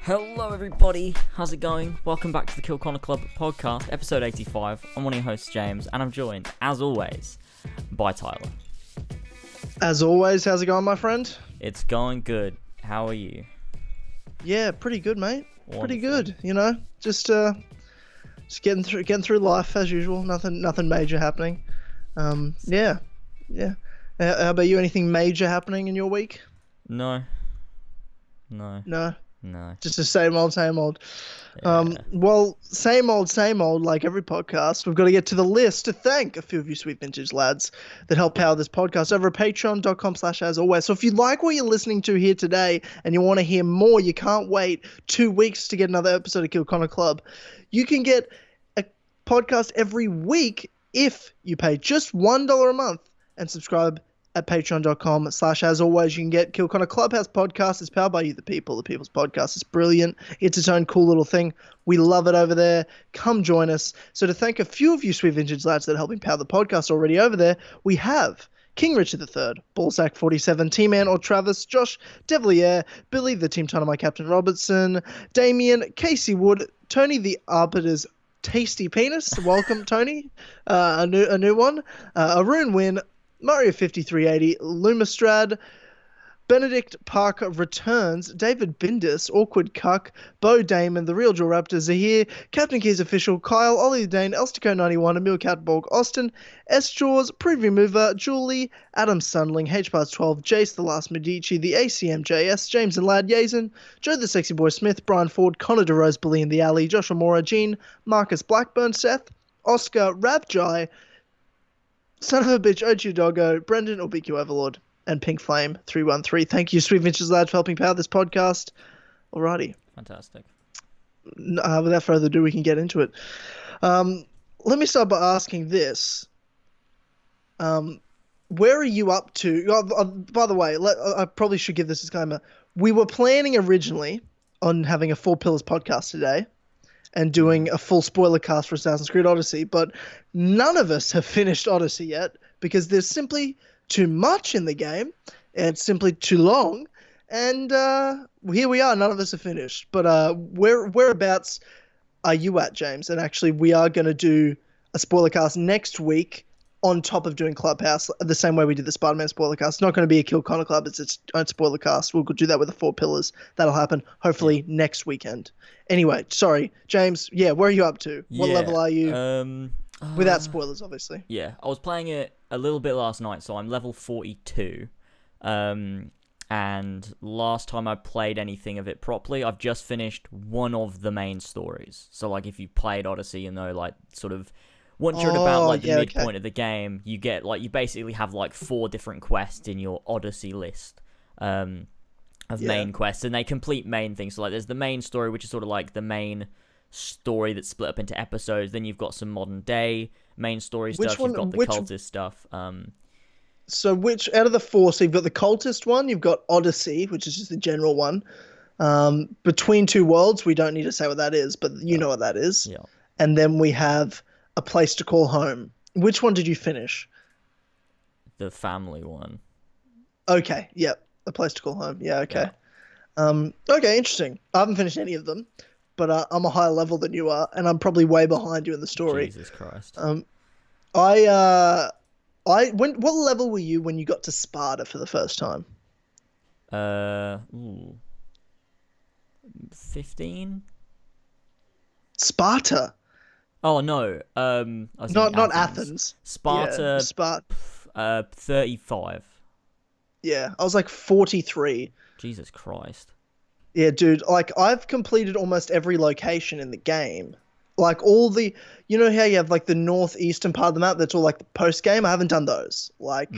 Hello everybody, how's it going? Welcome back to the Kill Connor Club podcast, episode 85. I'm one of your hosts, James, and I'm joined, as always, by Tyler. As always, how's it going, my friend? It's going good. How are you? Yeah, pretty good, mate. Wonderful. Pretty good, you know. Just getting through life as usual. Nothing major happening. Yeah. How about you? Anything major happening in your week? No. Just the same old. Yeah. Well, same old, like every podcast. We've got to get to the list to thank a few of you sweet vintage lads that help power this podcast over at patreon.com/as-always. So if you like what you're listening to here today and you want to hear more, you can't wait 2 weeks to get another episode of Kill Connor Club. You can get a podcast every week if you pay just $1 a month and subscribe at patreon.com/as-always. You can get Kill Connor Clubhouse podcast. It's powered by you, the people's podcast. It's brilliant. It's its own cool little thing. We love it over there. Come join us. So to thank a few of you sweet vintage lads that are helping power the podcast already over there, we have King Richard III, Ballsack 47, Tman or Travis, Josh, Devillier, Billy the Team Tynamite Captain Robertson, Damian, Casey Wood, Tony the Arbiter's Tasty Penis. Welcome, Tony. A new one. ArunWyn, Mario 5380, Lumistrad, Benedict Parker returns, David Bindis, Awkward Cuck, Beau Daman, The Real Jorrator, Zahir, CaptainKeysOfficial, Kyle, OllieTheDane, Elstico91, Emil Katborg, Austin, Sjors, Prudhvi Muvva, Julli, Adam Sundling, HParts12, Jace the Last Medici, the ACMJS, James and Lad Yazen, Joe the Sexy Boy Smith, Brian Ford, Connor DeRose, Billy in the Alley, Joshua Mora, Jean, Marcus Blackburn, Seth, Oscar, Rabjai, Son of a Bitch, Ochu Doggo, Brendan, or BQ Overlord, and Pink Flame 313. Thank you, Sweet Vintage Lad, for helping power this podcast. Alrighty. Fantastic. Without further ado, we can get into it. Let me start by asking this. Where are you up to? By the way, I probably should give this disclaimer. We were planning originally on having a Four Pillars podcast today and doing a full spoiler cast for Assassin's Creed Odyssey, but none of us have finished Odyssey yet because there's simply too much in the game, and it's simply too long, and here we are, none of us have finished. But whereabouts are you at, James? And actually, we are going to do a spoiler cast next week on top of doing Clubhouse, the same way we did the Spider-Man spoiler cast. It's not going to be a Kill Connor Club, it's its own spoiler cast. We'll do that with the Four Pillars. That'll happen, hopefully, next weekend. Anyway, sorry, James, where are you up to? What level are you? Without spoilers, obviously. Yeah, I was playing it a little bit last night, so I'm level 42. And last time I played anything of it properly, I've just finished one of the main stories. So, like, if you played Odyssey, you know, like, sort of, once you're at about, like, the midpoint of the game, you get, like, you basically have, like, 4 different quests in your Odyssey list of main quests, and they complete main things. So, like, there's the main story, which is sort of, like, the main story that's split up into episodes. Then you've got some modern day main story stuff. You've got the cultist stuff. So which, out of the 4, so you've got the cultist one, you've got Odyssey, which is just the general one. Between Two Worlds, we don't need to say what that is, but you know what that is. Yeah. And then we have A Place to Call Home. Which one did you finish? The family one. Okay, yep. A Place to Call Home. Yeah, okay. Yeah. Okay, interesting. I haven't finished any of them, but I'm a higher level than you are, and I'm probably way behind you in the story. Jesus Christ. What level were you when you got to Sparta for the first time? 15? Sparta? Oh no. I was not Athens. Sparta. Yeah, 35. Yeah, I was like 43. Jesus Christ. Yeah, dude, like, I've completed almost every location in the game. Like, all the... You know how you have, like, the northeastern part of the map that's all, like, the post-game? I haven't done those. Like,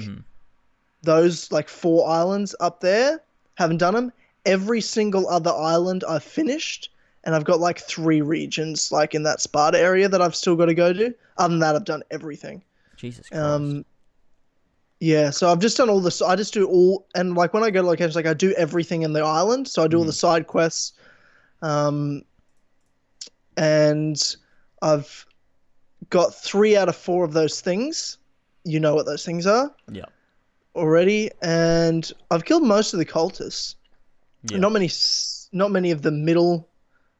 those, like, 4 islands up there, haven't done them. Every single other island I've finished, and I've got, like, 3 regions, like, in that Sparta area that I've still got to go to. Other than that, I've done everything. Jesus Christ. Yeah, so I've just done all this. I just do all, and like when I go to locations, like I do everything in the island. So I do all the side quests, and I've got 3 out of 4 of those things. You know what those things are? Yeah. Already, and I've killed most of the cultists. Yeah. Not many of the middle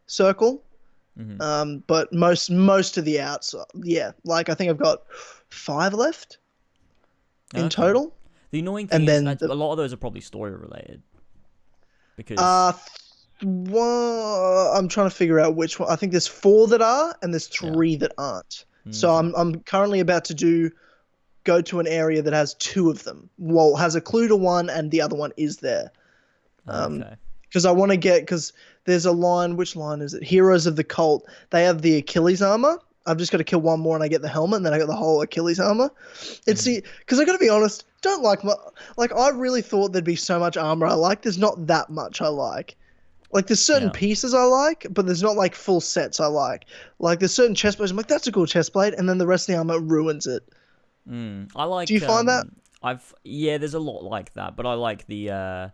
circle. But most of the outs, yeah. Like I think I've got 5 left in total. The annoying thing And is then that a lot of those are probably story related. Because I'm trying to figure out which one. I think there's 4 that are, and there's 3 that aren't. So I'm currently about to go to an area that has 2 of them. Well, has a clue to one, and the other one is there. Okay. Because I want to because there's a line. Which line is it? Heroes of the Cult. They have the Achilles armor. I've just got to kill one more, and I get the helmet, and then I got the whole Achilles armor. It's because I got to be honest. Don't like I really thought there'd be so much armor I like. There's not that much I like. Like there's certain pieces I like, but there's not like full sets I like. Like there's certain chest plates. I'm like, that's a cool chest plate, and then the rest of the armor ruins it. I like. Do you find that? There's a lot like that, but I like the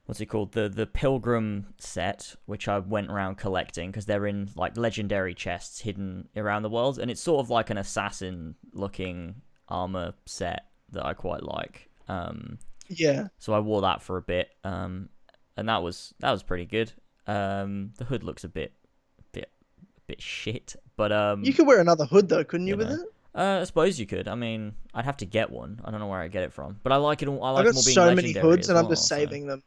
what's it called? The Pilgrim set, which I went around collecting because they're in like legendary chests hidden around the world, and it's sort of like an assassin-looking armor set that I quite like. Yeah. So I wore that for a bit, and that was pretty good. The hood looks a bit shit, but you could wear another hood though, couldn't you with it? I suppose you could. I mean, I'd have to get one. I don't know where I get it from, but I like it. I like got more being so many legendary hoods, and I'm just saving them.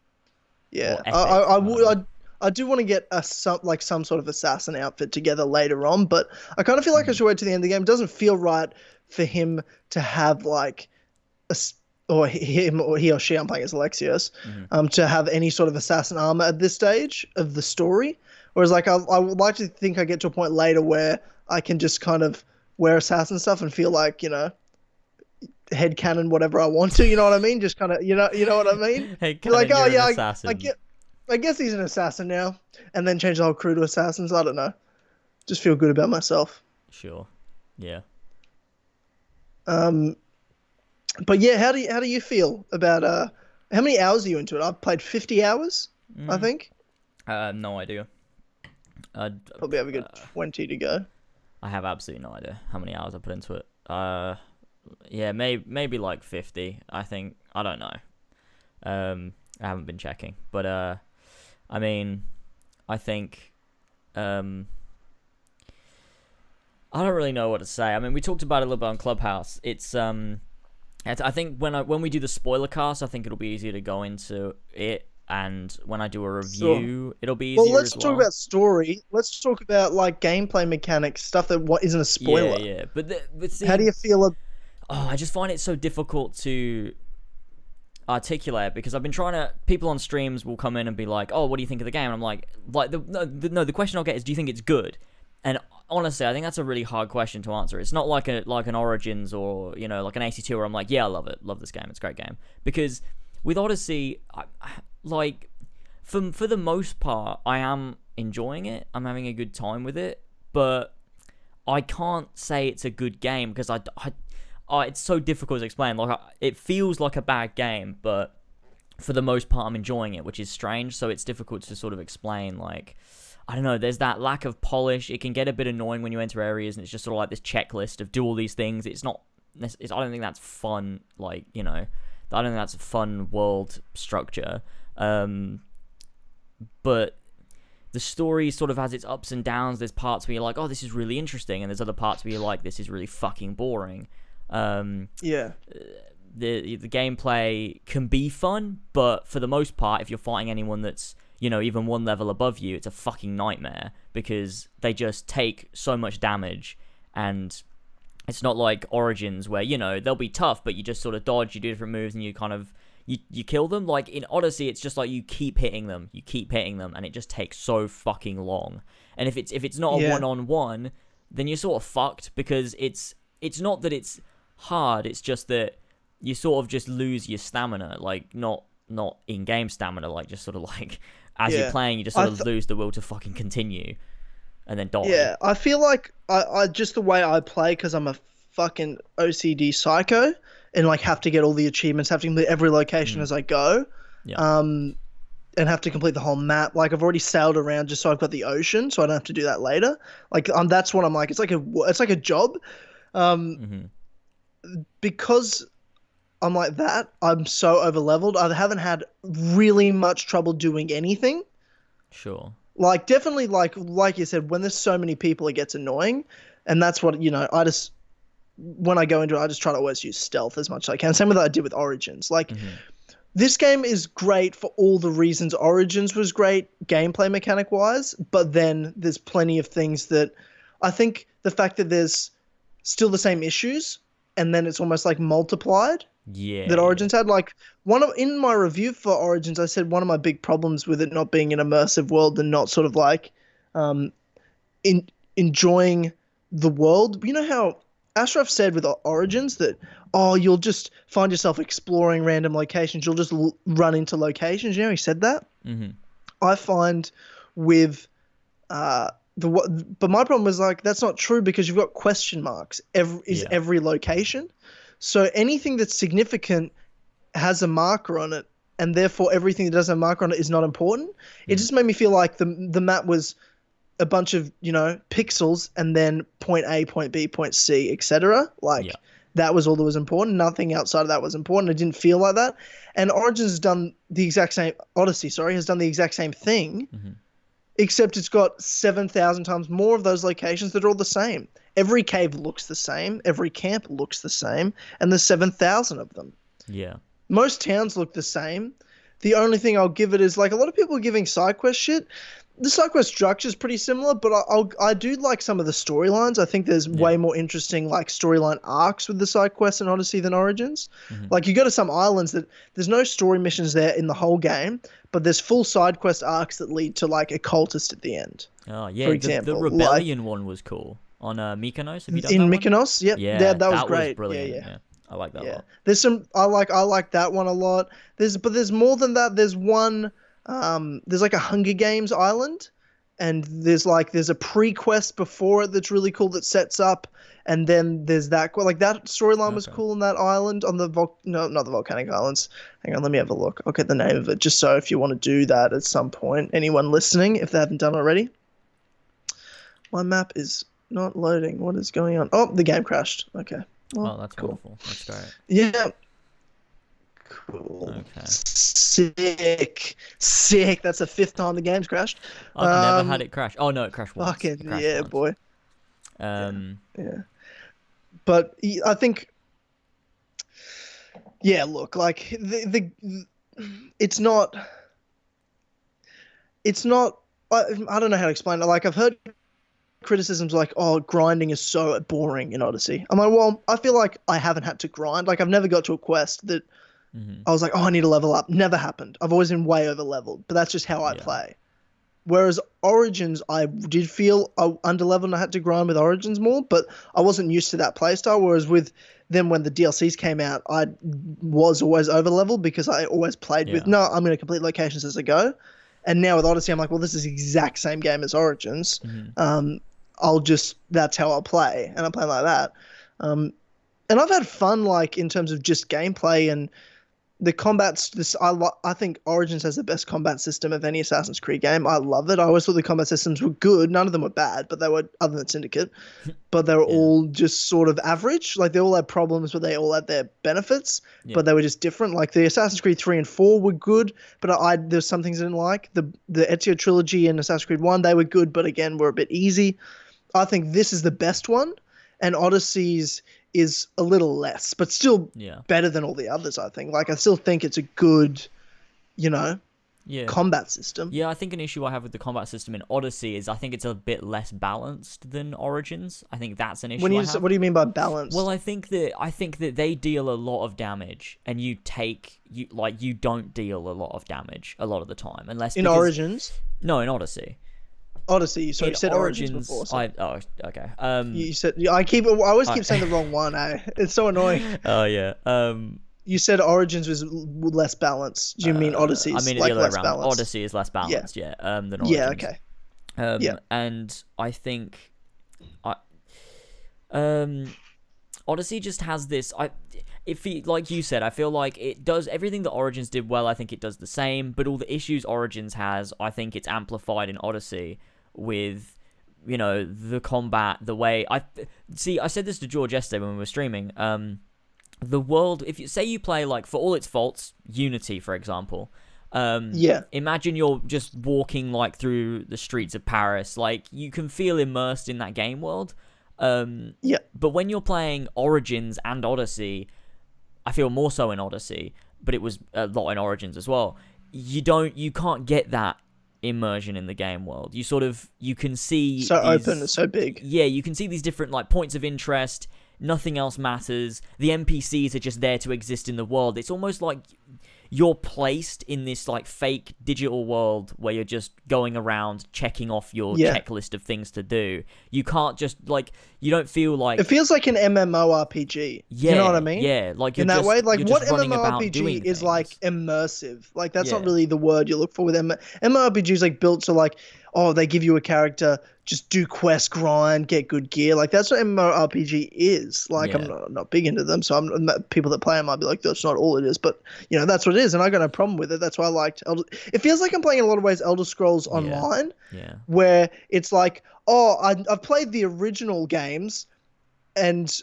Yeah, I do want to get some sort of assassin outfit together later on, but I kind of feel like I should wait to the end of the game. It doesn't feel right for him to have like or he or she, I'm playing as Alexios, to have any sort of assassin armor at this stage of the story. Whereas like I would like to think I get to a point later where I can just kind of wear assassin stuff and feel like, headcanon whatever I want to, you know what I mean? Just kind of, you know what I mean? Headcanon, like, oh yeah, I guess he's an assassin now, and then change the whole crew to assassins. I don't know. Just feel good about myself. Sure. Yeah. But yeah, how do you feel about how many hours are you into it? I've played 50 hours, I think. No idea. Probably have a good 20 to go. I have absolutely no idea how many hours I put into it. Yeah, maybe like 50. I think. I don't know. I haven't been checking, but I mean, I think I don't really know what to say. I mean, we talked about it a little bit on Clubhouse. It's I think when we do the spoiler cast, I think it'll be easier to go into it. And when I do a review, it'll be easier. Well, let's talk about story. Let's talk about like gameplay mechanics, stuff that isn't a spoiler. Yeah. But see, how do you feel? I just find it so difficult to articulate because I've been trying to. People on streams will come in and be like, "Oh, what do you think of the game?" And I'm like the question I'll get is, "Do you think it's good?" And honestly, I think that's a really hard question to answer. It's not like an Origins or like an AC2 where I'm like, "Yeah, I love it, love this game, it's a great game." Because with Odyssey, like for the most part, I am enjoying it. I'm having a good time with it, but I can't say it's a good game because it's so difficult to explain. Like it feels like a bad game, but for the most part, I'm enjoying it, which is strange. So it's difficult to sort of explain. Like I don't know. There's that lack of polish. It can get a bit annoying when you enter areas, and it's just sort of like this checklist of do all these things. It's not. I don't think that's fun. Like I don't think that's a fun world structure. But the story sort of has its ups and downs. There's parts where you're like, oh, this is really interesting. And there's other parts where you're like, this is really fucking boring. Yeah. The gameplay can be fun, but for the most part, if you're fighting anyone that's, even one level above you, it's a fucking nightmare because they just take so much damage. And it's not like Origins where, they'll be tough, but you just sort of dodge, you do different moves, and you kind of, you kill them. Like, in Odyssey, it's just like you keep hitting them, and it just takes so fucking long. And if it's not a one-on-one, then you're sort of fucked because it's not that it's hard, it's just that you sort of just lose your stamina, like, not in-game stamina, like, just sort of like, as you're playing, you just sort of lose the will to fucking continue. And then die. Yeah, I feel like I just the way I play, because I'm a fucking OCD psycho and like have to get all the achievements, have to complete every location as I go, and have to complete the whole map. Like I've already sailed around just so I've got the ocean, so I don't have to do that later. Like that's what I'm like. It's like a job, because I'm like that. I'm so over leveled. I haven't had really much trouble doing anything. Sure. Like definitely like you said, when there's so many people, it gets annoying, and that's what I just when I go into it, I just try to always use stealth as much as I can. Same with what I did with Origins. Like this game is great for all the reasons Origins was great gameplay mechanic wise, but then there's plenty of things that I think the fact that there's still the same issues and then it's almost like multiplied. Yeah. That Origins had. Like in my review for Origins, I said one of my big problems with it not being an immersive world and not sort of like enjoying the world. You know how Ashraf said with Origins that you'll just find yourself exploring random locations. You'll just run into locations. You know, he said that. I find with but my problem was like that's not true because you've got question marks. Every location. So anything that's significant has a marker on it, and therefore everything that doesn't have a marker on it is not important. It just made me feel like the map was a bunch of, pixels and then point A, point B, point C, etc. Like that was all that was important. Nothing outside of that was important. It didn't feel like that. And Origins has done the exact same. Odyssey, has done the exact same thing, except it's got 7,000 times more of those locations that are all the same. Every cave looks the same. Every camp looks the same. And there's 7,000 of them. Yeah. Most towns look the same. The only thing I'll give it is, like, a lot of people are giving side quest shit. The side quest structure is pretty similar, but I do like some of the storylines. I think there's way more interesting, like, storyline arcs with the side quests in Odyssey than Origins. Like, you go to some islands that there's no story missions there in the whole game, but there's full side quest arcs that lead to, like, a cultist at the end. Oh, yeah. For example, the Rebellion one was cool. On Mykonos, have you done that in Mykonos? Yep. Yeah, that was great. Brilliant. Yeah. I like that a lot. There's some I like that one a lot. There's more than that. There's one there's like a Hunger Games island, and there's a pre-quest before it that's really cool that sets up, and then there's that storyline was cool on that island on the not the volcanic islands. Hang on, let me have a look. I'll get the name of it just so if you want to do that at some point, anyone listening, if they haven't done already. My map is not loading. What is going on? Oh, the game crashed. Okay. Well, that's cool. Wonderful. That's great. Yeah. Cool. Okay. Sick. That's the 5th time the game's crashed. I've never had it crash. Oh no, it crashed once. Fucking yeah, once. Boy. Yeah. But I think. Yeah, look, like it's not. I don't know how to explain it. Like I've heard criticisms like, grinding is so boring in Odyssey. I'm like, well, I feel like I haven't had to grind. Like I've never got to a quest that I was like, I need to level up. Never happened. I've always been way over leveled, but that's just how I play. Whereas Origins, I did feel under leveled and I had to grind with Origins more, but I wasn't used to that playstyle. Whereas with them, when the DLCs came out, I was always over leveled because I always played with, no, I'm going to complete locations as I go. And now with Odyssey, I'm like, well, this is the exact same game as Origins. That's how I'll play. And I'm playing like that. And I've had fun, like, in terms of just gameplay and the combats. I think Origins has the best combat system of any Assassin's Creed game. I love it. I always thought the combat systems were good. None of them were bad, but they were, other than Syndicate, but they were all just sort of average. Like, they all had problems, but they all had their benefits, but they were just different. Like, the Assassin's Creed 3 and 4 were good, but there's some things I didn't like. The Ezio trilogy and Assassin's Creed 1, they were good, but again, were a bit easy. I think this is the best one, and Odyssey's is a little less, but still better than all the others, I think. Like, I still think it's a good, combat system. Yeah, I think an issue I have with the combat system in Odyssey is I think it's a bit less balanced than Origins. I think that's an issue I have. What do you mean by balanced? Well, I think that they deal a lot of damage, and you don't deal a lot of damage a lot of the time, Origins? No, in Odyssey. Odyssey, so you said Origins before. So. Okay. You said I always keep saying the wrong one. It's so annoying. Oh yeah. You said Origins was less balanced. Do you mean Odyssey? I mean like the other way less around. balanced. Odyssey is less balanced, than Origins. Yeah. Okay. And I think, Odyssey just has this. Like you said, I feel like it does everything that Origins did well. I think it does the same, but all the issues Origins has, I think it's amplified in Odyssey with, the combat, the way I said this to George yesterday when we were streaming. the world, if you say you play, like, for all its faults, Unity, for example, imagine you're just walking, like, through the streets of Paris. Like, you can feel immersed in that game world. But when you're playing Origins and Odyssey, I feel more so in Odyssey, but it was a lot in Origins as well. You can't get that immersion in the game world. You can see so open, it's so big. Yeah, you can see these different, like, points of interest. Nothing else matters. The NPCs are just there to exist in the world. It's almost like you're placed in this, like, fake digital world where you're just going around checking off your checklist of things to do. You can't just, like, you don't feel like... It feels like an MMORPG. Yeah, you know what I mean? Yeah, like in that way, like, what MMORPG is, like, immersive? Like, that's not really the word you look for with MMORPG is, like, built to, like, oh, they give you a character, just do quest, grind, get good gear. Like, that's what MMORPG is. Like, I'm not big into them, so people that play them might be like, that's not all it is. But, you know, that's what it is, and I got no problem with it. That's why I liked It feels like I'm playing in a lot of ways Elder Scrolls Online, where it's like, oh, I've played the original games, and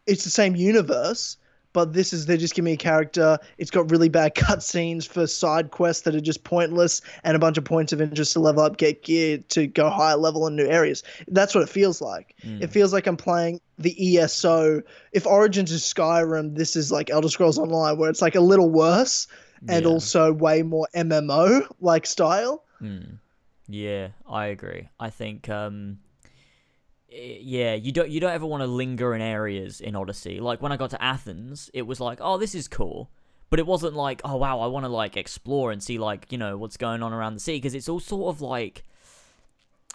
it's the same universe, but they just give me a character. It's got really bad cutscenes for side quests that are just pointless, and a bunch of points of interest to level up, get gear to go higher level in new areas. That's what it feels like. It feels like I'm playing the ESO. If Origins is Skyrim, this is like Elder Scrolls Online, where it's like a little worse and also way more MMO like style. Yeah, I agree. I think you don't ever want to linger in areas in Odyssey. Like, when I got to Athens, it was like, oh, this is cool. But it wasn't like, oh, wow, I want to, like, explore and see, like, you know, what's going on around the city. Because it's all sort of like,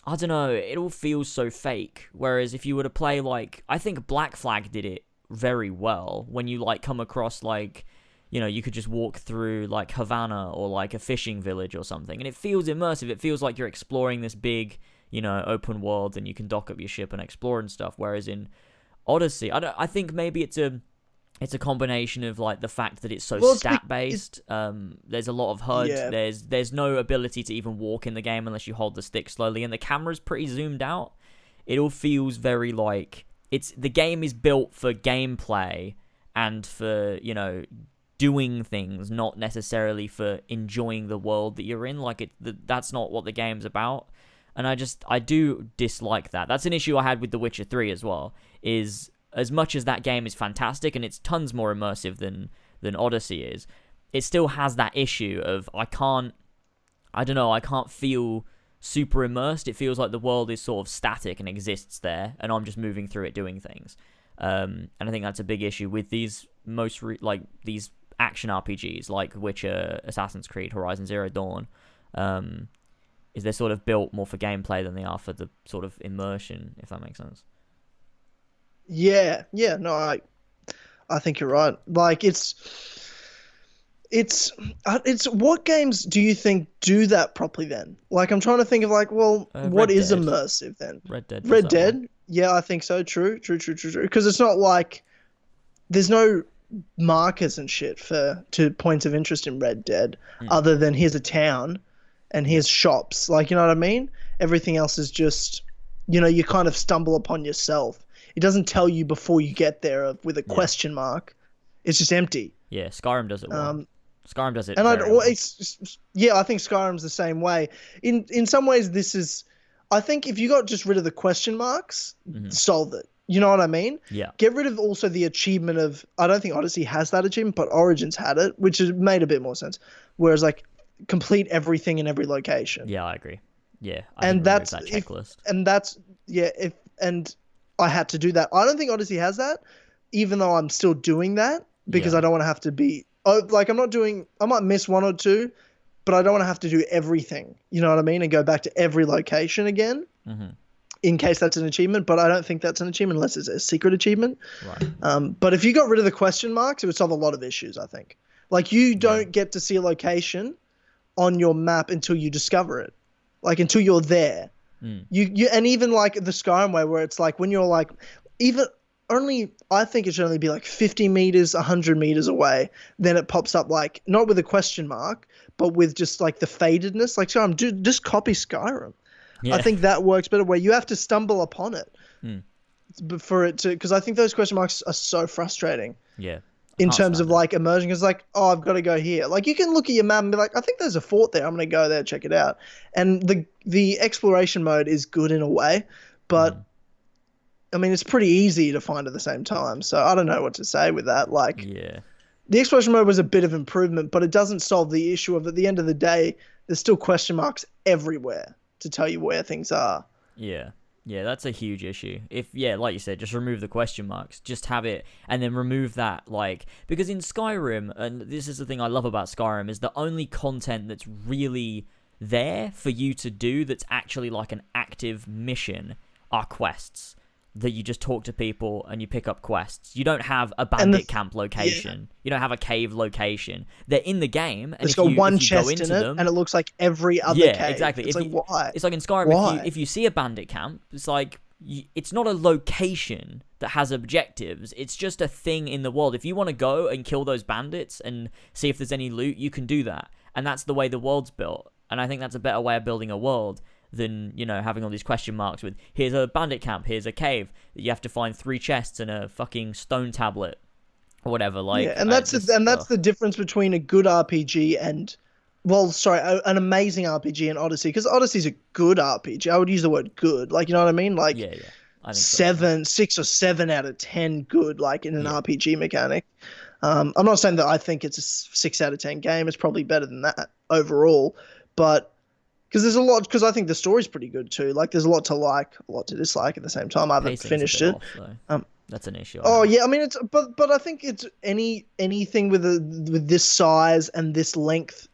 I don't know, it all feels so fake. Whereas if you were to play, like, I think Black Flag did it very well. When you, like, come across, like, you know, you could just walk through, like, Havana or, like, a fishing village or something. And it feels immersive. It feels like you're exploring this big, you know, open world, and you can dock up your ship and explore and stuff. Whereas in Odyssey, I think maybe it's a combination of, like, the fact that it's so stat based. There's a lot of HUD. There's no ability to even walk in the game unless you hold the stick slowly, and the camera's pretty zoomed out. It all feels very like the game is built for gameplay and for, you know, doing things, not necessarily for enjoying the world that you're in. Like, that's not what the game's about. And I do dislike that. That's an issue I had with The Witcher 3 as well, is as much as that game is fantastic and it's tons more immersive than Odyssey is, it still has that issue of I can't feel super immersed. It feels like the world is sort of static and exists there, and I'm just moving through it doing things. And I think that's a big issue with these these action RPGs like Witcher, Assassin's Creed, Horizon Zero Dawn. Is they're sort of built more for gameplay than they are for the sort of immersion, if that makes sense. Yeah, no, I think you're right. Like, it's what games do you think do that properly then? Like, I'm trying to think of, like, well, what is immersive then? Red Dead. Red Dead? Yeah, I think so. True. Because it's not like there's no markers and shit to points of interest in Red Dead other than here's a town and here's shops. Like, you know what I mean? Everything else is just, you know, you kind of stumble upon yourself. It doesn't tell you before you get there with a question mark. It's just empty. Yeah, Skyrim does it well. Skyrim does it and very well. I think Skyrim's the same way. In some ways, I think if you got just rid of the question marks, solve it. You know what I mean? Yeah. Get rid of also the achievement of, I don't think Odyssey has that achievement, but Origins had it, which made a bit more sense. Whereas, like, complete everything in every location. Yeah, I agree. Yeah, that's that checklist. And I had to do that. I don't think Odyssey has that, even though I'm still doing that because I don't want to have to be. I might miss one or two, but I don't want to have to do everything. You know what I mean? And go back to every location again. In case that's an achievement, but I don't think that's an achievement unless it's a secret achievement. Right. But if you got rid of the question marks, it would solve a lot of issues, I think. Like, you don't get to see a location on your map until you discover it. Like, until you're there. You and even like the Skyrim way, where it's like when you're like, I think it should only be like 50 meters, 100 meters away. Then it pops up, like, not with a question mark, but with just like the fadedness. Like, Skyrim, dude, just copy Skyrim. Yeah. I think that works better, where you have to stumble upon it for it to, because I think those question marks are so frustrating. Yeah. In Can't terms of stand it. like immersion, because like, oh, I've got to go here. Like you can look at your map and be like, I think there's a fort there. I'm gonna go there, check it out. And the exploration mode is good in a way, but I mean it's pretty easy to find at the same time. So I don't know what to say with that. Like Yeah. the exploration mode was a bit of improvement, but it doesn't solve the issue of at the end of the day, there's still question marks everywhere to tell you where things are. Yeah. Yeah, that's a huge issue. If, yeah, like you said, just remove the question marks. Just have it, and then remove that, like... Because in Skyrim, and this is the thing I love about Skyrim, is the only content that's really there for you to do that's actually like an active mission are quests. That you just talk to people and you pick up quests. You don't have a bandit camp location. Yeah. You don't have a cave location. They're in the game. And it's got one chest in it, and it looks like every other cave. Yeah, exactly. It's like, why? It's like in Skyrim, if you see a bandit camp, it's like, it's not a location that has objectives. It's just a thing in the world. If you want to go and kill those bandits and see if there's any loot, you can do that. And that's the way the world's built. And I think that's a better way of building a world than, you know, having all these question marks with, here's a bandit camp, here's a cave, you have to find 3 chests and a fucking stone tablet, or whatever. Like, yeah, and that's the difference between a good RPG and, well, sorry, an amazing RPG and Odyssey, because Odyssey's a good RPG. I would use the word good, like, you know what I mean? Like, yeah. I think 6 or 7 out of 10 good, like in an RPG mechanic. I'm not saying that I think it's a 6 out of 10 game. It's probably better than that overall, but because I think the story's pretty good too. Like there's a lot to like, a lot to dislike at the same time. I haven't finished it. That's an issue. Oh yeah, I mean it's but I think it's anything with this size and this length,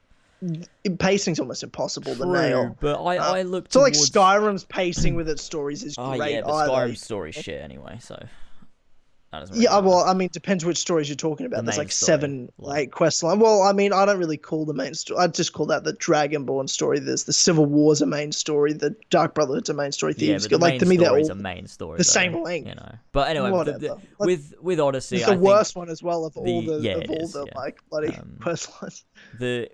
pacing's almost impossible to nail. But I look so like Skyrim's pacing with its stories is great. Yeah, but Skyrim's story's shit anyway, so. Really well, I mean, depends which stories you're talking about. There's like 7, like quest line. Well, I mean, I don't really call the main story. I just call that the Dragonborn story. There's the Civil War's a main story. The Dark Brotherhood's a main story. Thieves Guild. Like to me, they're all a main story. The same length, you know. But anyway, with Odyssey, it's the worst one as well of all the like bloody quest lines.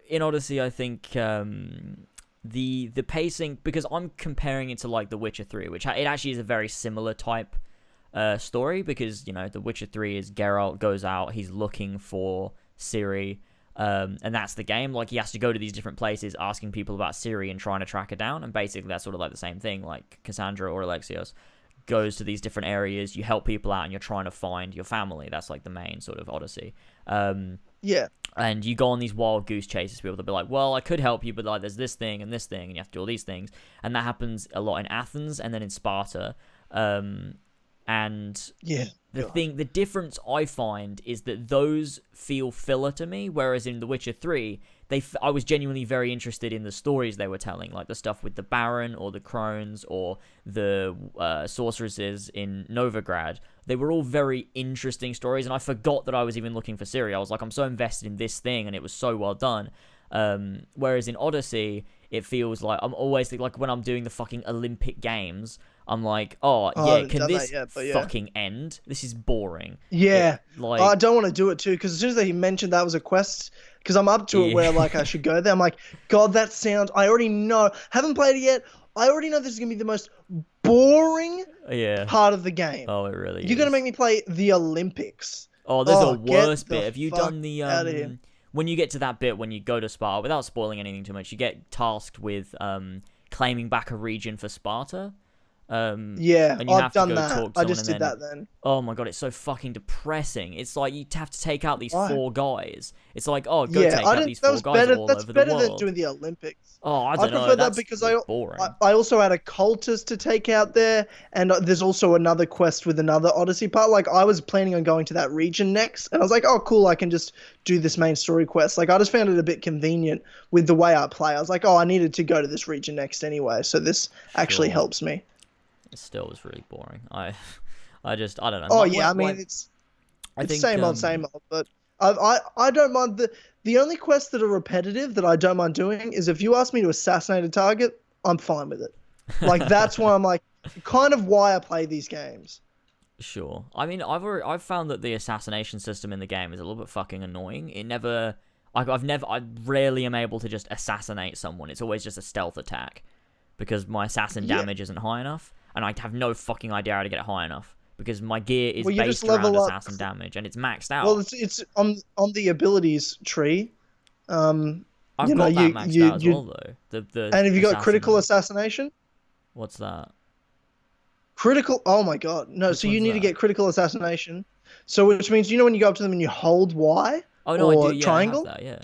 In Odyssey, I think the pacing, because I'm comparing it to like The Witcher 3, which it actually is a very similar type story, because, you know, The Witcher 3 is Geralt goes out, he's looking for Ciri, and that's the game. Like, he has to go to these different places asking people about Ciri and trying to track her down, and basically that's sort of like the same thing. Like, Cassandra or Alexios goes to these different areas, you help people out, and you're trying to find your family. That's like the main sort of Odyssey. Yeah. And you go on these wild goose chases. People to be like, well, I could help you, but like there's this thing and this thing, and you have to do all these things. And that happens a lot in Athens and then in Sparta. And the difference I find is that those feel filler to me, whereas in The Witcher 3, I was genuinely very interested in the stories they were telling, like the stuff with the Baron or the Crones or the sorceresses in Novigrad. They were all very interesting stories, and I forgot that I was even looking for Ciri. I was like, I'm so invested in this thing, and it was so well done. Whereas in Odyssey, it feels like I'm always like when I'm doing the fucking Olympic Games, I'm like, can this fucking end? This is boring. Yeah, I don't want to do it too, because as soon as he mentioned that was a quest, because I'm up to it where like I should go there, I'm like, God, that sounds. I already know. Haven't played it yet. I already know this is gonna be the most boring part of the game. Oh, it really is. You're gonna make me play the Olympics. Oh, there's a worse bit. Have you done the when you get to that bit when you go to Sparta, without spoiling anything too much, you get tasked with claiming back a region for Sparta. And you I've done that. I just did that then. Oh my god, it's so fucking depressing. It's like you have to take out these 4 guys. It's like, oh, take out these 4 guys all over the world. That's better than doing the Olympics. Oh, I don't know. I prefer that because I also had a cultist to take out there, and there's also another quest with another Odyssey part. Like, I was planning on going to that region next, and I was like, oh, cool, I can just do this main story quest. Like, I just found it a bit convenient with the way I play. I was like, oh, I needed to go to this region next anyway, so this actually helps me. It still was really boring. I don't know. Oh yeah, I mean it's same old, but I don't mind the only quests that are repetitive that I don't mind doing is if you ask me to assassinate a target, I'm fine with it. Like that's why I'm like kind of why I play these games. Sure. I mean, I've found that the assassination system in the game is a little bit fucking annoying. I rarely am able to just assassinate someone. It's always just a stealth attack because my assassin damage isn't high enough. And I have no fucking idea how to get it high enough. because my gear is Well, you just based around level up. assassin damage, and it's maxed out. Well, it's on the abilities tree. I've you know, got that maxed out as well, though. The and have you got assassin critical one. assassination? What's that? Critical. Oh my god, no! Which So you one's need to that? get critical assassination. So which means when you go up to them and you hold Y Oh no, I or do. Yeah, triangle. I have that. Yeah.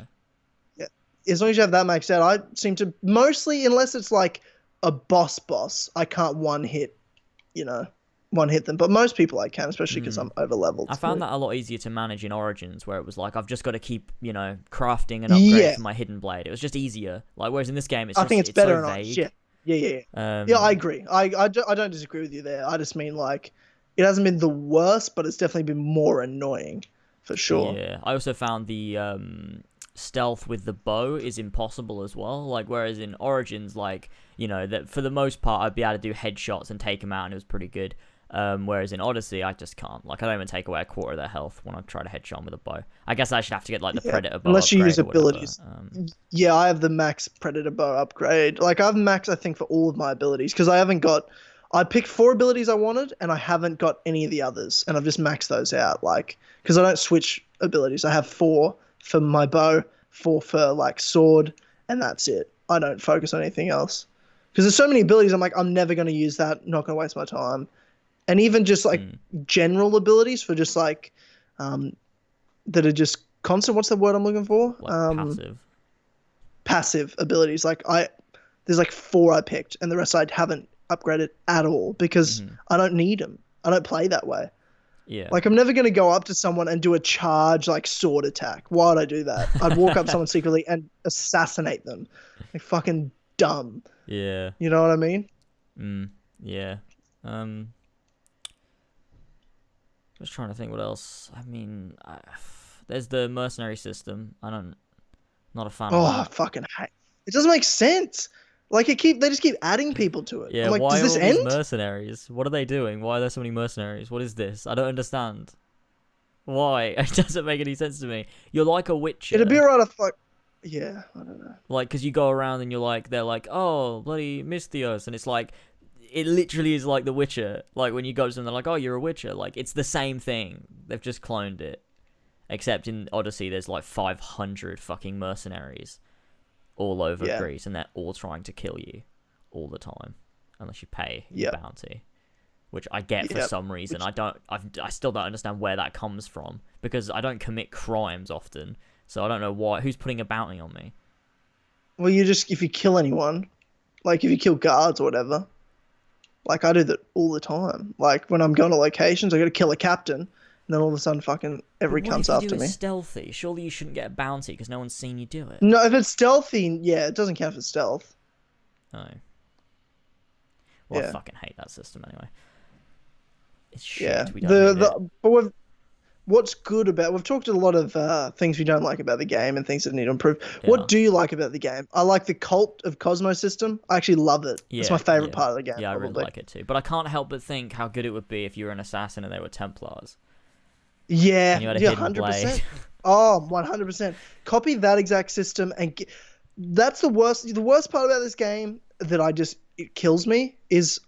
Yeah, as long as you have that maxed out, I seem to mostly, unless it's like a boss, I can't one hit them. But most people I can, especially because I'm over leveled. I found that a lot easier to manage in Origins, where it was like I've just got to keep, crafting and upgrade Yeah. for my hidden blade. It was just easier. Like whereas in this game, I think it's better so in vague. Orange. Yeah. Yeah. Yeah, I agree. I don't disagree with you there. I just mean like it hasn't been the worst, but it's definitely been more annoying for sure. Yeah. I also found the stealth with the bow is impossible as well. Like whereas in Origins, like that for the most part I'd be able to do headshots and take them out, and it was pretty good. Whereas in Odyssey, I just can't. Like, I don't even take away a quarter of their health when I try to headshot them with a bow. I guess I should have to get, like, the Predator bow unless you use upgrade or abilities. whatever. Yeah, I have the max Predator bow upgrade. Like, I have max, I think, for all of my abilities, because I picked 4 abilities I wanted, and I haven't got any of the others, and I've just maxed those out, like, because I don't switch abilities. I have 4 for my bow, 4 for, like, sword, and that's it. I don't focus on anything else. Because there's so many abilities, I'm like, I'm never going to use that, not going to waste my time. And even just like general abilities for just like that are just constant. What's the word I'm looking for? Like passive. Passive abilities. Like there's like 4 I picked, and the rest I haven't upgraded at all because I don't need them. I don't play that way. Yeah. Like I'm never gonna go up to someone and do a charge like sword attack. Why would I do that? I'd walk up to someone secretly and assassinate them. Like fucking dumb. Yeah. You know what I mean? Yeah. Just trying to think what else. I mean, there's the mercenary system. Not a fan of that. I fucking hate. It doesn't make sense. Like they just keep adding people to it. Yeah, I'm like, why does this are all these end? mercenaries? What are they doing? Why are there so many mercenaries? What is this? I don't understand. Why? It doesn't make any sense to me. You're like a witcher. It'd be alright if like, yeah, I don't know. Like, because you go around and they're like, oh, bloody Mystios, and it's like, it literally is like The Witcher. Like, when you go to them, they're like, oh, you're a Witcher. Like, it's the same thing. They've just cloned it. Except in Odyssey, there's like 500 fucking mercenaries all over Greece, and they're all trying to kill you all the time, unless you pay your bounty, which I get for some reason. I still don't understand where that comes from, because I don't commit crimes often, so I don't know why. Who's putting a bounty on me? Well, if you kill anyone, like if you kill guards or whatever, like I do that all the time. Like when I'm going to locations, I got to kill a captain, and then all of a sudden, fucking every cunt's after me. Stealthy. Surely you shouldn't get a bounty because no one's seen you do it. No, if it's stealthy, yeah, it doesn't count for stealth. Oh. Well, I fucking hate that system anyway. It's shit. Yeah. We don't need it. But what's good about... We've talked a lot of things we don't like about the game and things that need to improve. Yeah. What do you like about the game? I like the Cult of Cosmos system. I actually love it. It's my favorite part of the game. Yeah, probably. I really like it too. But I can't help but think how good it would be if you were an assassin and they were Templars. Yeah, and you had a 100%. Oh, 100%. Copy that exact system and that's the worst. The worst part about this game that it kills me is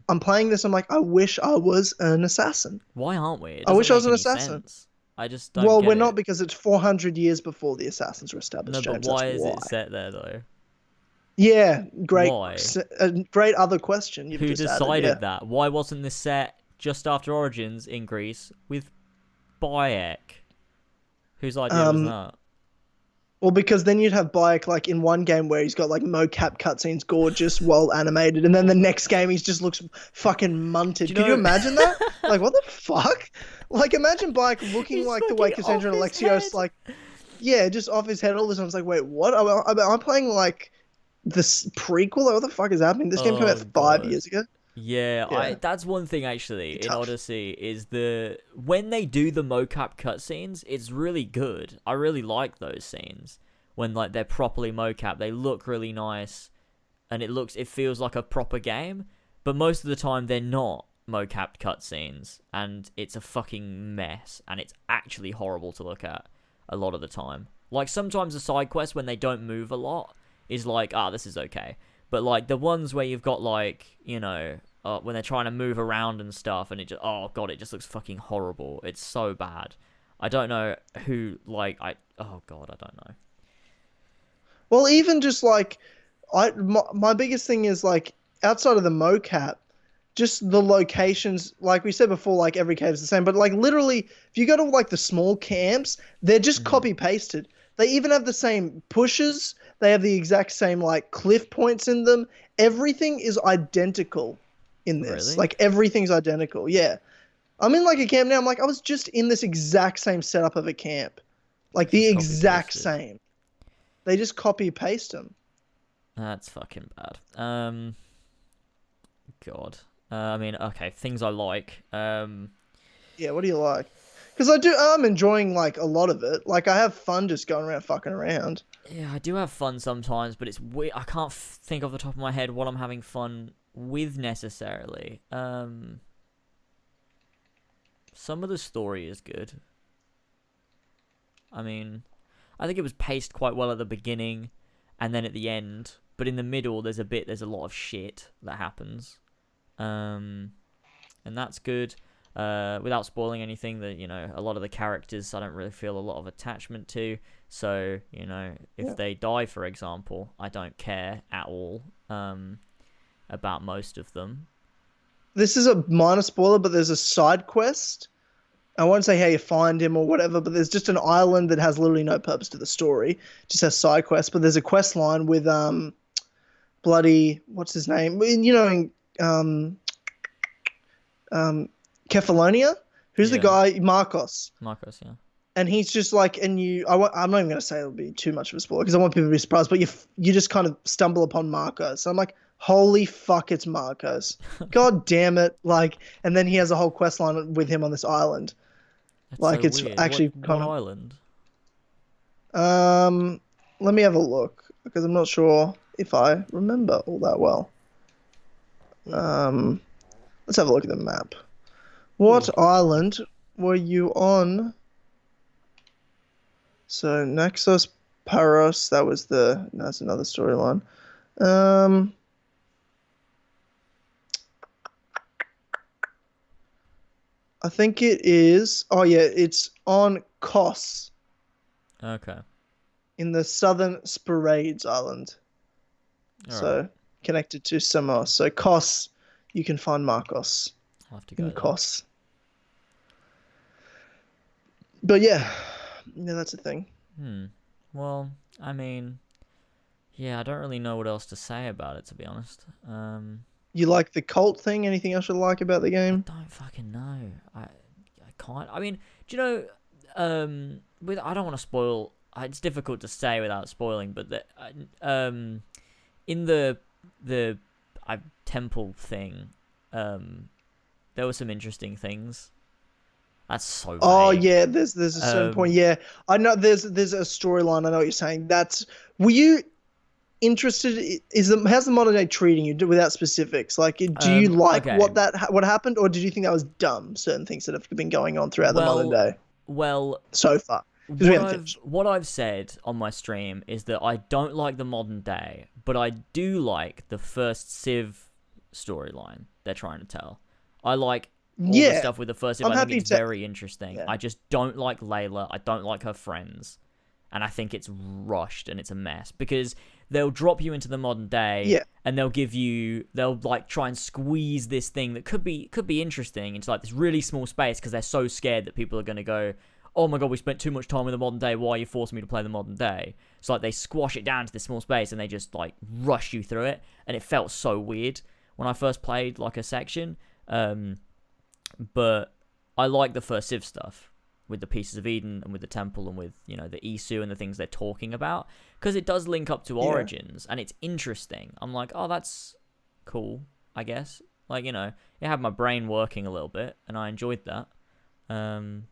I'm playing this. I'm like, I wish I was an assassin. Why aren't we? I wish I was an assassin. Sense. I just don't. Well, get we're it. not, because it's 400 years before the assassins were established. No, James, but why is it set there though? Yeah, great. Why? Great other question. Who decided that? Why wasn't this set just after Origins in Greece with Bayek? Whose idea was that? Well, because then you'd have Bayek like in one game where he's got like mocap cutscenes, gorgeous, well animated, and then the next game he just looks fucking munted. Can you imagine that? Like, what the fuck? Like, imagine Bayek looking like the way Cassandra and Alexios, like, yeah, just off his head all the time. It's like, wait, what? I'm playing like this prequel. Like, what the fuck is happening? This game came out 5 years ago. Yeah. That's one thing actually in Odyssey is when they do the mocap cutscenes, it's really good. I really like those scenes when like they're properly mocap. They look really nice, and it feels like a proper game. But most of the time they're not mocapped cutscenes, and it's a fucking mess, and it's actually horrible to look at a lot of the time. Like sometimes the side quests when they don't move a lot is like, this is okay. But, like, the ones where you've got, like, when they're trying to move around and stuff, and it just it just looks fucking horrible. It's so bad. I don't know who I don't know. Well, even just like my biggest thing is like outside of the mocap, just the locations, like we said before, like every cave is the same, but like literally if you go to like the small camps, they're just copy pasted. They even have the same pushes. They have the exact same like cliff points in them. Everything is identical in this. Really? Like everything's identical. Yeah. I'm in like a camp now. I'm like, I was just in this exact same setup of a camp. Like the exact same. They just copy paste them. That's fucking bad. God. I mean, okay, things I like. Yeah, what do you like? Because I'm enjoying like a lot of it. Like I have fun just going around fucking around. Yeah, I do have fun sometimes, but it's weird. I can't think off the top of my head what I'm having fun with necessarily. Some of the story is good. I mean, I think it was paced quite well at the beginning, and then at the end. But in the middle, there's a lot of shit that happens. And that's good. Without spoiling anything, that a lot of the characters I don't really feel a lot of attachment to. So if they die, for example, I don't care at all about most of them. This is a minor spoiler, but there's a side quest. I won't say how you find him or whatever, but there's just an island that has literally no purpose to the story. Just has side quests, but there's a quest line with bloody what's his name? Kefalonia? Who's the guy? Marcos. Marcos, yeah. And he's just like, I'm not even going to say it'll be too much of a spoiler because I want people to be surprised, but you just kind of stumble upon Marcos. I'm like, holy fuck, it's Marcos. God damn it. Like, and then he has a whole quest line with him on this island. That's like, so it's weird. actually what island? Let me have a look because I'm not sure if I remember all that well. Let's have a look at the map. What island were you on? So Naxos, Paros, that's another storyline. I think it is. Oh yeah, it's on Kos. Okay. In the southern Sporades Island. All right. Connected to Samos. So Kos, you can find Marcos. I'll have to go in Kos. But yeah, that's the thing. Well, I mean, yeah, I don't really know what else to say about it, to be honest. You like the cult thing? Anything else you like about the game? I don't fucking know. I can't. I mean, do you know? I don't want to spoil. It's difficult to say without spoiling, but in the temple thing, there were some interesting things. That's so vague. Oh yeah, there's a certain point. Yeah, I know. There's a storyline. I know what you're saying. Were you interested? How's the modern day treating you without specifics? Like, do you like what happened, or did you think that was dumb? Certain things that have been going on throughout the modern day. Well, so far. What I've said on my stream is that I don't like the modern day, but I do like the first Civ storyline they're trying to tell. I like all the stuff with the first Civ. I think it's very interesting. Yeah. I just don't like Layla. I don't like her friends. And I think it's rushed and it's a mess because they'll drop you into the modern day and they'll like try and squeeze this thing that could be interesting into like this really small space because they're so scared that people are going to go, oh my god, we spent too much time in the modern day. Why are you forcing me to play the modern day? So like they squash it down to this small space and they just like rush you through it. And it felt so weird when I first played like a section. But I like the first Civ stuff with the Pieces of Eden and with the temple and with, the Isu and the things they're talking about. Because it does link up to Origins and it's interesting. I'm like, oh, that's cool, I guess. Like, it had my brain working a little bit and I enjoyed that.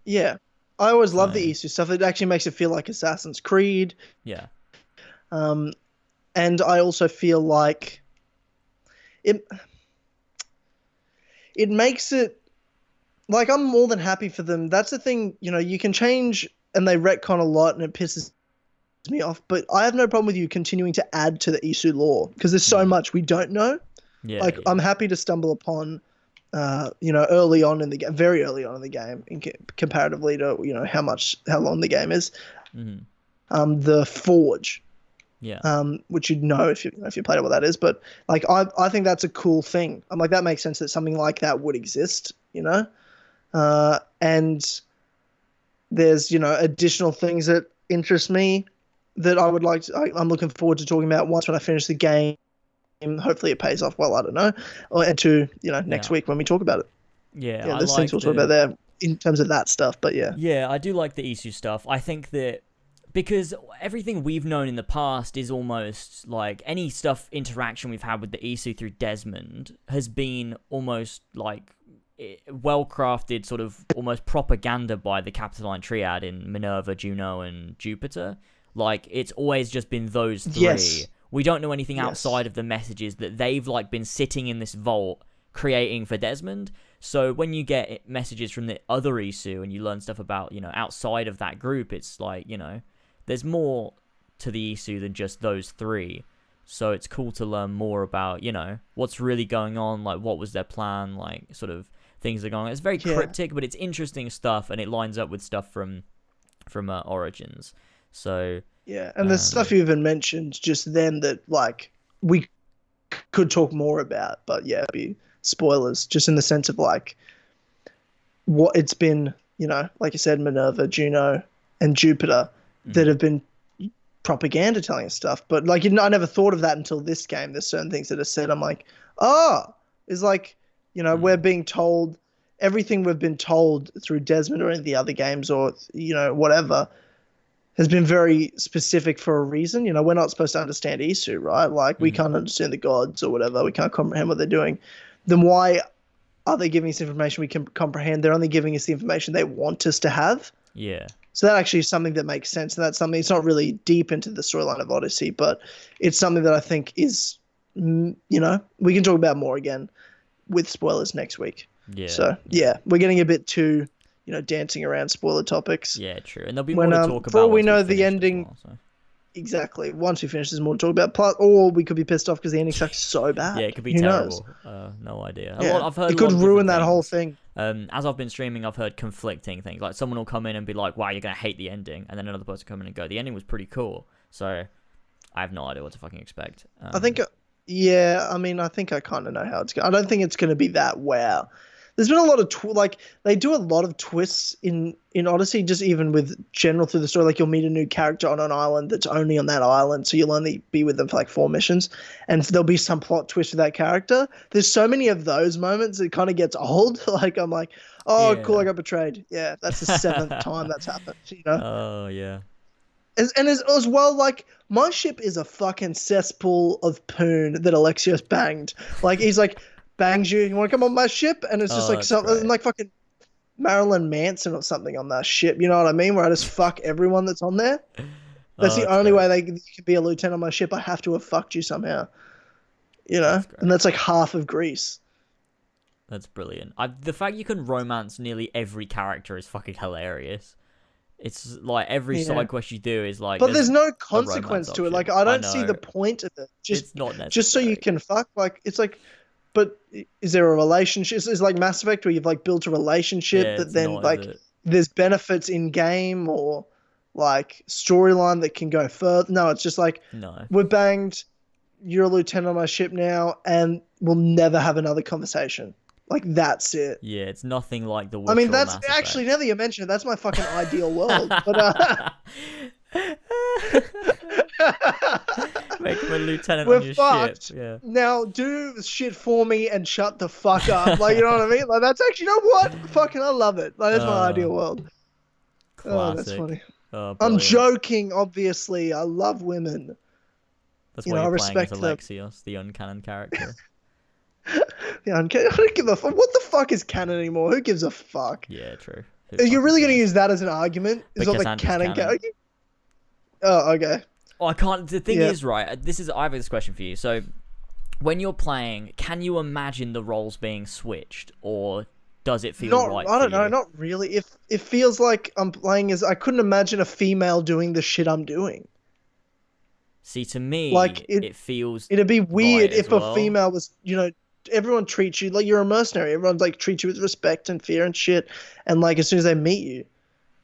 Yeah. I always love the Isu stuff. It actually makes it feel like Assassin's Creed. Yeah. And I also feel like it makes it like I'm more than happy for them. That's the thing, you can change and they retcon a lot and it pisses me off, but I have no problem with you continuing to add to the Isu lore because there's so much we don't know. Yeah, Like, yeah. I'm happy to stumble upon, early on in the game, very early on in the game, comparatively to how long the game is. Mhm. The Forge, Yeah. which you'd know if you played it, what that is. But like, I think that's a cool thing. I'm like, that makes sense that something like that would exist, and there's additional things that interest me that I would like to, I'm looking forward to talking about once when I finish the game. Hopefully it pays off well, I don't know, and to next Yeah. week when we talk about it. Yeah, Yeah, I there's things like we'll talk about the there in terms of that stuff, but yeah. Yeah, I do like the Isu stuff. I think that because everything we've known in the past is almost like any interaction we've had with the Isu through Desmond has been almost like well crafted, sort of almost propaganda by the Capitoline Triad in Minerva, Juno, and Jupiter. Like, it's always just been those three. Yes. We don't know anything Yes. outside of the messages that they've like been sitting in this vault creating for Desmond. So when you get messages from the other Isu and you learn stuff about, outside of that group, it's like, there's more to the Isu than just those three. So it's cool to learn more about, what's really going on, like what was their plan, like sort of things that are going on. It's very cryptic, but it's interesting stuff, and it lines up with stuff from Origins. So yeah, and there's stuff you even mentioned just then that like we could talk more about, but yeah, be spoilers just in the sense of like what it's been, like you said, Minerva, Juno, and Jupiter that have been propaganda telling us stuff. But like, I never thought of that until this game. There's certain things that are said. I'm like, it's like, we're being told everything we've been told through Desmond or any of the other games or, whatever has been very specific for a reason. We're not supposed to understand Isu, right? Like, we can't understand the gods or whatever. We can't comprehend what they're doing. Then why are they giving us information we can comprehend? They're only giving us the information they want us to have. Yeah. So that actually is something that makes sense. And that's something, it's not really deep into the storyline of Odyssey, but it's something that I think is, we can talk about more again with spoilers next week. Yeah. So, yeah, we're getting a bit too, dancing around spoiler topics. Yeah, true. And there'll be more to talk about. For all we once know, we've the finished as ending. well, so. Exactly. Once we finish, there's more to talk about. Plus, or we could be pissed off because the ending sucks so bad. Yeah, it could be Who terrible. knows? No idea. Yeah. I've heard it could ruin that whole things. thing. As I've been streaming, I've heard conflicting things. Like, someone will come in and be like, wow, you're going to hate the ending. And then another person will come in and go, the ending was pretty cool. So, I have no idea what to fucking expect. I think I kind of know how it's going. I don't think it's going to be that wow. There's been a lot of they do a lot of twists in Odyssey, just even with general through the story. Like, you'll meet a new character on an island that's only on that island, so you'll only be with them for like 4 missions, and there'll be some plot twist with that character. There's so many of those moments it kind of gets old. Like, I'm like, cool, I got betrayed. Yeah, that's the 7th time that's happened. Oh yeah. And as well, like, my ship is a fucking cesspool of poon that Alexios banged. Like, he's like, bangs you want to come on my ship? And it's just like something like fucking Marilyn Manson or something on that ship. You know what I mean? Where I just fuck everyone that's on there. That's the only way you could be a lieutenant on my ship. I have to have fucked you somehow. And that's like half of Greece. That's brilliant. The fact you can romance nearly every character is fucking hilarious. It's like every side quest you do is like. But there's no consequence to it. Like, I don't see the point of it. It's not necessary. Just so you can fuck. Like, it's like. But is there a relationship? It's like Mass Effect where you've like built a relationship that then like there's benefits in game or like storyline that can go further. No, it's just like we're banged. You're a lieutenant on my ship now, and we'll never have another conversation. Like, that's it. Yeah, it's nothing like the Witcher. I mean, that's actually, now that you mention it, that's my fucking ideal world. But make him a lieutenant we're on your fucked. ship. Yeah. Now do shit for me and shut the fuck up. Like, you know what I mean? Like, that's actually, you know what? Fucking, I love it. Like, that's my ideal world. Classic. Oh, that's funny. Oh, I'm joking, obviously. I love women. That's why you're playing as Alexios, the uncanon character. Yeah, I don't give a fuck. What the fuck is canon anymore? Who gives a fuck? Yeah, true. Are you really going to use that as an argument? Is all the canon character? Oh, okay. Oh, I can't. The thing is, right? I have this question for you. So, when you're playing, can you imagine the roles being switched, or does it feel right? I don't know. Not really. If it feels like I'm playing as, I couldn't imagine a female doing the shit I'm doing. See, to me, Like it feels it'd be weird right as if a well. female was, everyone treats you like you're a mercenary. Everyone like treats you with respect and fear and shit. And like as soon as they meet you,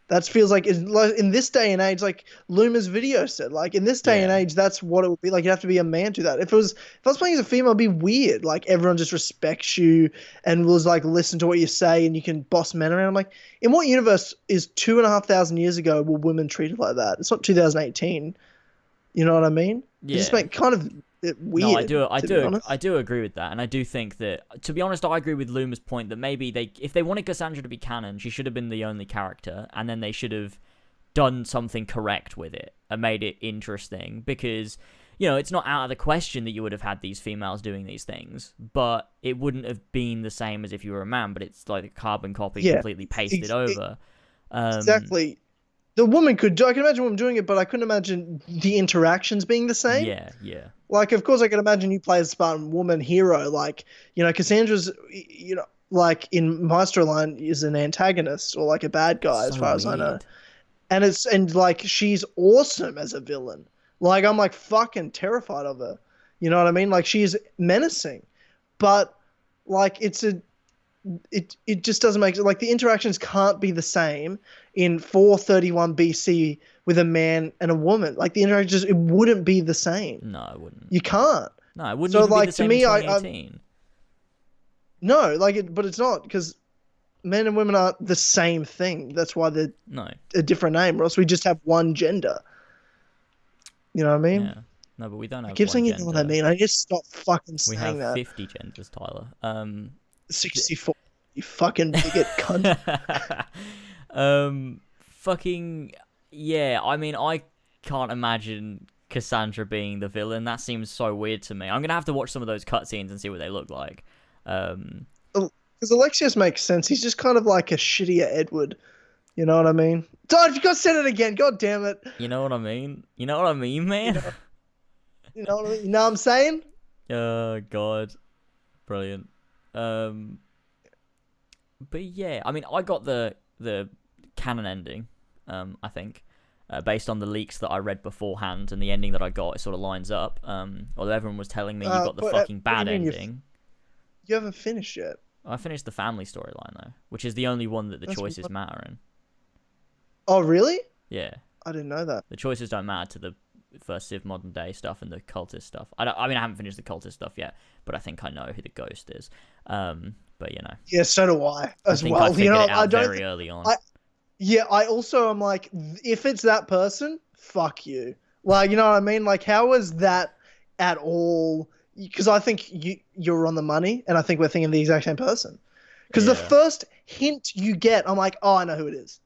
that feels like in this day and age, like Loomer's video said, like in this day and age, that's what it would be like. You have to be a man to that. If I was playing as a female, it'd be weird. Like everyone just respects you and will like listen to what you say, and you can boss men around. I'm like, in what universe is 2,500 years ago were women treated like that? It's not 2018. You know what I mean? Yeah. It just make kind of weird. No, I do agree with that, and I do think that, to be honest, I agree with Loomer's point that maybe if they wanted Cassandra to be canon, she should have been the only character, and then they should have done something correct with it and made it interesting, because it's not out of the question that you would have had these females doing these things, but it wouldn't have been the same as if you were a man. But it's like a carbon copy, completely pasted over. Exactly. The woman could I can imagine a woman doing it, but I couldn't imagine the interactions being the same. Yeah. Like, of course, I can imagine you play as a Spartan woman hero. Like, Cassandra's, like in my storyline, is an antagonist or like a bad guy, as far as I know. And like she's awesome as a villain. Like I'm like fucking terrified of her. You know what I mean? Like she's menacing, but like it just doesn't make like the interactions can't be the same in 431 BC with a man and a woman. Like the interactions, it wouldn't be the same. No, it wouldn't. You can't. No, it wouldn't. So even like be the same to me, in 2018. No, like but it's not, because men and women aren't the same thing. That's why they're a different name, or else we just have one gender. You know what I mean? Yeah. No, but we don't have. I keep saying gender. you know what I mean. I just stop fucking saying that. We have 50 genders, Tyler. 64. You fucking bigot cunt. Fucking yeah. I mean, I can't imagine Cassandra being the villain. That seems so weird to me. I'm gonna have to watch some of those cutscenes and see what they look like. Because Alexios makes sense. He's just kind of like a shittier Edward. You know what I mean? Dad, you got said it again. God damn it. You know what I mean? You know what I mean, man? You know what I mean? You know what I'm saying? Oh, God. Brilliant. But yeah, I mean, I got the canon ending, I think, based on the leaks that I read beforehand, and the ending that I got, it sort of lines up. Although everyone was telling me you got the fucking bad ending. You haven't finished yet. I finished the family storyline, though, which is the only one that the choices matter in. Oh, really? Yeah. I didn't know that. The choices don't matter to the first Civ Modern Day stuff and the cultist stuff. I haven't finished the cultist stuff yet, but I think I know who the ghost is. But Yeah, so do I as well. I figured it out very early on. I also am like, if it's that person, fuck you. Like, you know what I mean? Like, how is that at all? Because I think you're on the money, and I think we're thinking the exact same person. Because the first hint you get, I'm like, oh, I know who it is.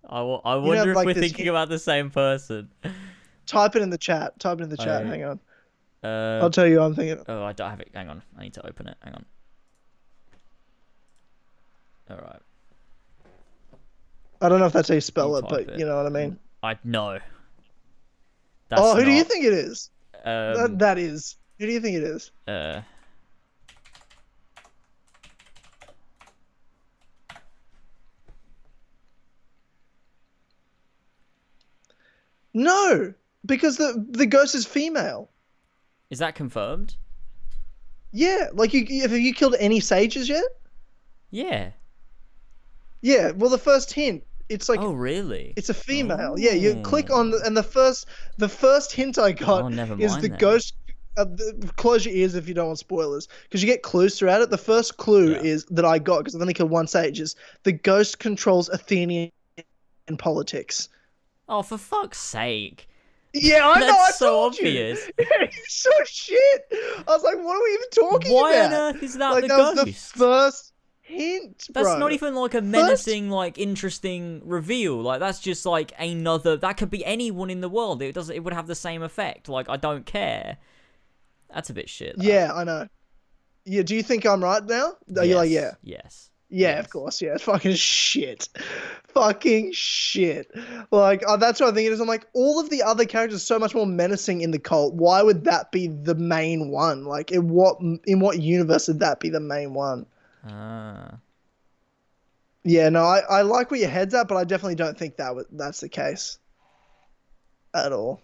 I wonder if we're thinking about the same person. Type it in the chat. Hang on. I'll tell you what I'm thinking. Oh, I don't have it. Hang on. I need to open it. Hang on. All right. I don't know if that's how you spell it, but you know what I mean. I know. Who do you think it is? That is. Who do you think it is? No, because the ghost is female. Is that confirmed? Yeah, like have you killed any sages yet? Yeah. Yeah, well, the first hint, it's like, oh really? It's a female. Yeah, you click on and the first hint I got is the ghost. Close your ears if you don't want spoilers, because you get clues throughout it. The first clue is that I got, because I've only killed one sage, is the ghost controls Athenian politics. Oh, for fuck's sake! Yeah, I know. That's so obvious. It's so shit. I was like, what are we even talking about? Why on earth is that the ghost? That was the first hint, bro. That's not even like a menacing, like interesting reveal. Like that's just like another. That could be anyone in the world. It would have the same effect. Like I don't care. That's a bit shit. Yeah, I know. Yeah, do you think I'm right now? Are you like, yeah? Yes. Yeah, yes. Of course. Yeah, it's fucking shit. Fucking shit. Like, that's what I think it is. I'm like, all of the other characters are so much more menacing in the cult. Why would that be the main one? Like, in what universe would that be the main one? Yeah, no, I like where your head's at, but I definitely don't think that's the case at all.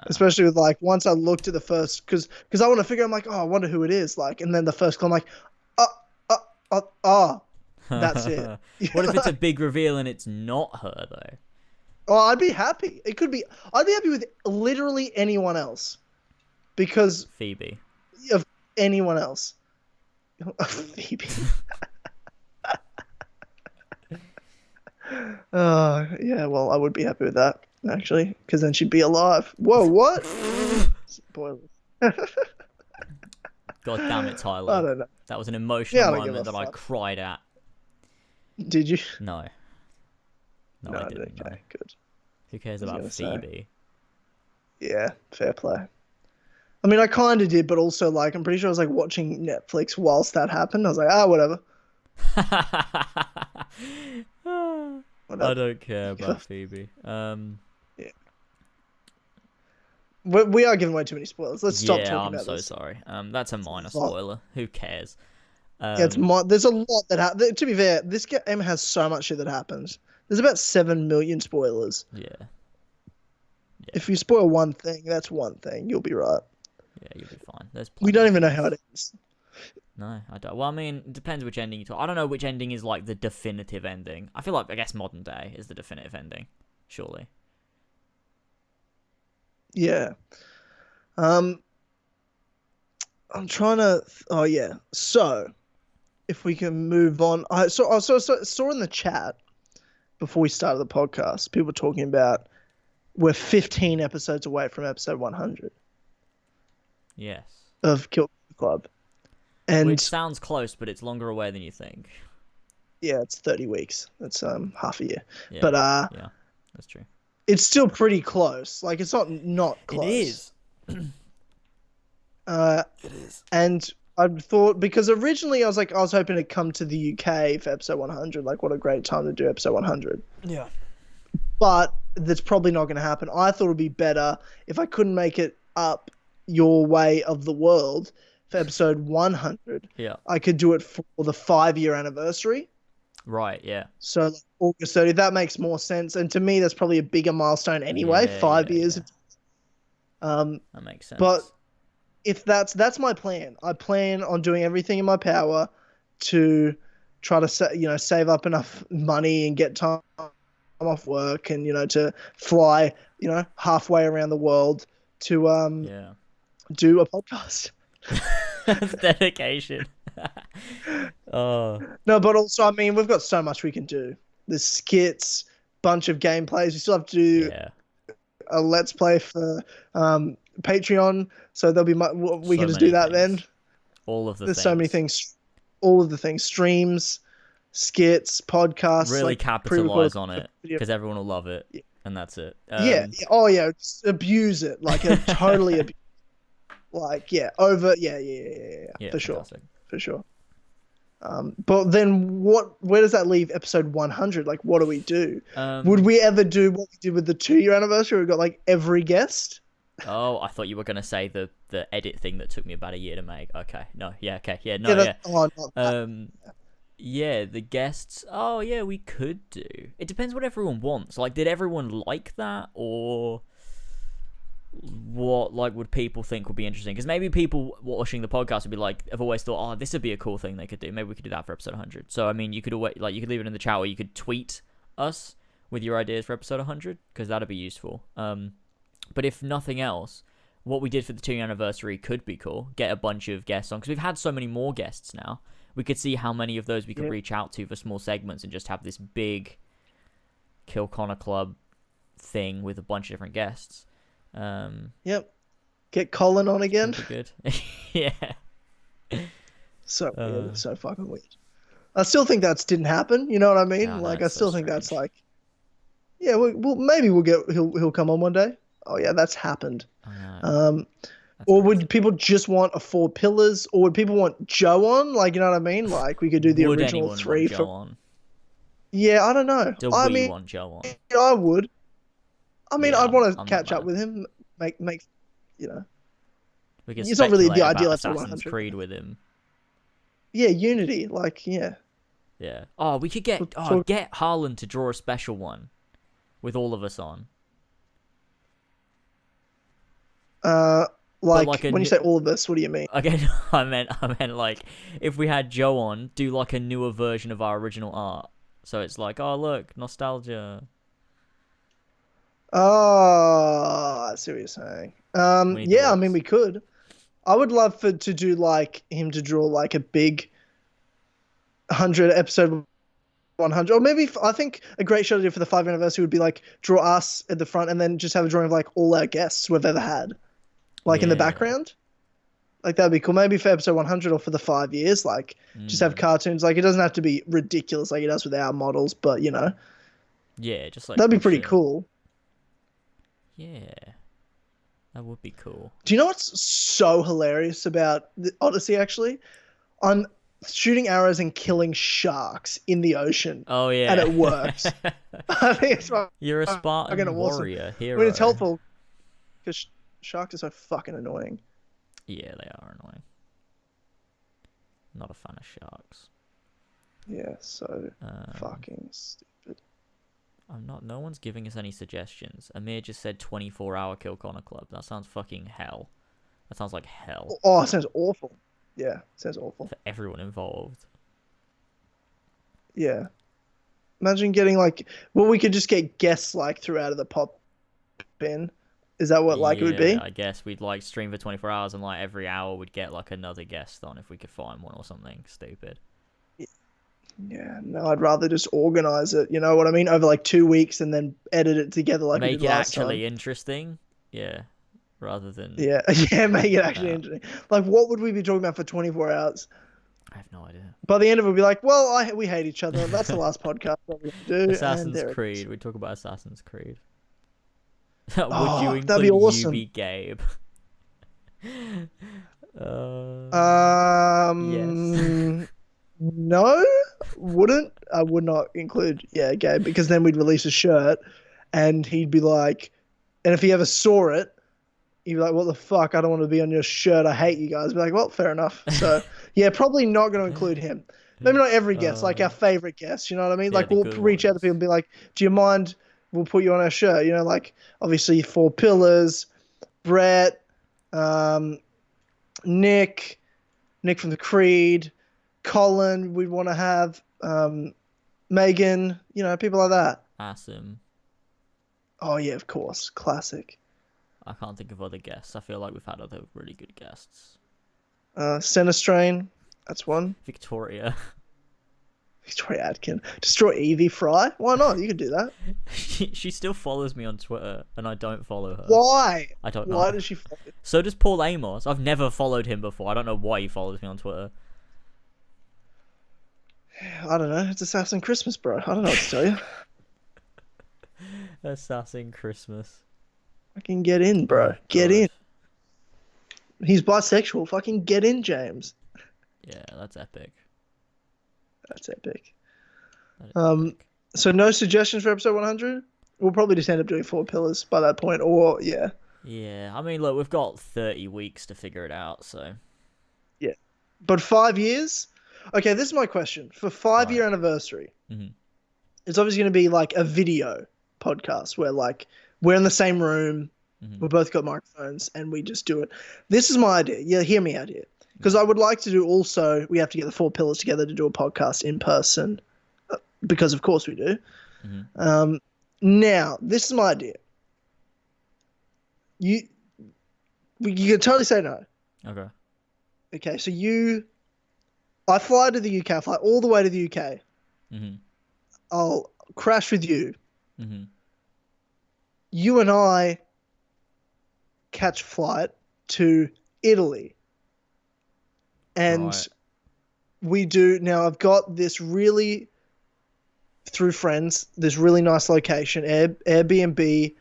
Especially with like once I looked at the first, because I want to figure. I'm like, oh, I wonder who it is. Like, and then the first clue, I'm like, that's it. What if it's a big reveal and it's not her though? Oh, I'd be happy. It could be. I'd be happy with literally anyone else, because Phoebe. of anyone else. Phoebe. Yeah. Well, I would be happy with that actually, because then she'd be alive. Whoa, what? Spoilers. God damn it, Tyler. I don't know. That was an emotional I don't moment give a that I fuck. cried at. Did you? No. No, I didn't. Okay, No. good. Who cares I was about gonna Phoebe? Yeah, fair play. I mean, I kind of did, but also, like, I'm pretty sure I was, like, watching Netflix whilst that happened. I was like, whatever. I don't care about Phoebe. Yeah. We are giving away too many spoilers. Let's stop talking about this. I'm so sorry. That's a minor spoiler. Who cares? Yeah, there's a lot that happens. To be fair, this game has so much shit that happens. There's about 7 million spoilers. Yeah. If you spoil one thing, that's one thing. You'll be right. Yeah, you'll be fine. There's We don't even know how it ends. No, I don't. Well, I mean, it depends which ending you talk. I don't know which ending is like the definitive ending. I feel like, I guess modern day is the definitive ending, surely. Yeah. I'm trying to. Oh yeah. So, if we can move on, I saw in the chat before we started the podcast, people were talking about we're 15 episodes away from episode 100. Yes. Of Kill Club, and which sounds close, but it's longer away than you think. Yeah, it's 30 weeks. That's half a year. Yeah, but yeah, that's true. It's still pretty close. Like, it's not close. It is. It is. And I thought, because originally I was hoping to come to the UK for episode 100. Like, what a great time to do episode 100. Yeah. But that's probably not going to happen. I thought it would be better if I couldn't make it up your way of the world for episode 100. Yeah. I could do it for the 5-year anniversary. Right, yeah. So like August 30th, that makes more sense. And to me, that's probably a bigger milestone anyway. Yeah, 5 years. Yeah. That makes sense. But if that's my plan. I plan on doing everything in my power to try to save up enough money and get time off work and to fly halfway around the world to do a podcast. That's dedication. Oh. No, but also, I mean, we've got so much we can do. There's skits, bunch of gameplays. We still have to do a let's play for Patreon, so there'll be we can just do that things. Then. All of the There's things. so many things. All of the things. Streams, skits, podcasts. Really capitalize on it, because everyone will love it, and that's it. Yeah. Oh, yeah. Just abuse it. Like, totally abuse. Like, yeah. For sure. For sure. But then where does that leave episode 100? Like, what do we do? Would we ever do what we did with the 2-year anniversary? We got like every guest. Oh, I thought you were gonna say the edit thing that took me about a year to make. Okay, no, yeah, okay, yeah, no, yeah. Oh, not that. Yeah, the guests. Oh, yeah, we could do. It depends what everyone wants. Like, did everyone like that, or what? Like, would people think would be interesting? Because maybe people watching the podcast would be like, "I've always thought, oh, this would be a cool thing they could do. Maybe we could do that for episode 100." So, I mean, you could always you could leave it in the chat, or you could tweet us with your ideas for episode 100, because that'd be useful. But if nothing else, what we did for the 2-year anniversary could be cool. Get a bunch of guests on, because we've had so many more guests now. We could see how many of those we could reach out to for small segments and just have this big Kill Connor Club thing with a bunch of different guests. Yep. Get Colin on again. Good. Yeah. So weird. So fucking weird. I still think that didn't happen. You know what I mean? No, like, I still think strange. that's like, yeah. Well, maybe he'll come on one day. Oh yeah, that's happened. Or would people just want a 4 pillars, or would people want Joe on? Like, you know what I mean? Like, we could do the original 3 for. On? Yeah, I don't know. I mean, want Joe on? I would. I mean, I'd want to catch up with him. Make We can it's not really the ideal Assassin's 100. Creed with him. Yeah, Unity. Like, yeah. Yeah. Oh, we could get get Harlan to draw a special one with all of us on. Like when you say all of us, what do you mean? Again, I meant like if we had Joe on, do like a newer version of our original art. So it's like, oh look, nostalgia. Oh, I see what you're saying. Yeah, I mean we could. I would love to do like him to draw like a big 100 episode 100, or maybe I think a great show to do for the 5th anniversary would be like draw us at the front and then just have a drawing of like all our guests we've ever had, like in the background. Like that'd be cool. Maybe for episode 100 or for the 5 years, like just have cartoons. Like it doesn't have to be ridiculous like it does with our models, but you know. Yeah, just like that'd be pretty cool. Yeah, that would be cool. Do you know what's so hilarious about the Odyssey? Actually, I'm shooting arrows and killing sharks in the ocean. Oh yeah, and it works. I think it's you're a Spartan warrior awesome. hero. I mean, it's helpful because sharks are so fucking annoying. Yeah, they are annoying. Not a fan of sharks. Yeah, so fucking stupid. I'm not. No one's giving us any suggestions. Amir just said 24-hour Kill Connor Club. That sounds fucking hell. That sounds like hell. Oh, it sounds awful. Yeah, it sounds awful. For everyone involved. Yeah. Imagine getting like, well, we could just get guests like throughout of the pop in. Is that what like it would be? I guess we'd like stream for 24 hours and like every hour we'd get like another guest on if we could find one or something stupid. Yeah, no, I'd rather just organize it. You know what I mean? Over like 2 weeks and then edit it together like make we did last it actually time. Interesting. Yeah, rather than yeah, make it actually interesting. Like, what would we be talking about for 24 hours? I have no idea. By the end of it, we'll be like, well, we hate each other. That's the last podcast that we do. Assassin's Creed. We talk about Assassin's Creed. Would you include that'd be awesome. Ubi Gabe? Yes. No, wouldn't. I would not include, Gabe, because then we'd release a shirt and he'd be like, and if he ever saw it, he'd be like, what the fuck? I don't want to be on your shirt. I hate you guys. I'd be like, well, fair enough. So, yeah, probably not going to include him. Maybe not every guest, like our favorite guests, you know what I mean? Like we'll reach out to people and be like, do you mind? We'll put you on our shirt. You know, like obviously 4 Pillars, Brett, Nick from the Creed, Colin, we'd want to have Megan, you know, people like that. Asim. Oh yeah, of course, classic. I can't think of other guests. I feel like we've had other really good guests. Cinestrain, that's one. Victoria Adkin. Destroy Evie Fry? Why not? You could do that. She still follows me on Twitter, and I don't follow her. Why? I don't know. Why does she follow you? So does Paul Amos. I've never followed him before. I don't know why he follows me on Twitter. I don't know. It's Assassin Christmas, bro. I don't know what to tell you. Assassin Christmas. Fucking get in, bro. Get in. He's bisexual. Fucking get in, James. Yeah, that's epic. That's epic. So no suggestions for episode 100? We'll probably just end up doing 4 Pillars by that point, or yeah. Yeah, I mean, look, we've got 30 weeks to figure it out, so. Yeah. But 5 years? Okay, this is my question. For 5-year anniversary, it's obviously going to be like a video podcast where like we're in the same room, we both got microphones, and we just do it. This is my idea. Yeah, hear me out here. Because I would like to do also, we have to get the 4 Pillars together to do a podcast in person, because of course we do. Now, this is my idea. You can totally say no. Okay. Okay, so I fly to the UK, I fly all the way to the UK. I'll crash with you. You and I catch flight to Italy. And we do, now I've got this really, through friends, this really nice location, Airbnb,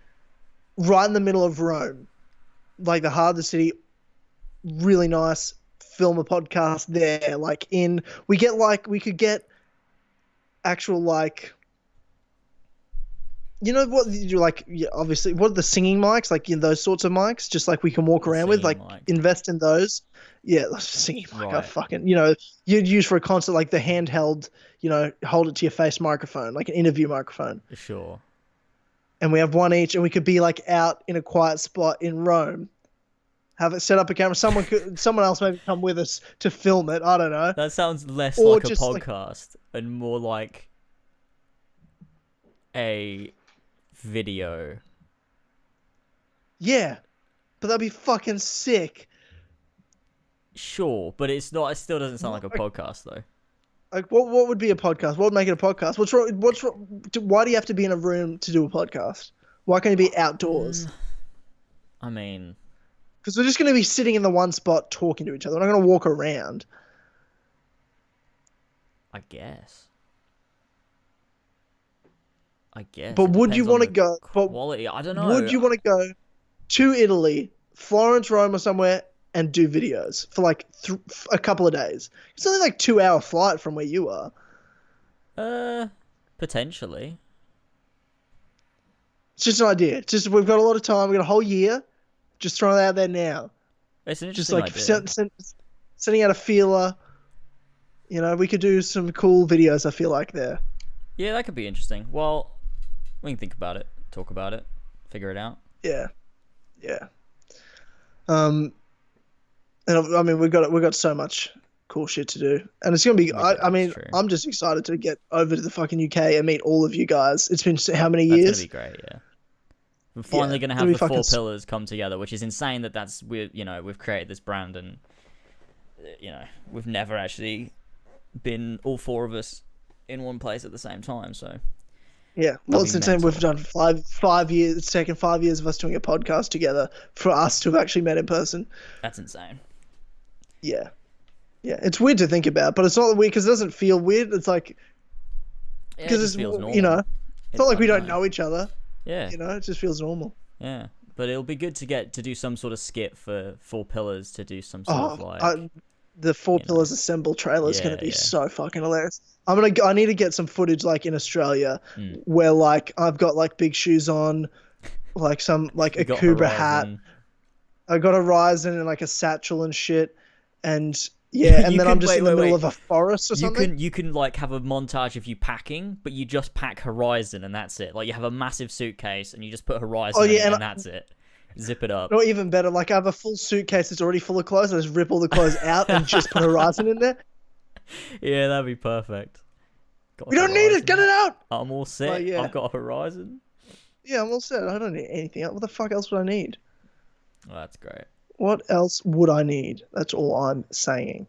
right in the middle of Rome. Like the heart of the city, really nice. Film a podcast there, we could get actual like, you know what you like, obviously what are the singing mics, like those sorts of mics, just like we can walk around with, like invest in those. Yeah, singing mic, I fucking, you'd use for a concert, like the handheld, hold it to your face microphone, like an interview microphone. Sure. And we have one each, and we could be like out in a quiet spot in Rome, have it set up a camera. Someone else maybe come with us to film it. I don't know. That sounds less Or like a just, podcast and more like a video. Yeah, but that'd be fucking sick. Sure, but it's not. It still doesn't sound like a podcast though. Like, what would be a podcast? What would make it a podcast? What's wrong? Why do you have to be in a room to do a podcast? Why can't you be outdoors? I mean, because we're just going to be sitting in the one spot talking to each other. We're not going to walk around. I guess. But would you want to go? Quality? I don't know. Would you want to go to Italy, Florence, Rome, or somewhere, and do videos for like a couple of days? It's only like 2-hour flight from where you are. Potentially. It's just an idea. It's just we've got a lot of time. We've got a whole year. Just throwing it out there now. It's an interesting idea. Sending out a feeler. You know, we could do some cool videos, I feel like, there. Yeah, that could be interesting. Well, we can think about it, talk about it, figure it out. Yeah. And I mean, we've got so much cool shit to do, and it's gonna be. I mean, I'm just excited to get over to the fucking UK and meet all of you guys. It's been how many years? That's gonna be great. Yeah. We're finally going to have the four pillars come together, which is insane that we've created this brand and, we've never actually been all four of us in one place at the same time. So, yeah. Well, it's insane. We've done 5 years. It's taken 5 years of us doing a podcast together for us to have actually met in person. That's insane. Yeah. Yeah. It's weird to think about, but it's not weird because it doesn't feel weird. It's like, because it feels normal. It's not like we don't know each other. Yeah. It just feels normal. Yeah. But it'll be good to get to do some sort of skit for Four Pillars to do some sort of like... the Four Pillars Assemble trailer is going to be so fucking hilarious. I need to get some footage like in Australia where like I've got like big shoes on, like some like a Kubra hat. I got a Ryzen and like a satchel and shit. And yeah, and then I'm just in the middle of a forest or something. You can like have a montage of you packing, but you just pack Horizon and that's it. Like you have a massive suitcase and you just put Horizon in and that's it. Zip it up. Or even better, like I have a full suitcase that's already full of clothes. I just rip all the clothes out and just put Horizon in there. Yeah, that'd be perfect. We don't need it. Get it out. I'm all set. I've got a Horizon. Yeah, I'm all set. I don't need anything else. What the fuck else would I need? Well, that's great. What else would I need? That's all I'm saying.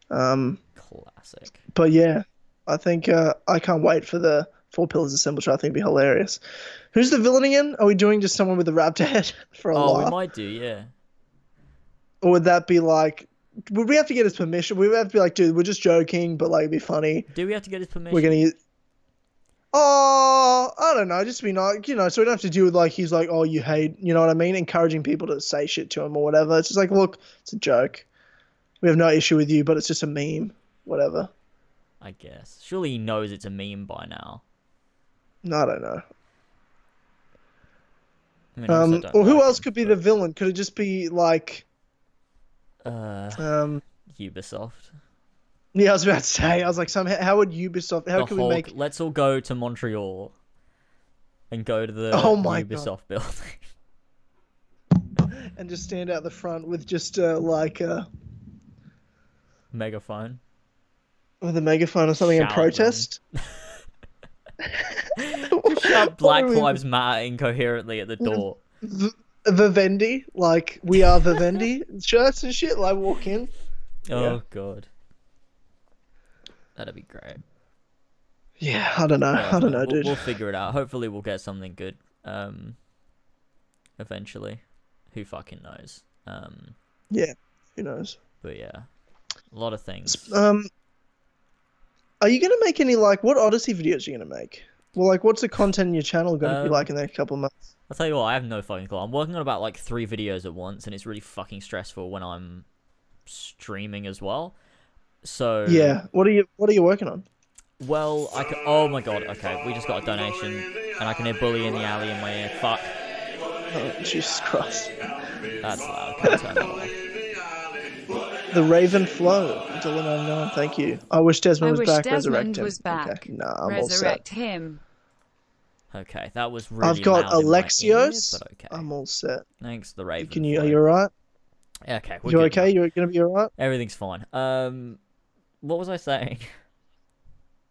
Classic. But yeah, I think I can't wait for the Four Pillars Assemble show. I think it'd be hilarious. Who's the villain again? Are we doing just someone with a raptor head for a laugh? We might do, yeah. Or would that be like... Would we have to get his permission? We would have to be like, dude, we're just joking, but like it'd be funny. Do we have to get his permission? We're gonna use... Oh, I don't know. Just be nice, so we don't have to deal with like he's like, oh, you hate, you know what I mean? Encouraging people to say shit to him or whatever. It's just like, look, it's a joke. We have no issue with you, but it's just a meme. Whatever. I guess. Surely he knows it's a meme by now. No, I don't know. I mean, or who else could be the villain? Could it just be like Ubisoft? Yeah, I was about to say. I was like, how would Ubisoft? How could we make? Let's all go to Montreal and go to the Ubisoft building and just stand out the front with just like a megaphone, with a megaphone or something and protest. Shout Black Lives Matter incoherently at the door. Vivendi, like we are Vivendi shirts and shit. Like walk in. Oh god. That'd be great. Yeah, I don't know. Dude. We'll figure it out. Hopefully we'll get something good. Eventually. Who fucking knows? Yeah, who knows? But yeah. A lot of things. Are you gonna make any what Odyssey videos are you gonna make? Well, what's the content in your channel gonna be like in the next couple of months? I'll tell you what, I have no fucking clue. I'm working on about 3 videos at once and it's really fucking stressful when I'm streaming as well. So yeah, what are you working on? Well, oh my god, okay, we just got a donation and I can hear Bully in the alley in my ear. Fuck. Oh, Jesus Christ. That's loud. Can't turn that off. The Raven Flow, $1.99, thank you. I wish Desmond was back. Desmond Resurrect him. Was back. Okay. Nah, I'm Resurrect all set. him. Okay, that was really I've got loud in my ear, Alexios. but okay. I'm all set. Thanks, the Raven. Are you alright? Okay, we're You good okay? now. You're gonna be alright? Everything's fine. What was I saying?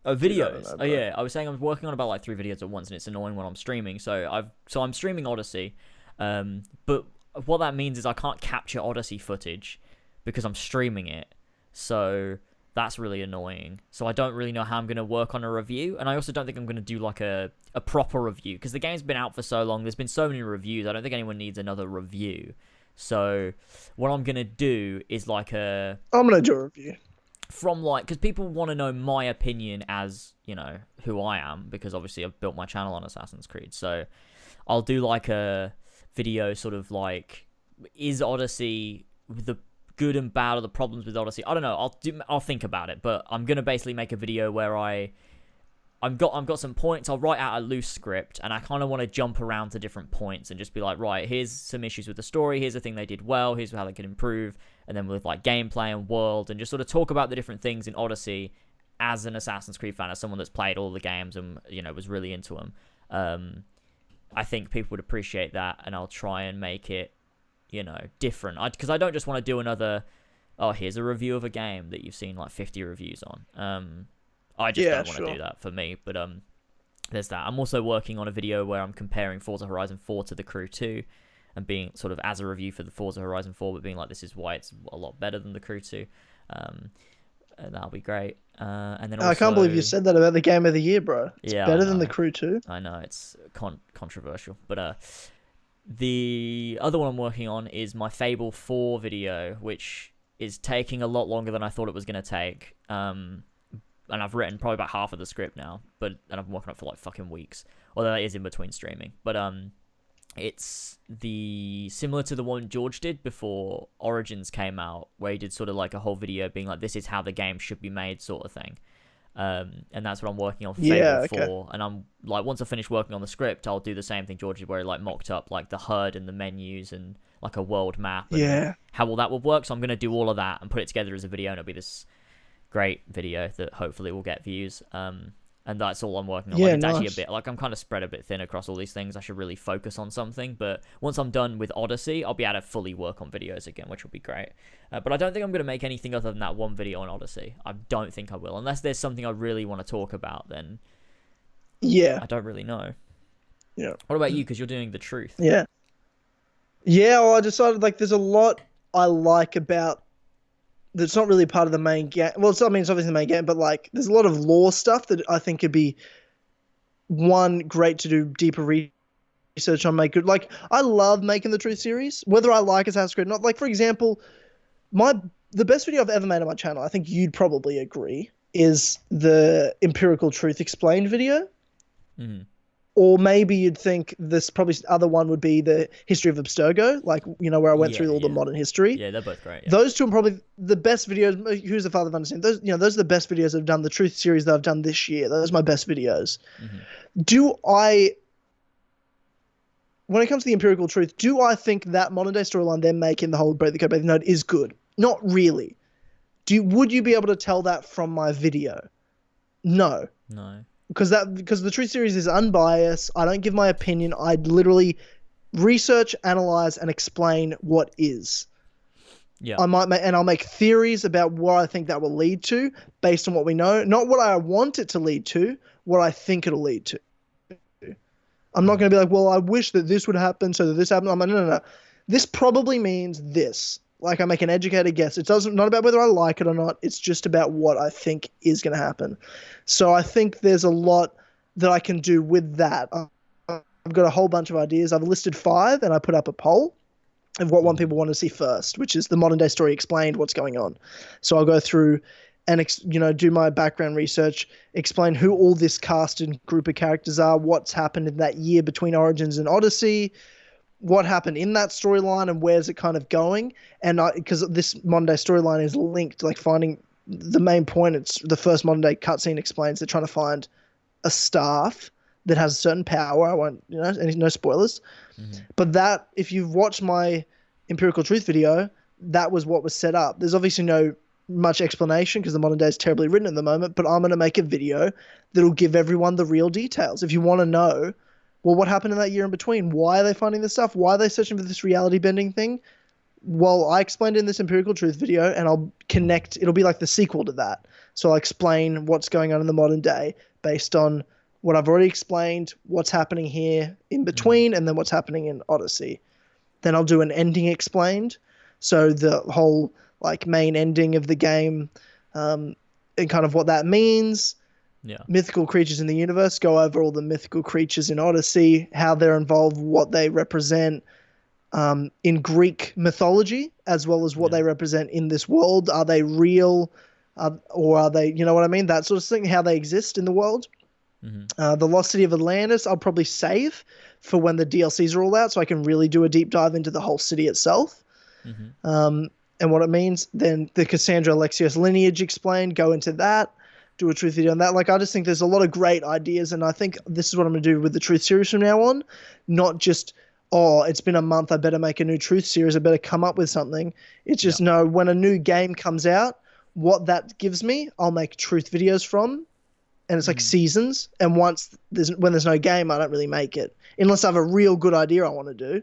Oh, videos. Oh yeah, I was saying I'm working on about like 3 videos at once, and it's annoying when I'm streaming. So I'm streaming Odyssey, but what that means is I can't capture Odyssey footage because I'm streaming it. So that's really annoying. So I don't really know how I'm going to work on a review, and I also don't think I'm going to do like a proper review because the game's been out for so long. There's been so many reviews. I don't think anyone needs another review. So what I'm going to do is like I'm going to do a review. From like, because people want to know my opinion as, you know, who I am, because obviously I've built my channel on Assassin's Creed. So I'll do like a video sort of like, is Odyssey the good and bad, or the problems with Odyssey? I don't know. I'll think about it, but I'm gonna basically make a video where I've got some points. I'll write out a loose script, and I kind of want to jump around to different points and just be like, right, here's some issues with the story. Here's the thing they did well. Here's how they can improve. And then with like gameplay and world, and just sort of talk about the different things in Odyssey as an Assassin's Creed fan, as someone that's played all the games and, you know, was really into them. I think people would appreciate that, and I'll try and make it, you know, different. Because I don't just want to do another, oh, here's a review of a game that you've seen like 50 reviews on. I just don't want to do that for me, but there's that. I'm also working on a video where I'm comparing Forza Horizon 4 to The Crew 2, and being sort of as a review for the Forza Horizon 4, but being like, this is why it's a lot better than The Crew 2. And that'll be great. And then also, I can't believe you said that about the game of the year, bro. It's better than The Crew 2. I know, it's controversial. But the other one I'm working on is my Fable 4 video, which is taking a lot longer than I thought it was going to take. And I've written probably about half of the script now, and I've been working on it for like fucking weeks. Although that is in between streaming. But it's similar to the one George did before Origins came out, where he did sort of like a whole video being like, this is how the game should be made, sort of thing. And that's what I'm working on for Fable 4. And I'm like, once I finish working on the script, I'll do the same thing George did, where he like mocked up like the HUD and the menus and like a world map and how all that would work. So I'm going to do all of that and put it together as a video, and it'll be this great video that hopefully will get views. And that's all I'm working on. Like, it's actually a bit like I'm kind of spread a bit thin across all these things. I should really focus on something. But once I'm done with Odyssey, I'll be able to fully work on videos again, which will be great. But I don't think I'm going to make anything other than that one video on Odyssey. I don't think I will. Unless there's something I really want to talk about, then I don't really know. Yeah. What about you? Because you're doing The Truth. Yeah. Yeah, well, I decided like there's a lot I like about that's not really part of the main game. Well, it's obviously the main game, but like there's a lot of lore stuff that I think could be great to do deeper research on. Make good. Like I love making the Truth series, whether I like Assassin's Creed or not. Like for example, the best video I've ever made on my channel, I think you'd probably agree, is the Empirical Truth Explained video. Mm-hmm. Or maybe you'd think this probably other one would be the History of Abstergo, like, you know, where I went through all the modern history. Yeah, they're both great. Yeah. Those two are probably the best videos. Who's the Father of Understanding? Those are the best videos I've done. The Truth series that I've done this year. Those are my best videos. Mm-hmm. When it comes to the Empirical Truth, do I think that modern day storyline they're making, the whole Break the Code, Break the Node, is good? Not really. Would you be able to tell that from my video? No. Because the Truth series is unbiased. I don't give my opinion. I literally research, analyze, and explain what is. Yeah. I'll make theories about what I think that will lead to based on what we know, not what I want it to lead to, what I think it'll lead to. I'm not going to be like, well, I wish that this would happen so that this happened. I'm like, no. This probably means this. Like I make an educated guess. It's not about whether I like it or not. It's just about what I think is going to happen. So I think there's a lot that I can do with that. I've got a whole bunch of ideas. I've listed 5 and I put up a poll of what one people want to see first, which is the modern day story explained, what's going on. So I'll go through and do my background research, explain who all this cast and group of characters are, what's happened in that year between Origins and Odyssey, what happened in that storyline and where's it kind of going. And because this modern day storyline is linked, like finding the main point, it's the first modern day cutscene explains they're trying to find a staff that has a certain power. I won't, no spoilers. Mm-hmm. But that, if you've watched my Empirical Truth video, that was what was set up. There's obviously no much explanation because the modern day is terribly written at the moment, but I'm going to make a video that'll give everyone the real details. If you want to know well, what happened in that year in between? Why are they finding this stuff? Why are they searching for this reality bending thing? Well, I explained in this Empirical Truth video, and I'll connect. It'll be like the sequel to that. So I'll explain what's going on in the modern day based on what I've already explained, what's happening here in between, and then what's happening in Odyssey. Then I'll do an ending explained. So the whole like main ending of the game, and kind of what that means. Yeah. Mythical creatures in the universe, go over all the mythical creatures in Odyssey, how they're involved, what they represent in Greek mythology, as well as what they represent in this world. Are they real, or are they, you know what I mean? That sort of thing, how they exist in the world. The Lost City of Atlantis, I'll probably save for when the DLCs are all out, so I can really do a deep dive into the whole city itself. And what it means. Then the Cassandra Alexios lineage explained, go into that, do a truth video on that. Like, I just think there's a lot of great ideas, and I think this is what I'm going to do with the truth series from now on. Not just, oh, it's been a month, I better make a new truth series, I better come up with something. It's just, no, when a new game comes out, what that gives me, I'll make truth videos from. And it's like seasons. And when there's no game, I don't really make it. Unless I have a real good idea I want to do.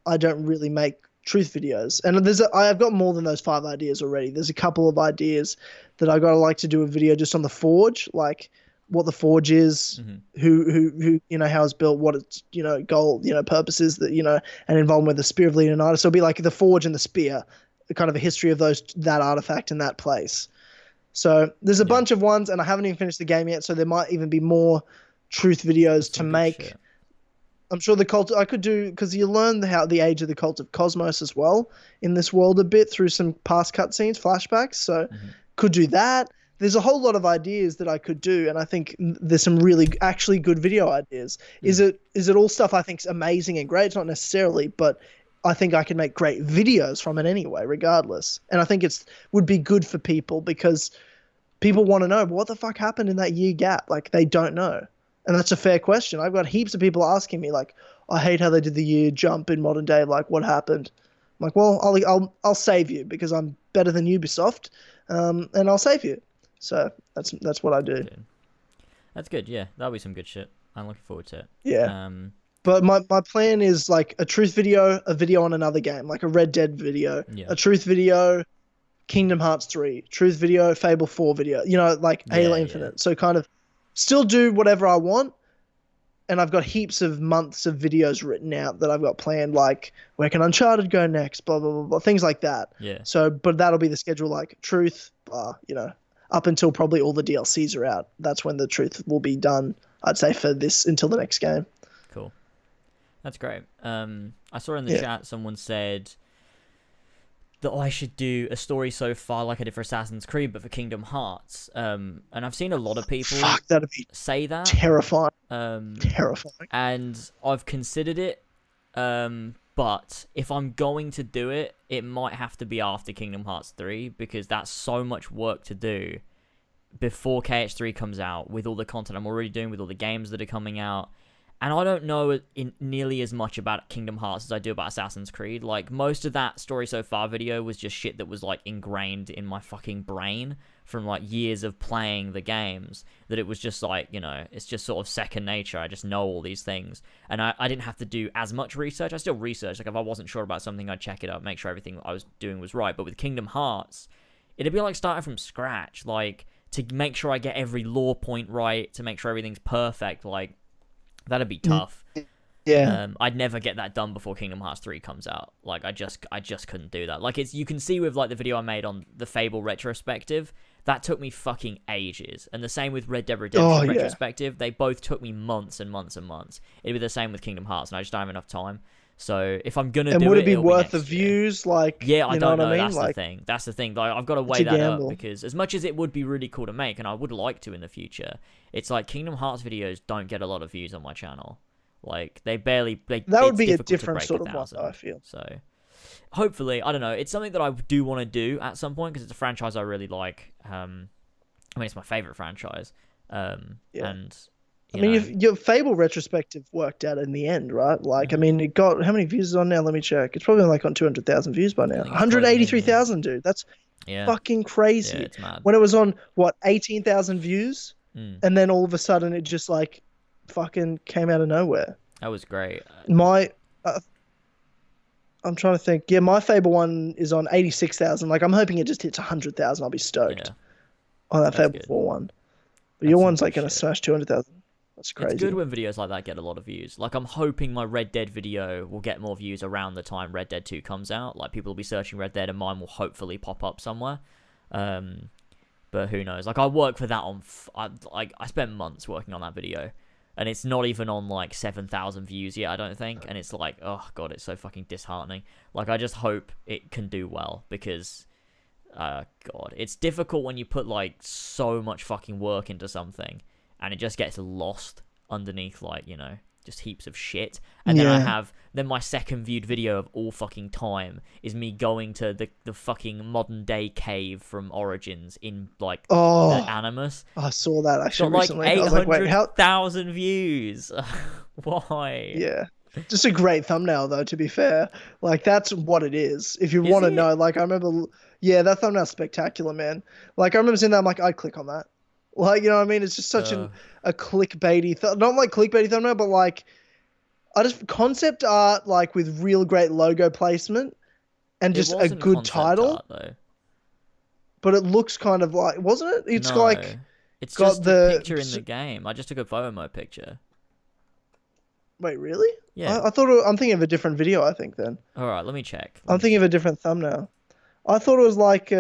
I don't really make truth videos. And I've got more than those 5 ideas already. There's a couple of ideas that I gotta like to do a video just on the Forge, like what the Forge is, who you know, how it's built, what its, you know, goal, you know, purposes, that, you know, and involvement with the Spear of Leonidas. So it'll be like the Forge and the Spear, kind of a history of that artifact in that place. So there's a bunch of ones, and I haven't even finished the game yet, so there might even be more truth videos to make. Shit. I'm sure the cult I could do, because you learn the age of the cult of Cosmos as well in this world a bit through some past cutscenes, flashbacks. So could do that. There's a whole lot of ideas that I could do, and I think there's some really actually good video ideas. Is it all stuff I think's amazing and great? It's not necessarily, but I think I can make great videos from it anyway, regardless. And I think would be good for people, because people want to know what the fuck happened in that year gap. Like, they don't know. And that's a fair question. I've got heaps of people asking me, like, I hate how they did the year jump in modern day. Like, what happened? I'm like, well, I'll save you, because I'm better than Ubisoft, and I'll save you. So that's what I do. That's good. Yeah, that'll be some good shit. I'm looking forward to it. Yeah. But my plan is like a truth video, a video on another game, like a Red Dead video, a truth video, Kingdom Hearts 3, truth video, Fable 4 video, you know, like Halo Infinite. So kind of still do whatever I want. And I've got heaps of months of videos written out that I've got planned, like where can Uncharted go next, blah, blah, blah, blah, things like that. Yeah. So, but that'll be the schedule, like truth, you know, up until probably all the DLCs are out. That's when the truth will be done, I'd say, for this until the next game. Cool. That's great. I saw in the chat someone said that I should do a story so far like I did for Assassin's Creed, but for Kingdom Hearts. And I've seen a lot of people say that. Terrifying. Terrifying. And I've considered it. But if I'm going to do it, it might have to be after Kingdom Hearts 3, because that's so much work to do before KH3 comes out, with all the content I'm already doing, with all the games that are coming out. And I don't know nearly as much about Kingdom Hearts as I do about Assassin's Creed. Like, most of that story so far video was just shit that was, like, ingrained in my fucking brain from, like, years of playing the games, that it was just, like, you know, it's just sort of second nature. I just know all these things. And I didn't have to do as much research. I still researched. Like, if I wasn't sure about something, I'd check it up, make sure everything I was doing was right. But with Kingdom Hearts, it'd be like starting from scratch. Like, to make sure I get every lore point right, to make sure everything's perfect, like, that'd be tough. Yeah. I'd never get that done before Kingdom Hearts 3 comes out. Like, I just couldn't do that. Like, you can see with, like, the video I made on the Fable retrospective, that took me fucking ages. And the same with Red Dead Redemption retrospective. They both took me months and months and months. It'd be the same with Kingdom Hearts, and I just don't have enough time. So if I'm gonna do it, and would it be worth the year. views? Like, yeah, I don't know. I mean? That's like, the thing. That's the thing. Like, I've got to weigh that up, because as much as it would be really cool to make, and I would like to in the future, it's like Kingdom Hearts videos don't get a lot of views on my channel. Like, that would be a different sort of one, though, I feel. So hopefully, I don't know. It's something that I do want to do at some point, because it's a franchise I really like. I mean, it's my favorite franchise. And I mean, your Fable retrospective worked out in the end, right? Like, I mean, it got, how many views is it on now? Let me check. It's probably like on 200,000 views by now. 183,000, dude. That's fucking crazy. Yeah, it's mad. When it was on, what, 18,000 views? And then all of a sudden it just, like, fucking came out of nowhere. That was great. My, I'm trying to think. Yeah, my Fable one is on 86,000. Like, I'm hoping it just hits 100,000. I'll be stoked Yeah, on that that's Fable good. 4 one. But That's your some one's good like gonna shit. smash 200,000. That's crazy. It's good when videos like that get a lot of views. Like, I'm hoping my Red Dead video will get more views around the time Red Dead 2 comes out. Like, people will be searching Red Dead and mine will hopefully pop up somewhere. But who knows? Like, I work for that on... I spent months working on that video. And it's not even on, like, 7,000 views yet, I don't think. And it's like, oh, God, it's so fucking disheartening. Like, I just hope it can do well. Because, God, it's difficult when you put, like, so much fucking work into something. And it just gets lost underneath, like, you know, just heaps of shit. And then then my second viewed video of all fucking time is me going to the fucking modern day cave from Origins in, like, the Animus. I saw that actually Got, like, recently. I was like, wait, how? 800,000 views. Why? Yeah. Just a great thumbnail, though, to be fair. Like, that's what it is. If you Is want to it? know, like, I remember, yeah, that thumbnail's spectacular, man. Like, I remember seeing that, I'm like, I'd click on that. Like, you know what I mean? It's just such a clickbaity, not like clickbaity thumbnail, but like, I just concept art, like with real great logo placement and just a good concept title. Art, though. But it looks kind of like, wasn't it? It's No, like, it's got just the a picture in the game. I just took a photo mode picture. wait, really? Yeah. I thought I'm thinking of a different video. I think then All right, let me check. I'm thinking of a different thumbnail. I thought it was like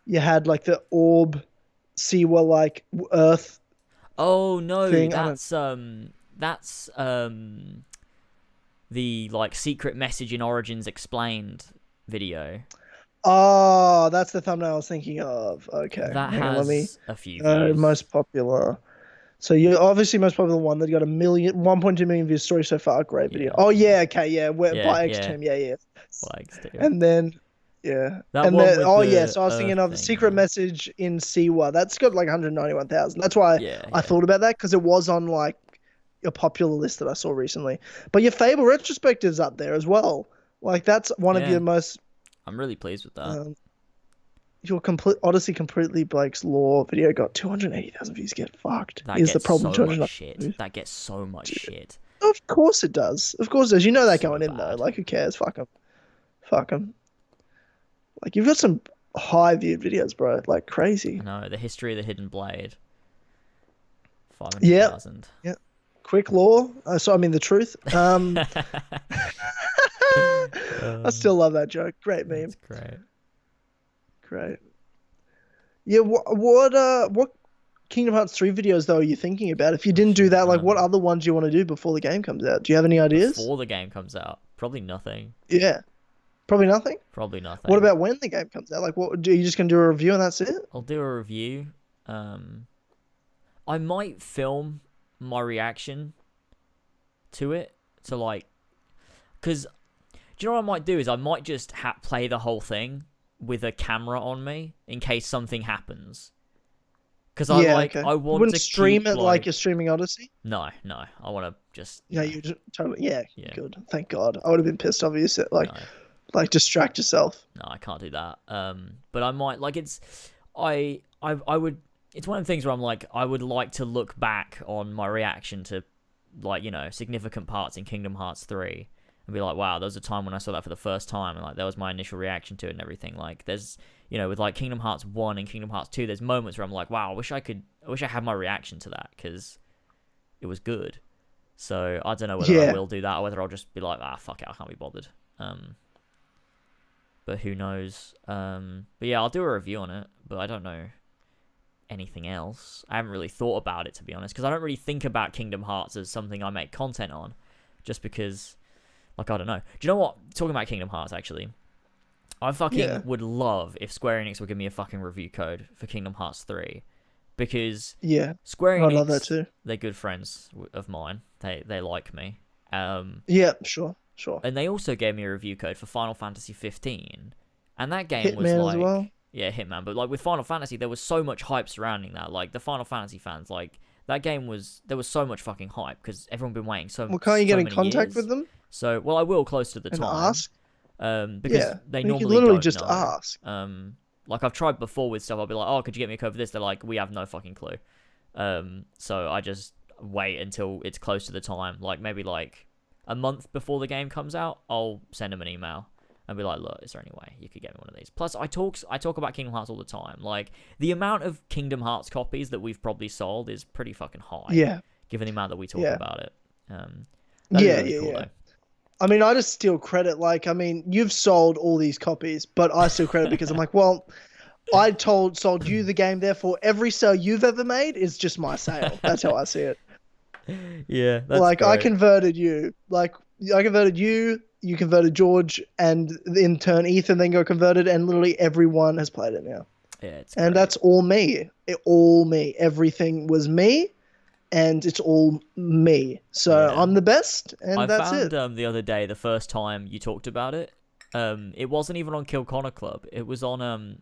you had like the orb, Siwa, like Earth. Oh no, thing. that's the, like, secret message in Origins explained video. Oh, that's the thumbnail I was thinking of. Okay, That hang on, has let me. a few views. Most popular. So you're obviously most popular one that got 1.2 million views. Story so far, great video. Yeah. Oh yeah, okay, yeah. By yeah. X-Term, yeah. Flags too. And then, yeah. That and one then, with yeah. the So I was thinking Earth of the thing, secret yeah. message in Siwa. That's got like 191,000. That's why I thought about that, because it was on like a popular list that I saw recently. But your Fable retrospective's up there as well. Like, that's one of your most. I'm really pleased with that. Your complete Odyssey completely Blake's Law video got 280,000 views. Get fucked. That Is gets the problem? so much shit. Views. That gets so much shit. Of course it does. Of course it does. You know that So going in though. bad. Like, who cares? Fuck them. Fuck them. Like, you've got some high viewed videos, bro. Like, crazy. I know, the history of the Hidden Blade. 500,000. Yeah. Quick Law. So I mean the truth. I still love that joke. Great meme. That's great. Great. Yeah. What Kingdom Hearts 3 videos though are you thinking about? If you didn't do that, like, what other ones do you want to do before the game comes out? Do you have any ideas? Before the game comes out, probably nothing. Yeah. Probably nothing. Probably nothing. What about when the game comes out? Like, what are you just gonna do a review and that's it? I'll do a review. I might film my reaction to it, to, like, because do you know what I might do is I might just play the whole thing with a camera on me in case something happens. Because I want you wouldn't to stream keep, it like you're streaming Odyssey. No, I want to just. Yeah, you just totally. Yeah, Yeah. good. Thank God. I would have been pissed off if you said like distract yourself. No, I can't do that. But I might, like, I would. It's one of the things where I'm like, I would like to look back on my reaction to, like, you know, significant parts in Kingdom Hearts 3 and be like, wow, there was a time when I saw that for the first time, and, like, that was my initial reaction to it and everything. Like, there's, you know, with, like, Kingdom Hearts 1 and Kingdom Hearts 2, there's moments where I'm like, wow, I wish I had my reaction to that, because it was good. So I don't know whether I will do that or whether I'll just be like, fuck it, I can't be bothered. But who knows? But yeah, I'll do a review on it, but I don't know anything else. I haven't really thought about it, to be honest, because I don't really think about Kingdom Hearts as something I make content on, just because, like, I don't know. Do you know what? Talking about Kingdom Hearts, actually, I fucking would love if Square Enix would give me a fucking review code for Kingdom Hearts 3, because Square Enix, I love that too. They're good friends of mine. They like me. Yeah, sure. And they also gave me a review code for Final Fantasy 15, and that game Hitman was like, as well. Yeah, Hitman. But, like, with Final Fantasy, there was so much hype surrounding that. Like, the Final Fantasy fans, like, that game there was so much fucking hype because everyone been waiting so. Well, can't you get in many contact years. with them? So, well, I will close to the and time. Ask. Because they you normally can literally don't just know. ask. Like, I've tried before with stuff. I'll be like, oh, could you get me a code for this? They're like, we have no fucking clue. So I just wait until it's close to the time, like maybe like a month before the game comes out. I'll send them an email and be like, look, is there any way you could get me one of these? Plus, I talk about Kingdom Hearts all the time. Like, the amount of Kingdom Hearts copies that we've probably sold is pretty fucking high. Yeah. Given the amount that we talk about it. Cool, I mean, I just steal credit. Like, I mean, you've sold all these copies, but I steal credit because I'm like, well, I sold you the game, therefore every sale you've ever made is just my sale. That's how I see it. Yeah, that's like great. I converted you. Like I converted you. You converted George, and in turn Ethan then got converted, and literally everyone has played it now. Yeah, it's and great. That's all me. All me. Everything was me, and it's all me. So I'm the best, and that's it. I found the other day, the first time you talked about it, it wasn't even on Kill Connor Club. It was on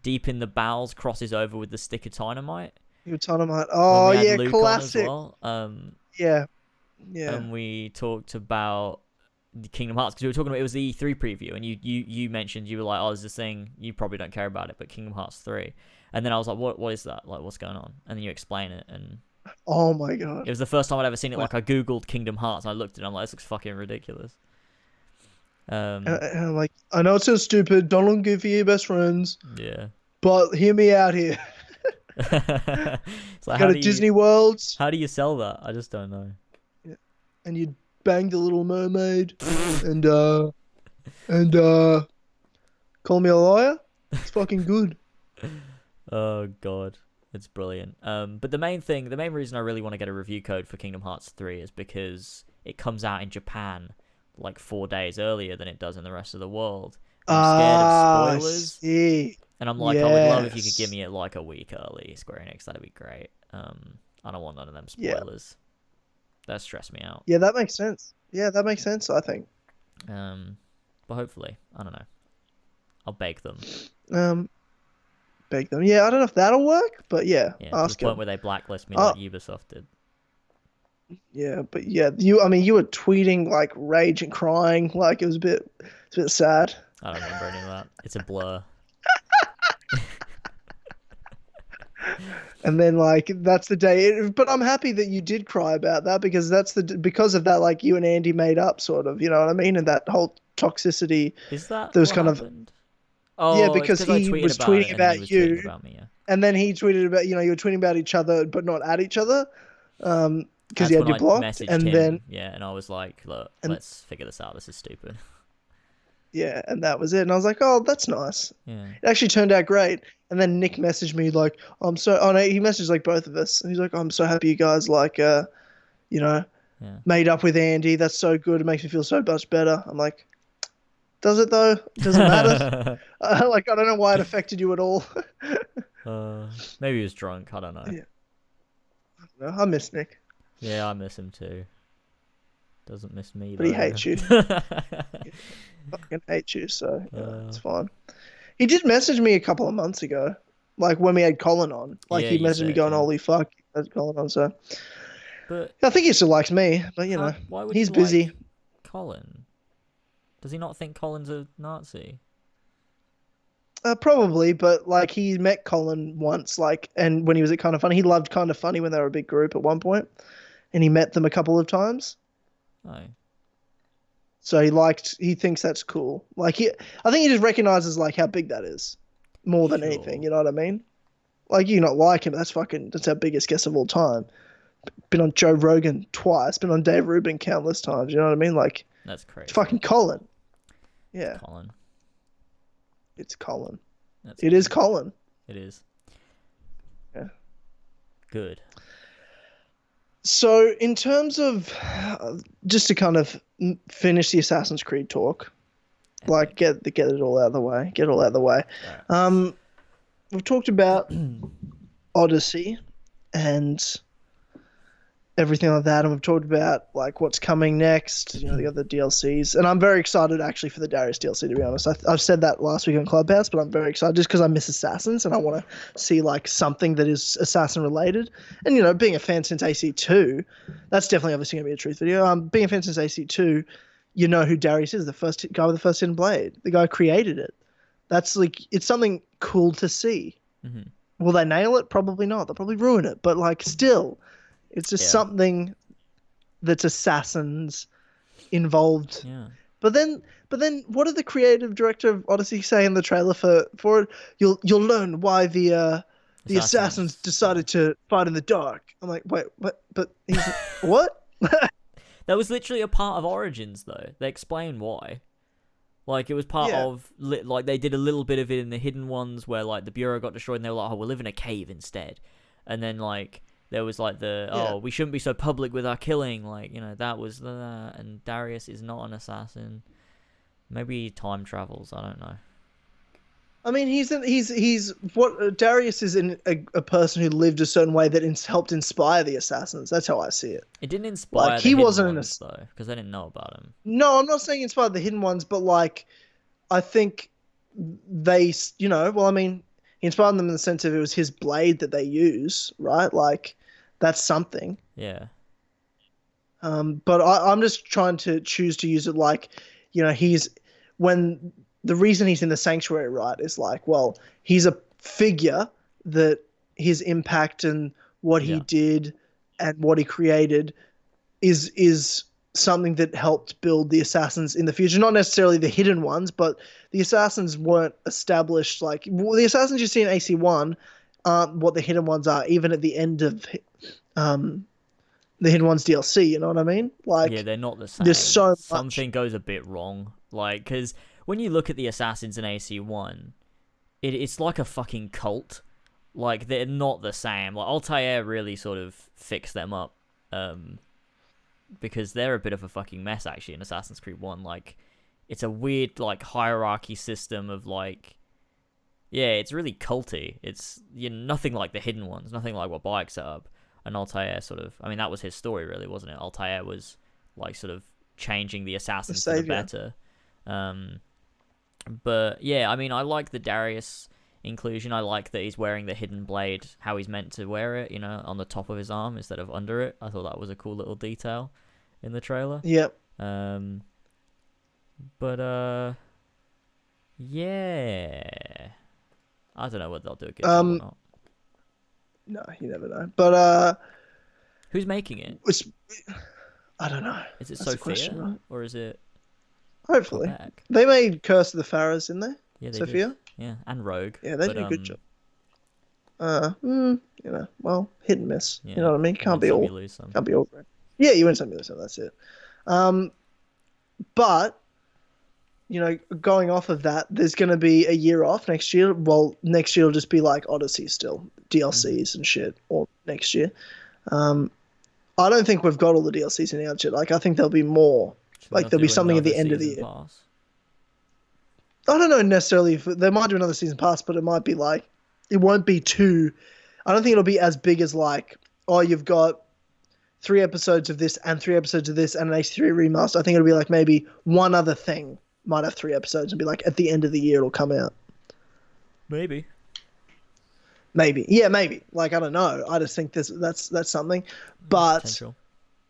Deep in the Bowels crosses over with the Stick of Tynamite. Tynamite. Oh yeah, Luke classic. On as well. Yeah. And we talked about the Kingdom Hearts because we were talking about it was the E3 preview, and you mentioned, you were like, oh, there's this thing, you probably don't care about it, but Kingdom Hearts 3. And then I was like, what is that? Like, what's going on? And then you explain it, and oh my god, it was the first time I'd ever seen it. Like, I googled Kingdom Hearts and I looked at it and I'm like, this looks fucking ridiculous. And I'm like, I know it sounds stupid, Donald and Goofy are best friends, yeah, but hear me out here. It's like, go to Disney World. How do you sell that? I just don't know. Yeah. And you bang the Little Mermaid and call me a liar. It's fucking good. Oh god, it's brilliant. But the main reason I really want to get a review code for Kingdom Hearts 3 is because it comes out in Japan like 4 days earlier than it does in the rest of the world. I'm scared of spoilers. See. And I'm like, I would love if you could give me it like a week early, Square Enix. That'd be great. I don't want none of them spoilers. That stress me out. Yeah, that makes sense. I think. But hopefully, I don't know. I'll beg them. Beg them. Yeah, I don't know if that'll work, but yeah, ask to the point where they blacklist me like Ubisoft did. Yeah, but yeah, you were tweeting like rage and crying, like it's a bit sad. I don't remember any of that. It's a blur. And then like that's the day, but I'm happy that you did cry about that because because of that, like you and Andy made up, sort of, you know what I mean, and that whole toxicity. Is that there was what kind happened? Oh, yeah, because he was tweeting about you, tweeting about me, yeah. And then he tweeted about, you were tweeting about each other but not at each other, because he had you blocked, and then and I was like, look, let's figure this out. This is stupid. Yeah, and that was it. And I was like, oh, that's nice. Yeah. It actually turned out great. And then Nick messaged me like, he messaged like both of us. And he's like, I'm so happy you guys made up with Andy. That's so good. It makes me feel so much better. I'm like, does it though? Doesn't matter. I don't know why it affected you at all. Maybe he was drunk. I don't know. Yeah. I miss Nick. Yeah, I miss him too. Doesn't miss me, but though. He hates you. He fucking hates you, so it's fine. He did message me a couple of months ago, like when we had Colin on. Like he messaged me going, "Holy fuck, that's Colin on." So, but I think he still likes me, but why would he's he busy. Like Colin, does he not think Colin's a Nazi? Probably, but like he met Colin once, and when he was at Kind of Funny, he loved Kind of Funny when they were a big group at one point, and he met them a couple of times. Oh. So he thinks that's cool. I think he just recognizes like how big that is, more than anything. You know what I mean? Like you not like him, that's our biggest guest of all time. Been on Joe Rogan twice, been on Dave Rubin countless times. You know what I mean? Like that's crazy. It's fucking Colin. Yeah. Colin. It's Colin. It is Colin. It is. Yeah. Good. So, in terms of just to kind of finish the Assassin's Creed talk, like get it all out of the way. Right. We've talked about Odyssey and everything like that, and we've talked about like what's coming next, the other DLCs, and I'm very excited actually for the Darius DLC, to be honest. I've said that last week on Clubhouse, but I'm very excited just because I miss Assassins and I want to see like something that is Assassin related. And being a fan since AC2, that's definitely obviously going to be a truth video. Being a fan since AC2, you know who Darius is, the first guy with the first hidden blade, the guy who created it. That's like, it's something cool to see. Mm-hmm. Will they nail it? Probably not. They'll probably ruin it. But like, still, it's just something that's assassins involved. Yeah. But then, what did the creative director of Odyssey say in the trailer for it? You'll learn why the assassins decided to fight in the dark. I'm like, wait, what? But he's what? That was literally a part of Origins, though. They explain why. Like, it was part of, like, they did a little bit of it in the Hidden Ones, where, like, the Bureau got destroyed, and they were like, oh, we'll live in a cave instead. And then, like, there was, like, we shouldn't be so public with our killing. Like, you know, that was and Darius is not an assassin. Maybe he time travels, I don't know. I mean, he's what Darius is a person who lived a certain way that helped inspire the assassins. That's how I see it. It didn't inspire he wasn't though, because they didn't know about him. No, I'm not saying inspired the Hidden Ones, but like, I think they, well, I mean, he inspired them in the sense of it was his blade that they use, right? Like, that's something. Yeah. But I'm just trying to choose to use it like, the reason he's in the sanctuary, right, is like, well, he's a figure that his impact and what he did and what he created is something that helped build the assassins in the future. Not necessarily the Hidden Ones, but the assassins weren't established. Like, the assassins you see in AC1 aren't what the Hidden Ones are, even at the end of the Hidden Ones DLC, you know what I mean? Like, yeah, they're not the same. There's so much. Something goes a bit wrong. Like, because when you look at the assassins in AC1, it's like a fucking cult. Like, they're not the same. Like, Altair really sort of fixed them up. Because they're a bit of a fucking mess, actually, in Assassin's Creed 1. Like, it's a weird, like, hierarchy system of, like... Yeah, it's really culty. It's nothing like the Hidden Ones. Nothing like what Bayek set up. And Altair sort of... I mean, that was his story, really, wasn't it? Altair was, like, sort of changing the assassins for the better. But yeah, I mean, I like the Darius inclusion. I like that he's wearing the hidden blade, how he's meant to wear it, on the top of his arm instead of under it. I thought that was a cool little detail in the trailer. Yep. But yeah, I don't know whether they'll do a good job or not. No, you never know. But who's making it? I don't know. Is it Sophia question, right? Or is it? Hopefully, they made Curse of the Pharaohs, didn't they? Yeah, they Sophia. Did. Yeah, and Rogue. Yeah, they did a good job. Well, hit and miss. Yeah. You know what I mean? Can't be all great. Yeah, you win some, you lose some. That's it. But going off of that, there's going to be a year off next year. Well, next year will just be like Odyssey still, DLCs and shit, or next year. I don't think we've got all the DLCs announced yet. Like, I think there'll be more. Like, there'll be something at the end of the year. Pass? I don't know necessarily if they might do another season pass, but it might be like, it won't be too. I don't think it'll be as big as like, oh, you've got 3 episodes of this and 3 episodes of this and an AC3 remaster. I think it'll be like maybe one other thing might have 3 episodes and be like at the end of the year it'll come out. Maybe. Yeah, maybe. Like, I don't know. I just think that's something. But potential.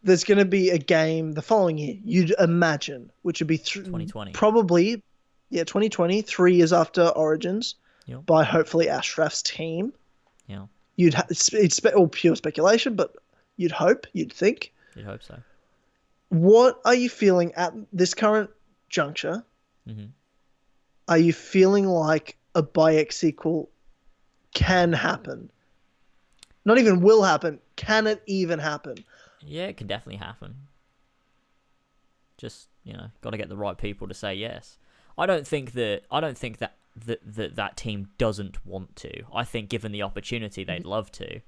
There's going to be a game the following year, you'd imagine, which would be 2020. Probably, 2020, 3 years after Origins, by hopefully Ashraf's team. Yeah. It's all pure speculation, but you'd hope, you'd think. You'd hope so. What are you feeling at this current juncture? Mm-hmm. Are you feeling like a Bayek sequel can happen? Not even will happen. Can it even happen? Yeah, it can definitely happen. Just, got to get the right people to say yes. I don't think that team doesn't want to. I think given the opportunity, they'd love to.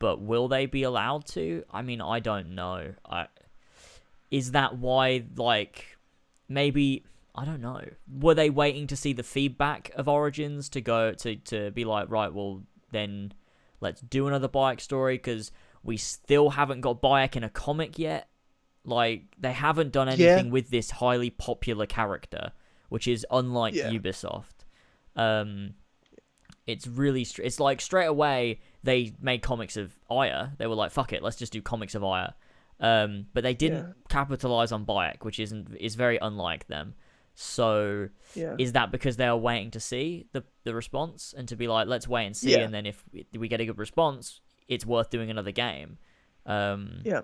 But will they be allowed to? I mean, I don't know. Is that why, like, maybe, I don't know. Were they waiting to see the feedback of Origins to go to be like, right, well, then let's do another Bayek story, because we still haven't got Bayek in a comic yet. Like, they haven't done anything with this highly popular character, which is unlike Ubisoft. It's really... It's like, straight away, they made comics of Aya. They were like, fuck it, let's just do comics of Aya. But they didn't capitalize on Bayek, which is very unlike them. So Yeah. is that because they are waiting to see the response and to be like, let's wait and see, Yeah. and then if we get a good response, it's worth doing another game. Yeah.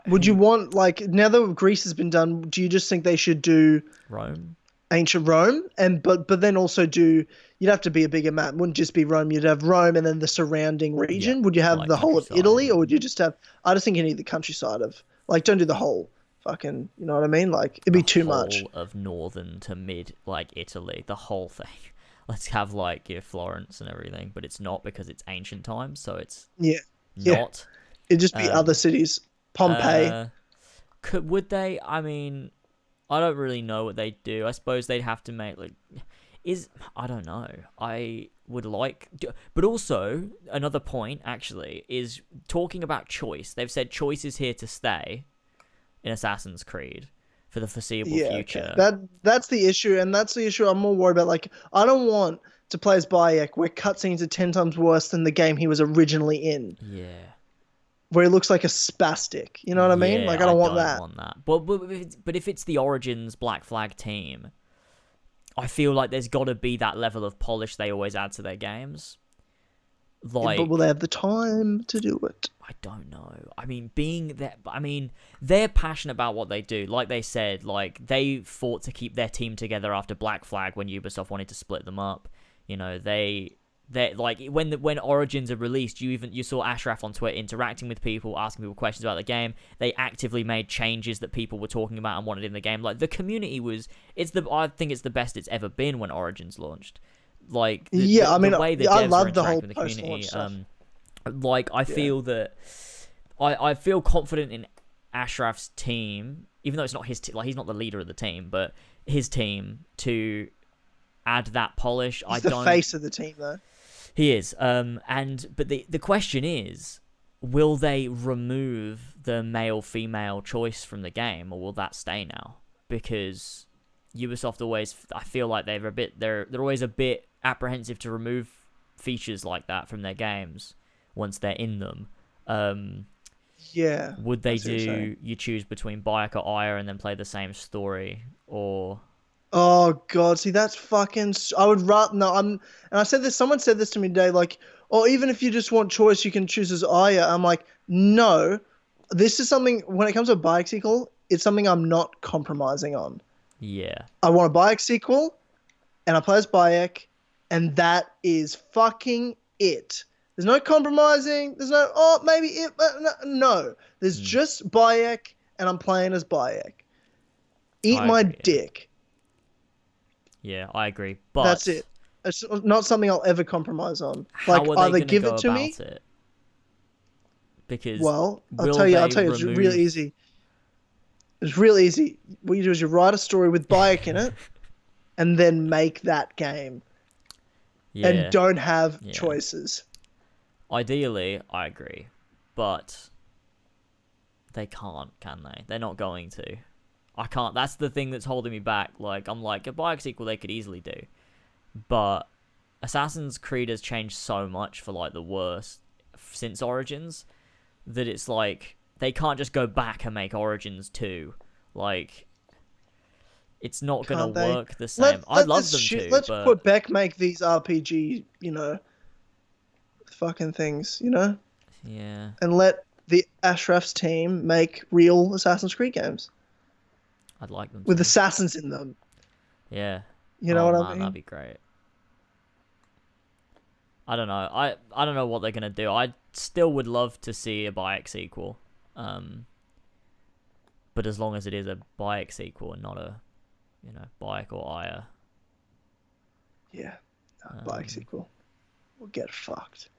Would you want, like, now that Greece has been done, do you just think they should do Rome? ancient Rome, and but then also you'd have to be a bigger map. It wouldn't just be Rome. You'd have Rome and then the surrounding region. Yeah, Would you have like the whole of countryside Italy, or and- would you just have? I just think you need the countryside of, like, don't do the whole fucking. You know what I mean? Like, it'd be too much. Whole of northern to mid, like Italy, the whole thing. Let's have like Florence and everything, but it's not because it's ancient times, so it's Yeah. not. It'd just be other cities. Pompeii. Would they? I mean, I don't really know what they'd do. I suppose they'd have to make like I don't know. I would like, but also another point actually is talking about choice. They've said choice is here to stay in Assassin's Creed for the foreseeable future. Okay. That's the issue, and that's the issue I'm more worried about. Like, I don't want to play as Bayek where cutscenes are 10 times worse than the game he was originally in. Yeah. Where he looks like a spastic. You know what I mean? Yeah, Like, I don't want that. But if it's the Origins Black Flag team, I feel like there's got to be that level of polish they always add to their games. Like, but will they have the time to do it? I don't know. I mean, they're passionate about what they do. Like they said, like they fought to keep their team together after Black Flag when Ubisoft wanted to split them up. You know, they like when Origins are released, you saw Ashraf on Twitter interacting with people, asking people questions about the game. They actively made changes that people were talking about and wanted in the game. Like the community I think it's the best it's ever been when Origins launched. Like the way the devs love the interact whole with the community. stuff. Like I feel that I feel confident in Ashraf's team, even though it's not his team. Like he's not the leader of the team, but his team to add that polish. He's the face of the team, though. He is. But the question is, will they remove the male-female choice from the game, or will that stay now? Because Ubisoft I feel like they're always a bit apprehensive to remove features like that from their games once they're in them. Yeah. Would they you choose between Bayek or Aya and then play the same story, or? Oh god, see that's fucking. I would rather and I said this. Someone said this to me today, like, or even if you just want choice, you can choose as Aya. I'm like, no, this is something. When it comes to a Bayek sequel, it's something I'm not compromising on. Yeah. I want a Bayek sequel, and I play as Bayek, and that is fucking it. There's no compromising. There's no maybe it. No, there's just Bayek, and I'm playing as Bayek. Eat my dick. Yeah, I agree. But that's it. It's not something I'll ever compromise on. How like, are they either give it to me. Because I'll tell you, it's real easy. It's real easy. What you do is you write a story with Bayek in it, and then make that game. Yeah. And don't have choices. Ideally, I agree, but they can't, can they? They're not going to. I can't. That's the thing that's holding me back. Like, I'm like, a Bayek sequel they could easily do. But Assassin's Creed has changed so much for, like, the worst since Origins that it's like, they can't just go back and make Origins 2. Like, it's not going to work the same. I'd love them to, let's but... put Beck make these RPG, fucking things, Yeah. And let the Ashraf's team make real Assassin's Creed games. I'd like them with assassins in them. Yeah. You know what I mean? That'd be great. I don't know. I don't know what they're gonna do. I still would love to see a Bayek sequel. But as long as it is a Bayek sequel and not a, Bayek or Aya. Yeah. Bayek sequel. We'll get fucked.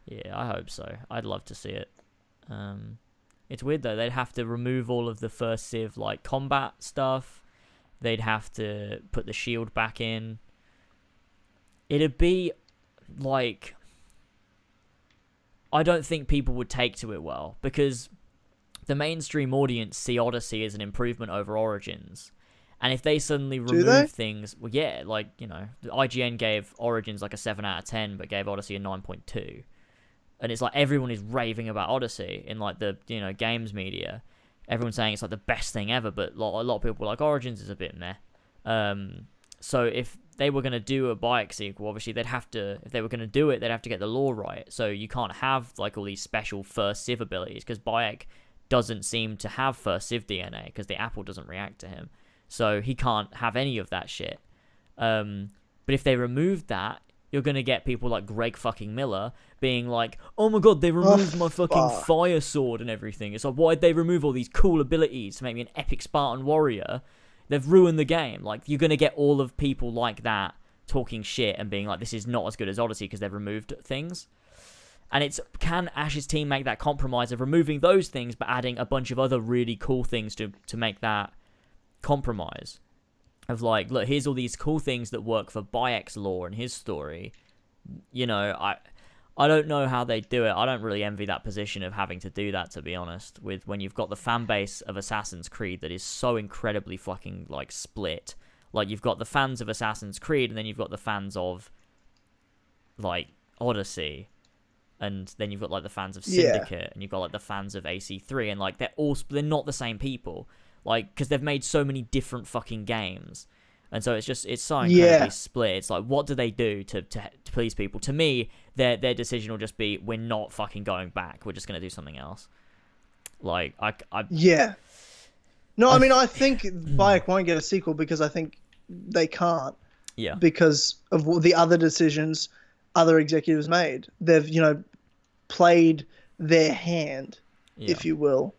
Yeah, I hope so. I'd love to see it. It's weird though. They'd have to remove all of the first Civ like combat stuff. They'd have to put the shield back in. It'd be like, I don't think people would take to it well because the mainstream audience see Odyssey as an improvement over Origins. And if they suddenly remove things, well, yeah, like, the IGN gave Origins like a 7 out of 10, but gave Odyssey a 9.2. And it's like everyone is raving about Odyssey in like the, games media. Everyone's saying it's like the best thing ever, but a lot of people were like, Origins is a bit meh. So if they were going to do a Bayek sequel, obviously if they were going to do it, they'd have to get the lore right. So you can't have like all these special first Civ abilities, because Bayek doesn't seem to have first Civ DNA, because the apple doesn't react to him. So he can't have any of that shit. But if they removed that, you're going to get people like Greg fucking Miller being like, oh my god, they removed my fucking fire sword and everything. It's like, why'd they remove all these cool abilities to make me an epic Spartan warrior? They've ruined the game. Like, you're going to get all of people like that talking shit and being like, this is not as good as Odyssey because they've removed things. And can Ash's team make that compromise of removing those things but adding a bunch of other really cool things to make that compromise? Of like, look, here's all these cool things that work for Bayek's lore and his story. You know, I don't know how they do it. I don't really envy that position of having to do that, to be honest, with when you've got the fan base of Assassin's Creed that is so incredibly fucking like split. Like, you've got the fans of Assassin's Creed, and then you've got the fans of like Odyssey, and then you've got like the fans of Syndicate, and you've got like the fans of AC3, and like they're not the same people, like, because they've made so many different fucking games. And so it's so incredibly split. It's like, what do they do to please people? To me, their decision will just be, we're not fucking going back. We're just going to do something else. Like, Yeah. No, I mean, I think Bayek won't get a sequel because I think they can't. Yeah. Because of the other decisions other executives made. They've, played their hand, if you will.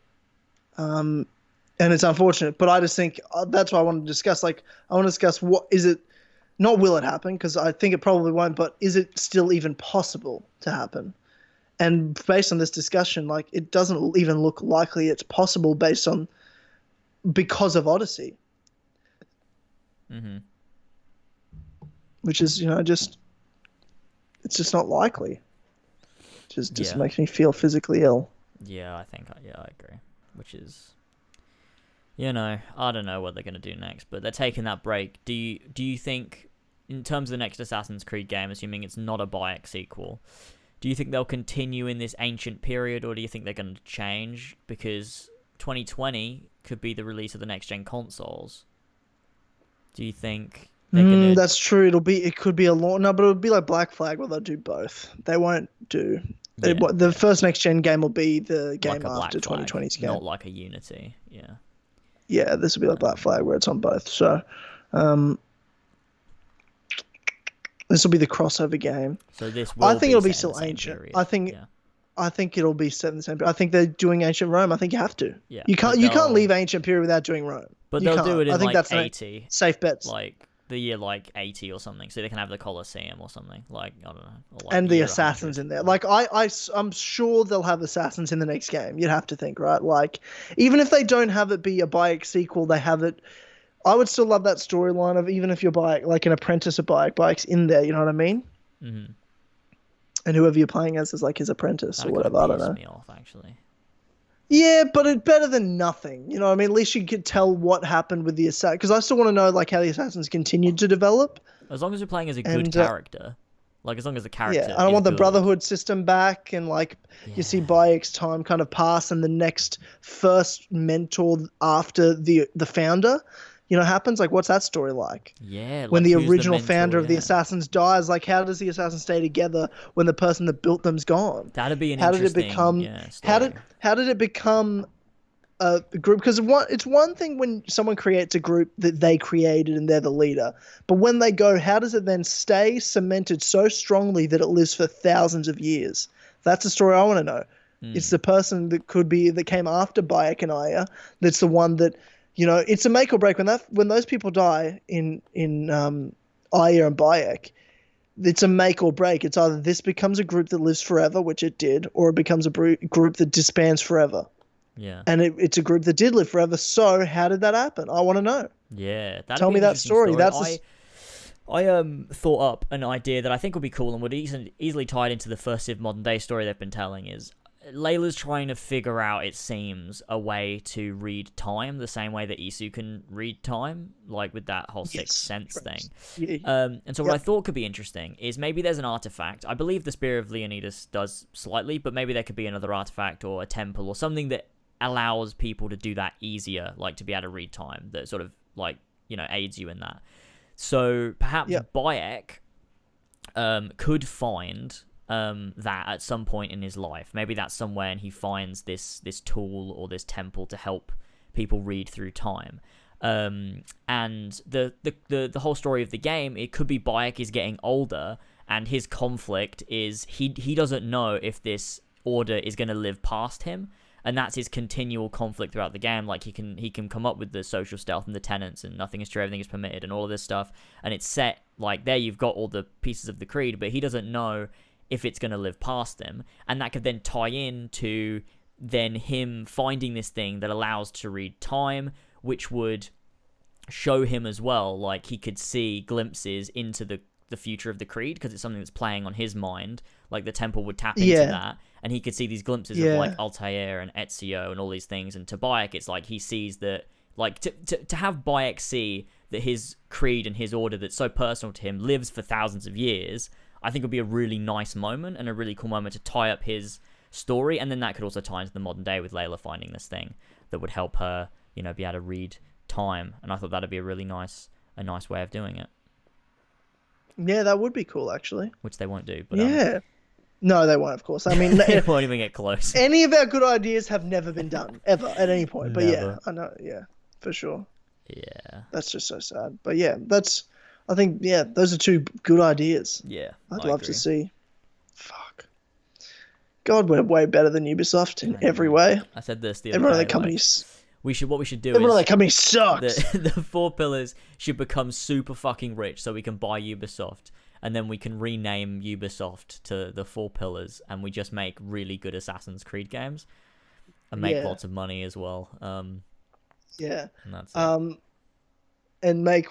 And it's unfortunate, but I just think that's what I want to discuss. Like, I want to discuss what is it, not will it happen, because I think it probably won't, but is it still even possible to happen? And based on this discussion, like, it doesn't even look likely it's possible because of Odyssey. Mm-hmm. Which is, it's just not likely. Just makes me feel physically ill. Yeah, I agree. Which is... I don't know what they're going to do next, but they're taking that break. Do you think, in terms of the next Assassin's Creed game, assuming it's not a Bayek sequel, do you think they'll continue in this ancient period, or do you think they're going to change? Because 2020 could be the release of the next-gen consoles. Do you think they're going to... That's true. It could be a long... No, but it would be like Black Flag, where they'll do both. They won't do... The first next-gen game will be the game like after 2020's game. Not like a Unity, yeah. Yeah, this will be like Black Flag, where it's on both. So, this will be the crossover game. So this will I think be it'll be set still in the same ancient. period. I think it'll be set in the same period. I think they're doing ancient Rome. I think you have to. Yeah. You can't leave ancient period without doing Rome. But they'll do it in, I think like, that's 80. Safe bets. Like the year 80 or something, so they can have the Colosseum or something. Like, I don't know. Or like and the year assassins 100. in there. Like, I'm sure they'll have assassins in the next game. You'd have to think, right? Like, even if they don't have it be a Bayek sequel, they have it. I would still love that storyline of, even if you're Bayek, like an apprentice of Bayek's in there. You know what I mean? Mm-hmm. And whoever you're playing as is like his apprentice or whatever. I don't know. Me off, actually. Yeah, but it's better than nothing. You know what I mean? At least you could tell what happened with the assassin. Because I still want to know, like, how the assassins continued to develop. As long as you're playing as a good character. Like, as long as the character I want the good. Brotherhood system back, and, like, you see Bayek's time kind of pass, and the next first mentor after the founder, happens. Like, what's that story like? Yeah. Like, when the who's original the mentor, founder of the assassins dies, like, how does the assassin stay together when the person that built them's gone? That'd be an how interesting... did it become? Story. How did it become a group? Because it's one thing when someone creates a group that they created and they're the leader, but when they go, how does it then stay cemented so strongly that it lives for thousands of years? That's the story I want to know. It's the person that came after Bayek and Aya. That's the one that, it's a make or break. When those people die in Aya and Bayek, it's a make or break. It's either this becomes a group that lives forever, which it did, or it becomes a group that disbands forever. Yeah. And it's a group that did live forever. So how did that happen? I want to know. Yeah. Tell me that story. I thought up an idea that I think would be cool and would easily tie it into the first Civ Modern Day story they've been telling. Is Layla's trying to figure out, it seems, a way to read time the same way that Isu can read time, like with that whole sixth sense thing. Yeah. And so what I thought could be interesting is maybe there's an artifact. I believe the Spear of Leonidas does slightly, but maybe there could be another artifact or a temple or something that allows people to do that easier, like to be able to read time, that sort of like aids you in that. So perhaps Yep. Bayek could find that at some point in his life. Maybe that's somewhere, and he finds this tool or this temple to help people read through time. And the whole story of the game, it could be Bayek is getting older, and his conflict is he doesn't know if this order is going to live past him, and that's his continual conflict throughout the game. Like he can come up with the social stealth and the tenets and nothing is true, everything is permitted and all of this stuff, and it's set like there you've got all the pieces of the creed, but he doesn't know if it's going to live past him, and that could then tie in to then him finding this thing that allows to read time, which would show him as well, like he could see glimpses into the future of the creed, because it's something that's playing on his mind. Like the temple would tap into that, and he could see these glimpses of like Altair and Ezio and all these things. And to Bayek, it's like he sees that, like to have Bayek see that his creed and his order that's so personal to him lives for thousands of years, I think would be a really nice moment and a really cool moment to tie up his story. And then that could also tie into the modern day with Layla finding this thing that would help her, be able to read time. And I thought that'd be a really nice way of doing it. Yeah, that would be cool, actually. Which they won't do. But no, they won't, of course. I mean, they won't even get close. Any of our good ideas have never been done, ever, at any point. But Never. I know, for sure. Yeah. That's just so sad. But I think, those are two good ideas. Yeah. I'd love to see. Fuck. God, we're way better than Ubisoft in every way. I said this the other Everyone day. in the companies. What we should do Everyone in is the company sucks. the 4 pillars should become super fucking rich so we can buy Ubisoft, and then we can rename Ubisoft to the 4 pillars, and we just make really good Assassin's Creed games and make lots of money as well. And that's it. And make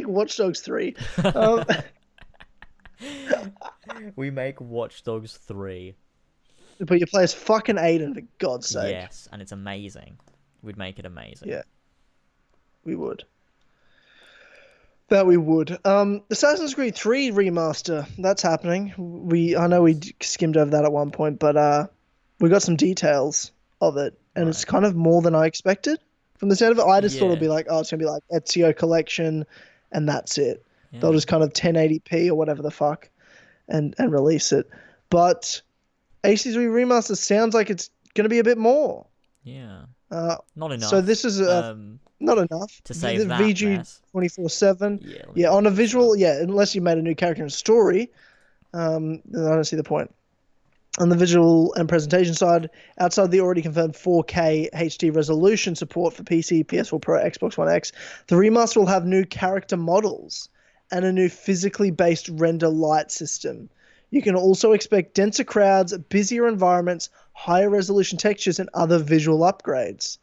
make Watch Dogs 3. We make Watch Dogs 3. But you play as fucking Aiden, for God's sake. Yes, and it's amazing. We'd make it amazing. Yeah, we would. That we would. Assassin's Creed 3 remaster, that's happening. I know we skimmed over that at one point, but we got some details of it, and it's kind of more than I expected. From the sound of it, I just thought it'd be like, it's going to be like Ezio Collection, and that's it. Yeah. They'll just kind of 1080p or whatever the fuck and release it. But AC3 Remaster sounds like it's going to be a bit more. Yeah. Not enough. So this is not enough. To save the that VG 24/7. Yeah, on a visual, unless you made a new character and story, then I don't see the point. On the visual and presentation side, outside the already confirmed 4K HD resolution support for PC, PS4 Pro, Xbox One X, the remaster will have new character models and a new physically based render light system. You can also expect denser crowds, busier environments, higher resolution textures, and other visual upgrades.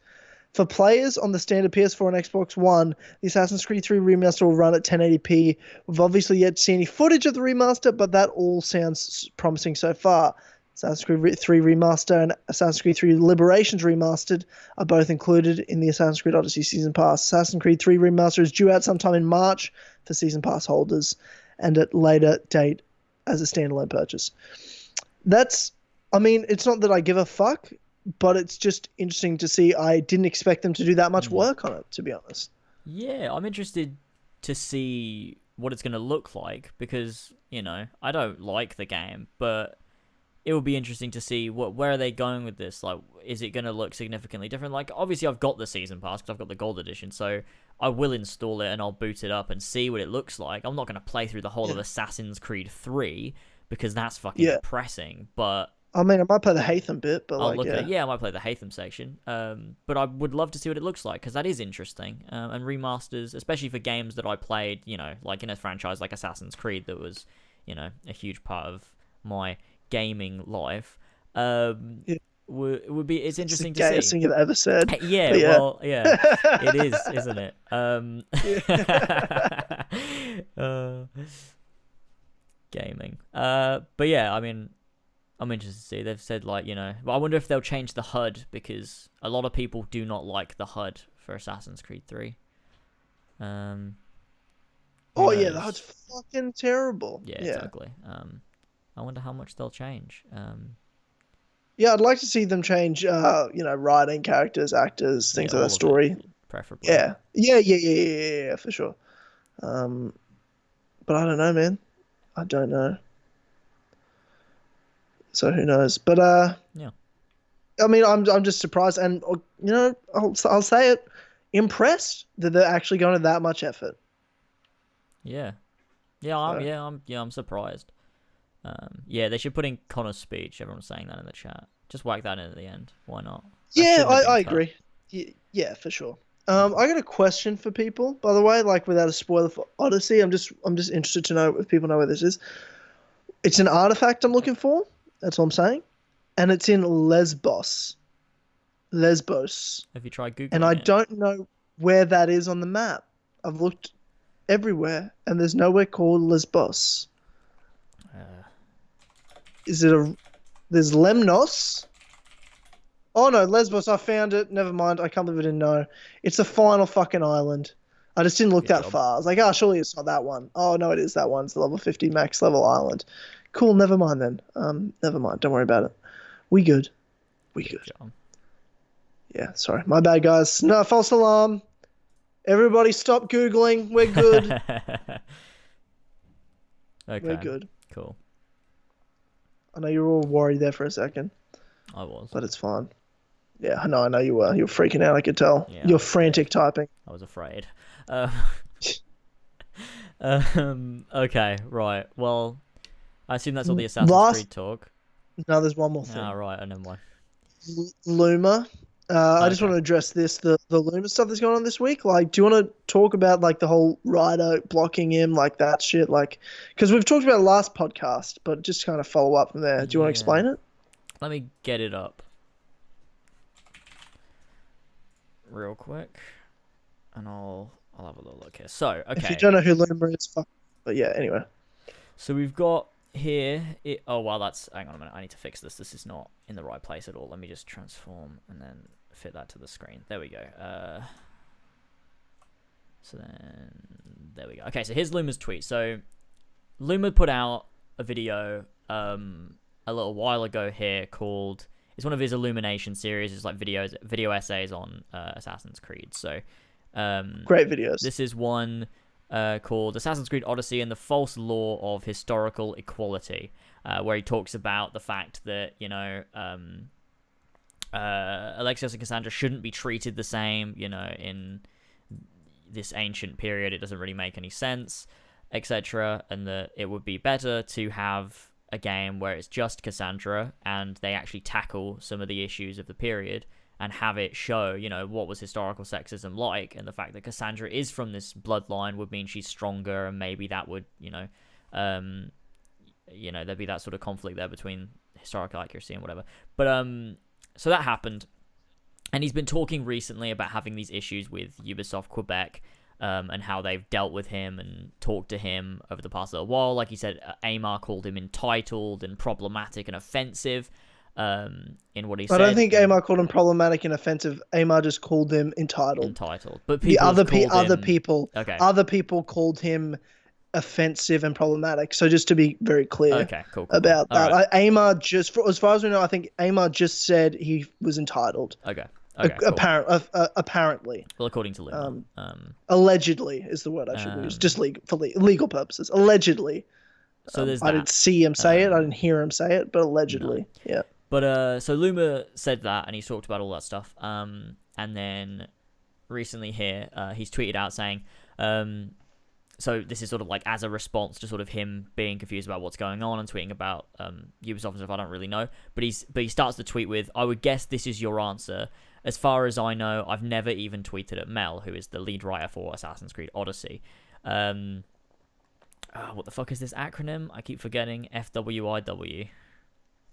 For players on the standard PS4 and Xbox One, the Assassin's Creed 3 remaster will run at 1080p. We've obviously yet to see any footage of the remaster, but that all sounds promising so far. Assassin's Creed 3 Remaster and Assassin's Creed 3 Liberations Remastered are both included in the Assassin's Creed Odyssey Season Pass. Assassin's Creed 3 Remaster is due out sometime in March for Season Pass holders, and at later date as a standalone purchase. It's not that I give a fuck, but it's just interesting to see. I didn't expect them to do that much work on it, to be honest. Yeah, I'm interested to see what it's going to look like, because, I don't like the game, but it will be interesting to see where are they going with this. Like, is it going to look significantly different? Like, obviously I've got the Season Pass because I've got the Gold Edition, so I will install it and I'll boot it up and see what it looks like. I'm not going to play through the whole of Assassin's Creed 3 because that's fucking depressing, but I might play the Hatham bit, but I might play the Hatham section. But I would love to see what it looks like, because that is interesting. And remasters, especially for games that I played, like in a franchise like Assassin's Creed that was, a huge part of my gaming life. Would be it's interesting to see. It's the gayest thing you've ever said. It is, isn't it? Gaming. But yeah, I'm interested to see. They've said, like, but I wonder if they'll change the HUD, because a lot of people do not like the HUD for Assassin's Creed 3. The HUD's fucking terrible. Yeah, exactly. I wonder how much they'll change. I'd like to see them change, writing, characters, actors, things like that, story. preferably. Yeah, for sure. But I don't know, man. I don't know. So who knows? But Yeah. I mean, I'm just surprised, and I'll say it, impressed that they're actually going to that much effort. Yeah. I'm surprised. Yeah, they should put in Connor's speech. Everyone's saying that in the chat. Just whack that in at the end. Why not? Yeah, I agree. Yeah, for sure. I got a question for people, by the way, like without a spoiler for Odyssey. I'm just interested to know if people know where this is. It's an artifact I'm looking for. That's all I'm saying. And it's in Lesbos. Have you tried Googling And I it? don't know where that is on the map. I've looked everywhere, and there's nowhere called Lesbos. There's Lemnos. Oh no, Lesbos, I found it. Never mind, I can't believe I didn't know. It's the final fucking island. I just didn't look that far. I was like, surely it's not that one. Oh no, it is that one. It's the level 50 max level island. Cool, never mind then. Never mind, don't worry about it. We good. Job. Yeah, sorry. My bad, guys. No, false alarm. Everybody stop Googling. We're good. Okay. We're good. Cool. I know you were all worried there for a second. I was. But it's fine. Yeah, I know you were. You were freaking out, I could tell. Yeah, You're frantic typing. I was afraid. Okay, right. Well, I assume that's all the Assassin's Creed talk. No, there's one more thing. Right, I know why. Loomer. I just want to address this, the Loomer stuff that's going on this week. Like, do you want to talk about, like, the whole rider blocking him, like, that shit? Like, because we've talked about it last podcast, but just kind of follow up from there. Do you want to explain it? Let me get it up real quick, and I'll have a little look here. So, okay. If you don't know who Loomer is, fuck. But yeah, anyway. So we've got here. Oh, well, hang on a minute. I need to fix this. This is not in the right place at all. Let me just transform and then fit that to the screen. There we go. So then, there we go. Okay, so here's Loomer's tweet. So Loomer put out a video a little while ago here called, it's one of his Illumination series. It's like video essays on Assassin's Creed. So great videos. This is one called Assassin's Creed Odyssey and the False Law of Historical Equality, where he talks about the fact that, Alexios and Cassandra shouldn't be treated the same, in this ancient period. It doesn't really make any sense, etc. And that it would be better to have a game where it's just Cassandra and they actually tackle some of the issues of the period and have it show, what was historical sexism like, and the fact that Cassandra is from this bloodline would mean she's stronger, and maybe that would, there'd be that sort of conflict there between historical accuracy and whatever. But so that happened, and he's been talking recently about having these issues with Ubisoft Quebec, and how they've dealt with him and talked to him over the past little while. Like he said, Amar called him entitled and problematic and offensive. In what he said. I don't think Amar called him problematic and offensive. Amar just called him entitled. But other people called him offensive and problematic. So just to be very clear cool. about that. Right. Amar as far as we know, I think Amar just said he was entitled. Okay. Cool. Apparently. Well, according to Loomer. Allegedly is the word I should use, just for legal purposes. Allegedly. So there's I didn't see him say it. I didn't hear him say it, but allegedly, yeah. But so Loomer said that, and he's talked about all that stuff. And then recently here, he's tweeted out saying, so this is sort of like as a response to sort of him being confused about what's going on and tweeting about Ubisoft and stuff. I don't really know, but he starts the tweet with, "I would guess this is your answer. As far as I know, I've never even tweeted at Mel, who is the lead writer for Assassin's Creed Odyssey." What the fuck is this acronym? I keep forgetting. FWIW.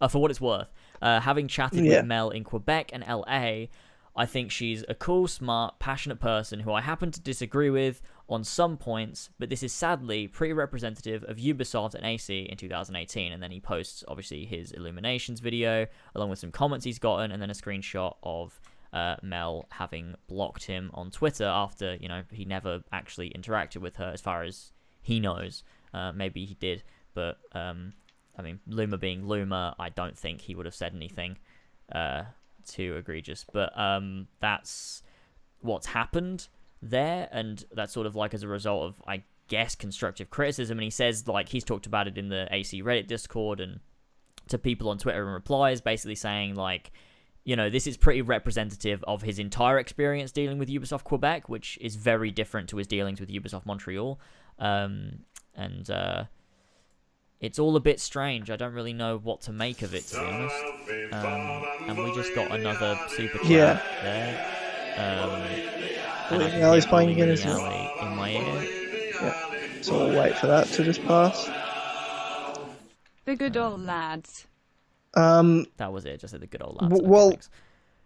For what it's worth, having chatted with Mel in Quebec and LA, I think she's a cool, smart, passionate person who I happen to disagree with on some points, but this is sadly pretty representative of Ubisoft and AC in 2018. And then he posts, obviously, his Illuminations video, along with some comments he's gotten, and then a screenshot of Mel having blocked him on Twitter after, he never actually interacted with her, as far as he knows. Maybe he did, but Loomer being Loomer, I don't think he would have said anything too egregious. But that's what's happened there, and that's sort of like as a result of, I guess, constructive criticism. And he says, like, he's talked about it in the AC Reddit Discord and to people on Twitter in replies, basically saying, like, you know, this is pretty representative of his entire experience dealing with Ubisoft Quebec, which is very different to his dealings with Ubisoft Montreal. It's all a bit strange. I don't really know what to make of it, to be honest. And we just got another super chat there. Bowling Alley's playing again, isn't it? In my ear. Yeah. So we'll wait for that to just pass. The good old lads. That was it. Just the good old lads. Well, okay,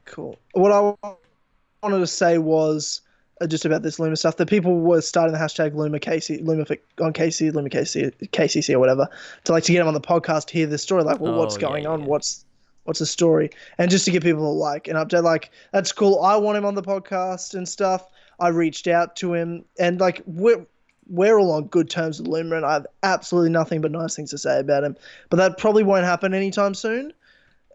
cool. What I wanted to say was just about this Loomer stuff. That people were starting the hashtag Loomer on KCC or whatever to get him on the podcast, hear this story. Like, well, what's going on? What's the story? And just to give people an update. Like, that's cool. I want him on the podcast and stuff. I reached out to him, and like we're all on good terms with Loomer, and I have absolutely nothing but nice things to say about him. But that probably won't happen anytime soon.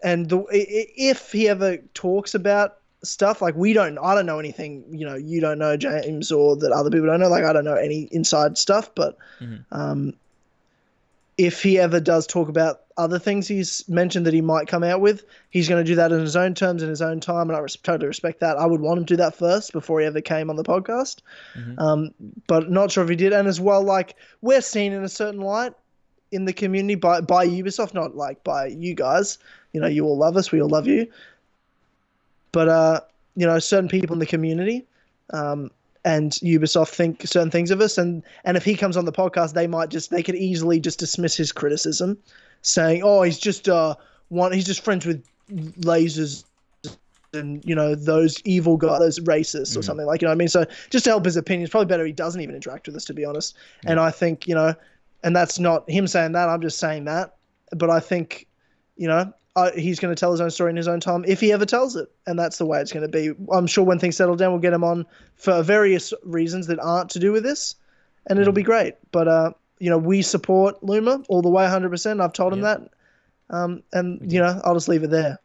And if he ever talks about stuff, like I don't know anything, you don't know, James, or that other people don't know. Like, I don't know any inside stuff, but if he ever does talk about other things he's mentioned that he might come out with, he's going to do that in his own terms, in his own time, and I totally respect that. I would want him to do that first before he ever came on the podcast, but not sure if he did. And as well, like, we're seen in a certain light in the community by Ubisoft, not like by you guys. You all love us, we all love you, but certain people in the community and Ubisoft think certain things of us, and if he comes on the podcast, they could easily just dismiss his criticism, saying, oh, he's just he's just friends with lasers and those evil guys, those racists or something, like, you know what I mean? So just to help his opinion, it's probably better he doesn't even interact with us, to be honest. And I think, and that's not him saying that, I'm just saying that, but I think he's going to tell his own story in his own time if he ever tells it, and that's the way it's going to be. I'm sure when things settle down, we'll get him on for various reasons that aren't to do with this, and it'll be great. But we support Loomer all the way, 100%. I've told him that, and I'll just leave it there.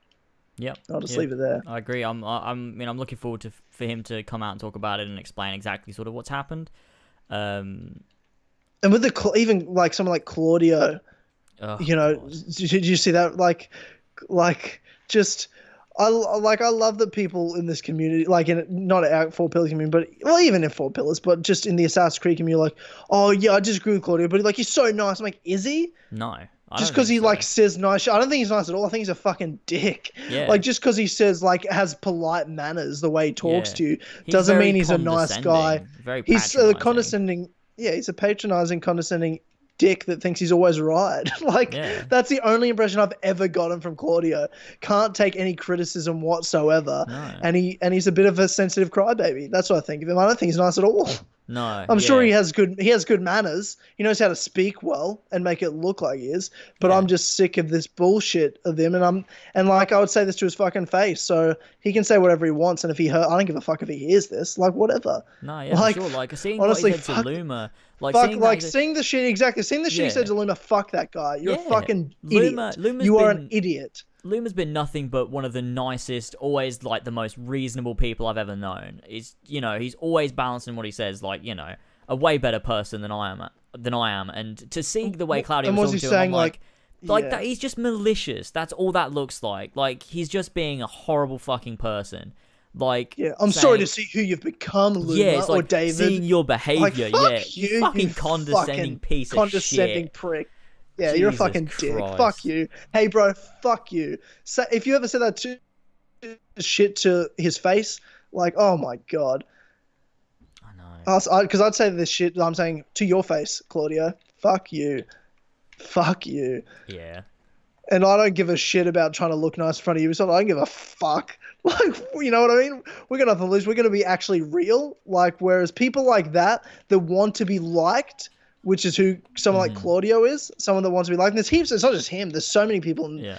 Yep. I'll just leave it there. I agree. I'm looking forward for him to come out and talk about it and explain exactly sort of what's happened. And with even like someone like Claudio, did you see that? I love that people in this community, like not our Four Pillars community, but even in Four Pillars, but just in the Assassin's Creed community, like, oh yeah, I just agree with Claudio, but like, he's so nice. I'm like, is he? No. Just because he says nice shit. I don't think he's nice at all. I think he's a fucking dick. Yeah. Like, just because he says has polite manners, the way he talks to you, doesn't mean he's a nice guy. He's condescending. Yeah, he's a patronizing, condescending dick that thinks he's always right. That's the only impression I've ever gotten from Claudio. Can't take any criticism whatsoever. No. And he's a bit of a sensitive crybaby. That's what I think of him. I don't think he's nice at all. No. I'm sure he has good manners. He knows how to speak well and make it look like he is. But I'm just sick of this bullshit of him, and I would say this to his fucking face. So he can say whatever he wants, and if I don't give a fuck if he hears this. Like, whatever. No, yeah, for sure. Like, seeing honestly, what he said to Loomer, seeing the shit he said to Loomer, fuck that guy. You're a fucking idiot. You are an idiot. Loomer's been nothing but one of the nicest, always the most reasonable people I've ever known. He's always balancing what he says, a way better person than I am. And to see the way Claudio was talking to him, I'm that he's just malicious. That's all that looks like. Like, he's just being a horrible fucking person. I'm sorry to see who you've become, Loomer, or David. Seeing your behavior, you fucking condescending piece of shit. Condescending prick. Yeah, Jesus you're a fucking Christ. dick. Fuck you. Hey, bro, fuck you. So if you ever said that shit to his face, oh my God. I know. Because I'd say this shit I'm saying to your face, Claudio. Fuck you. Fuck you. Yeah. And I don't give a shit about trying to look nice in front of you. So I don't give a fuck. You know what I mean? We're going to nothing to lose. We're going to be actually real. Whereas people like that want to be liked, which is who someone like Claudio is, someone that wants to be liked. And there's heaps. It's not just him. There's so many people in the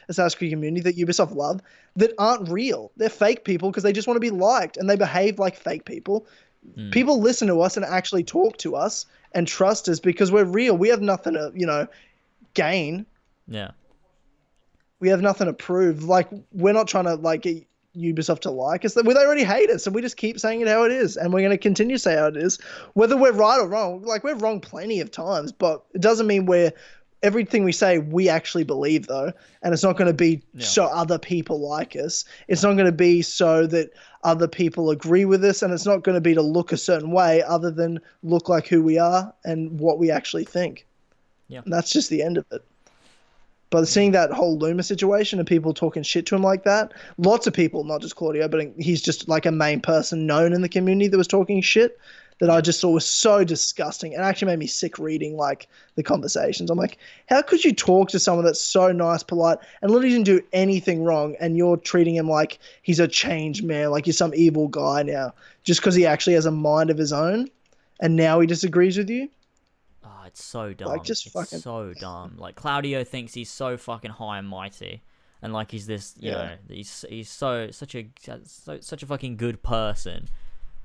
Assassin's Creed community that Ubisoft love that aren't real. They're fake people because they just want to be liked, and they behave like fake people. People listen to us and actually talk to us and trust us because we're real. We have nothing to, gain. Yeah. We have nothing to prove. We're not trying to Ubisoft to like us. That they already hate us, and we just keep saying it how it is, and we're going to continue to say how it is, whether we're right or wrong. Like, we're wrong plenty of times, but it doesn't mean everything we say we actually believe, though, and it's not going to be so other people like us. It's not going to be so that other people agree with us, and it's not going to be to look a certain way other than look like who we are and what we actually think. Yeah, and that's just the end of it. But seeing that whole Loomer situation and people talking shit to him like that, lots of people, not just Claudio, but he's just like a main person known in the community that was talking shit that I just thought was so disgusting and actually made me sick reading like the conversations. I'm like, how could you talk to someone that's so nice, polite, and literally didn't do anything wrong, and you're treating him like he's a changed man, like he's some evil guy now, just because he actually has a mind of his own, and now he disagrees with you? Oh, it's so dumb. Like, it's so dumb. Like, Claudio thinks he's so fucking high and mighty, and like he's this, you know, he's such a fucking good person.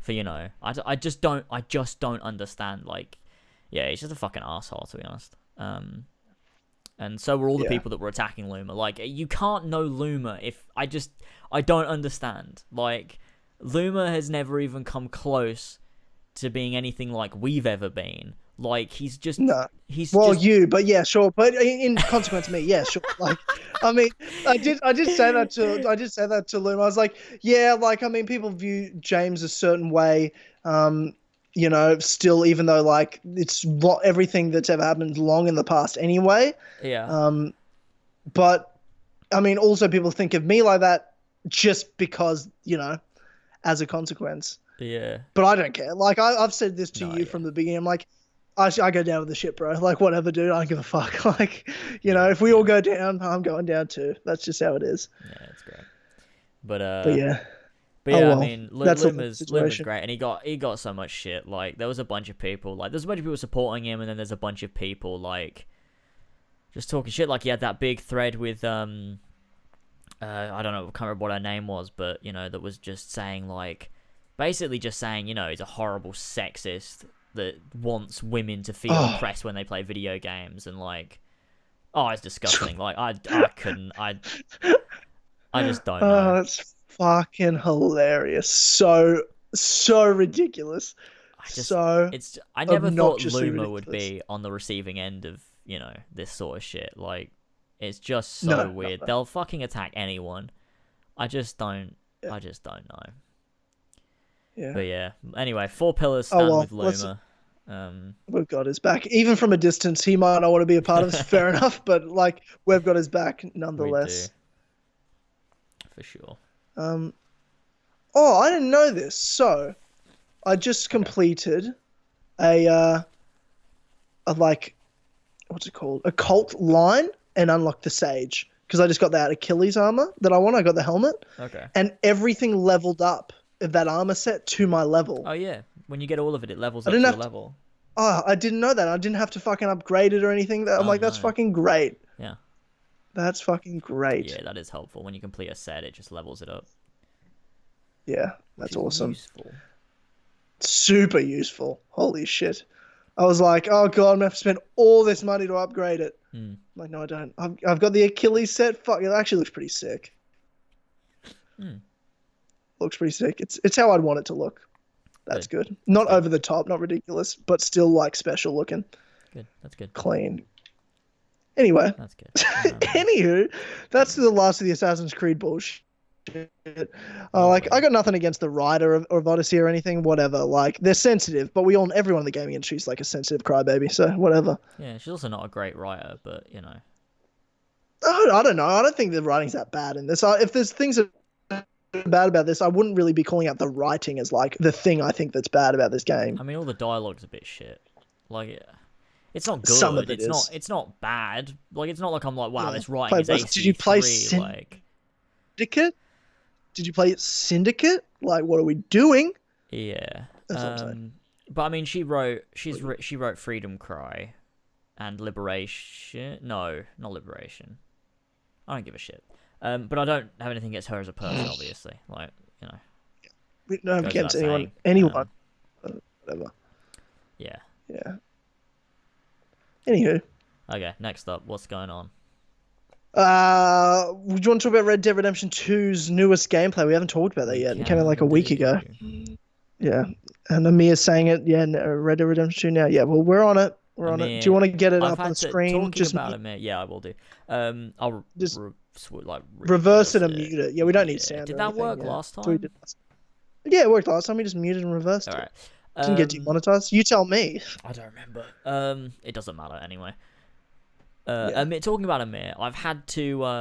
For, you know, I just don't understand. Like, yeah, he's just a fucking asshole, to be honest. And so were all the people that were attacking Loomer. Like, you can't know Loomer if I don't understand. Like, Loomer has never even come close to being anything like we've ever been. Like, he's just you, but yeah, sure, but in consequence, me, yeah, sure. Like, I mean, I did say that to Loom. I was like, yeah, like, I mean, people view James a certain way, you know, still, even though like it's everything that's ever happened long in the past anyway. Yeah. But I mean, also people think of me like that just because, you know, as a consequence. Yeah. But I don't care. Like, I've said this to you from the beginning. I'm like, I go down with the shit, bro. Like, whatever, dude. I don't give a fuck. Like, you know, if we all go down, I'm going down too. That's just how it is. Yeah, that's great. But yeah. But yeah, well, I mean, Loomer's great, and he got so much shit. Like, there was a bunch of people, like, there's a bunch of people supporting him, and then there's a bunch of people like just talking shit. Like, he had that big thread with I don't know, I can't remember what her name was, but you know, that was just saying like, basically just saying, you know, he's a horrible sexist that wants women to feel oppressed when they play video games, and like, it's disgusting. Like, I couldn't, I just don't know. That's fucking hilarious. So ridiculous. I never thought Loomer ridiculous. would be on the receiving end of, you know, this sort of shit. Like, it's just so weird. They'll fucking attack anyone. I just don't know. Yeah. But yeah. Anyway, 4 pillars stand with Loomer. We've got his back. Even from a distance, he might not want to be a part of this. Fair enough, but like, we've got his back nonetheless. For sure. I didn't know this. So, I just completed a like, what's it called? A cult line and unlocked the Sage. Because I just got that Achilles armor that I want. I got the helmet. Okay. And everything leveled up of that armor set to my level. Oh, yeah. When you get all of it, it levels up to your level. I didn't know that. I didn't have to fucking upgrade it or anything. I'm like, that's fucking great. Yeah. That's fucking great. Yeah, that is helpful. When you complete a set, it just levels it up. Yeah, that's awesome. Useful. Super useful. Holy shit. I was like, oh god, I'm gonna have to spend all this money to upgrade it. I'm like, no, I don't. I've got the Achilles set. Fuck, it actually looks pretty sick. Looks pretty sick. It's how I'd want it to look. That's good. Not over the top, not ridiculous, but still like special looking. Good. That's good. Clean. Anyway. That's good. Anywho, that's the last of the Assassin's Creed bullshit. Like, I got nothing against the writer of Odyssey or anything, whatever. Like, they're sensitive, but everyone in the gaming industry is like a sensitive crybaby, so whatever. Yeah, she's also not a great writer, but you know. I don't know. I don't think the writing's that bad in this. If there's things that are bad about this, I wouldn't really be calling out the writing as like the thing I think that's bad about this game. I mean, all the dialogue's a bit shit. Like, it's not good. Some of it is. It's not bad. Like, it's not like I'm like, wow, this writing is AC3. Did you play Syndicate? Did you play Syndicate? Like, what are we doing? Yeah. That's what I'm saying. But I mean, she wrote Freedom Cry and Liberation. No, not Liberation. I don't give a shit. But I don't have anything against her as a person, obviously. Like, you know. We don't have against anyone. Whatever. Yeah. Yeah. Anywho. Okay, next up, what's going on? Would you want to talk about Red Dead Redemption 2's newest gameplay? We haven't talked about that yet. It came out like a week ago. Yeah. And Amir's saying it. Yeah, Red Dead Redemption 2 now. Yeah, well, we're on it. We're on it. Do you want to get it up on the screen? Talking about it, mate. Yeah, I will do. I'll just like reverse it and mute it. Yeah, we don't need sound. Did that work last time? Yeah, it worked last time. We just muted and reversed it. All right. Didn't get demonetized. You tell me. I don't remember. It doesn't matter anyway. Amir, talking about Amir, I've had to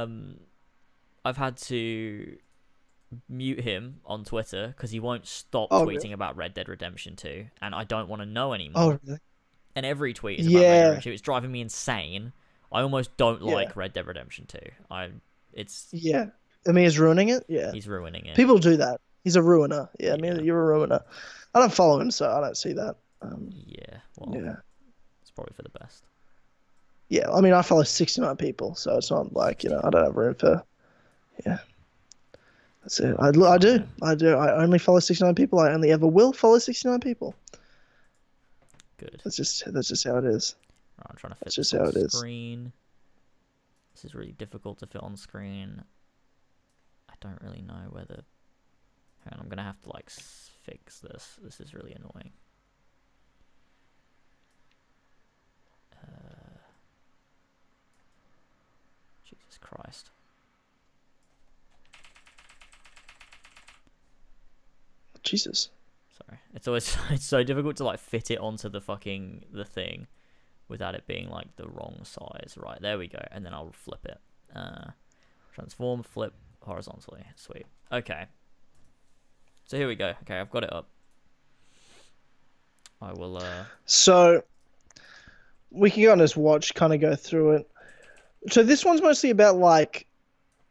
mute him on Twitter because he won't stop tweeting about Red Dead Redemption 2, and I don't want to know anymore. Oh, really? And every tweet is about Red Dead Redemption 2. It's driving me insane. I almost don't like Red Dead Redemption 2. Amir's ruining it. Yeah, he's ruining it. People do that. He's a ruiner. Yeah, Amir, you're a ruiner. I don't follow him, so I don't see that. It's probably for the best. Yeah, I mean, I follow 69 people, so it's not like, I don't have room for, That's it. I do. I only follow 69 people. I only ever will follow 69 people. Good. That's just how it is. Right, I'm trying to fit that's this just how on it is. screen. This is really difficult to fit on screen. I don't really know whether... Hang on, I'm going to have to, fix this. This is really annoying. Jesus Christ. Jesus. Sorry. It's so difficult to fit it onto the thing without it being the wrong size. Right, there we go. And then I'll flip it. Transform, flip horizontally. Sweet. Okay. So here we go. Okay, I've got it up. I will So we can go on this watch, kind of go through it. So this one's mostly about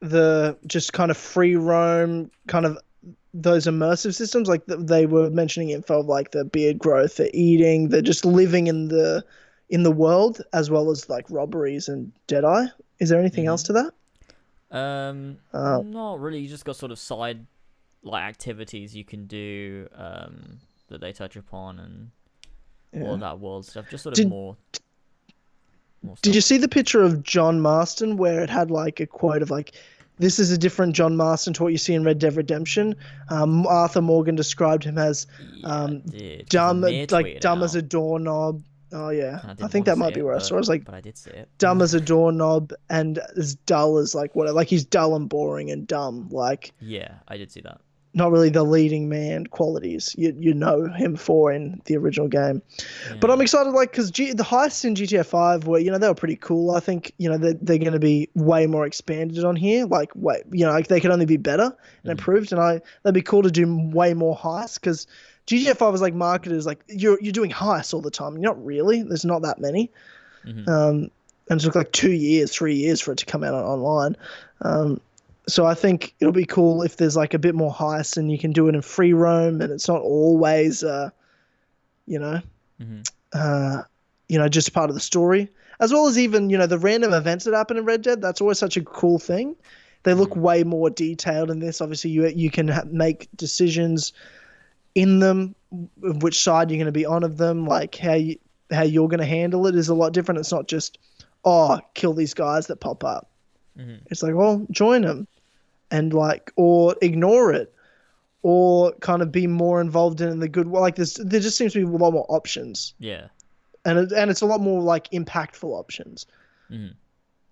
the just kind of free roam, kind of those immersive systems. They were mentioning info of the beard growth, the eating, the just living in the world, as well as robberies and Deadeye. Is there anything else to that? Not really. You just got sort of side activities you can do that they touch upon, and all that world stuff. Just sort of more Did you see the picture of John Marston where it had a quote of this is a different John Marston to what you see in Red Dead Redemption? Arthur Morgan described him as dumb as a doorknob. Oh yeah, I think that might be where I saw it. I was but I did see it. Dumb as a doorknob and as dull as he's dull and boring and dumb. Yeah, I did see that. Not really the leading man qualities you know him for in the original game. Yeah. But I'm excited because the heists in GTA 5 were they were pretty cool. I think they're going to be way more expanded on here. They could only be better and improved, and that'd be cool to do way more heists because GTA 5 was marketed as you're doing heists all the time. And you're not really. There's not that many. And it took 2 years, 3 years for it to come out online. So I think it'll be cool if there's a bit more heists and you can do it in free roam and it's not always, just part of the story. As well as even, the random events that happen in Red Dead. That's always such a cool thing. They look way more detailed in this. Obviously, you can make decisions in them, which side you're going to be on of them, how you're going to handle it is a lot different. It's not just, kill these guys that pop up. It's join them. And or ignore it, or kind of be more involved in the good. There just seems to be a lot more options. Yeah, and it's a lot more impactful options.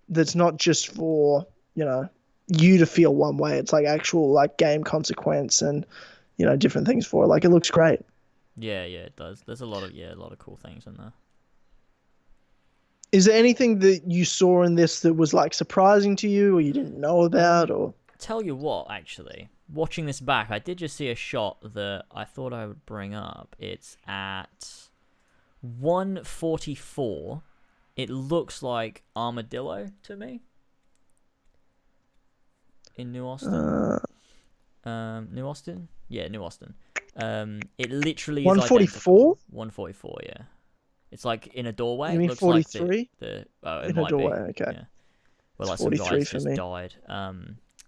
That's not just for you to feel one way. It's actual game consequence and different things for it. It looks great. Yeah, it does. There's a lot of cool things in there. Is there anything that you saw in this that was surprising to you, or you didn't know about, or? Tell you what, actually, watching this back, I did just see a shot that I thought I would bring up. It's at 1:44. It looks like Armadillo to me in New Austin. New Austin? Yeah, New Austin. It literally is 1:44. 1:44, yeah. It's in a doorway. You mean 43? It in might a doorway, be. okay. Yeah. Well, some 43 guys for just me. died.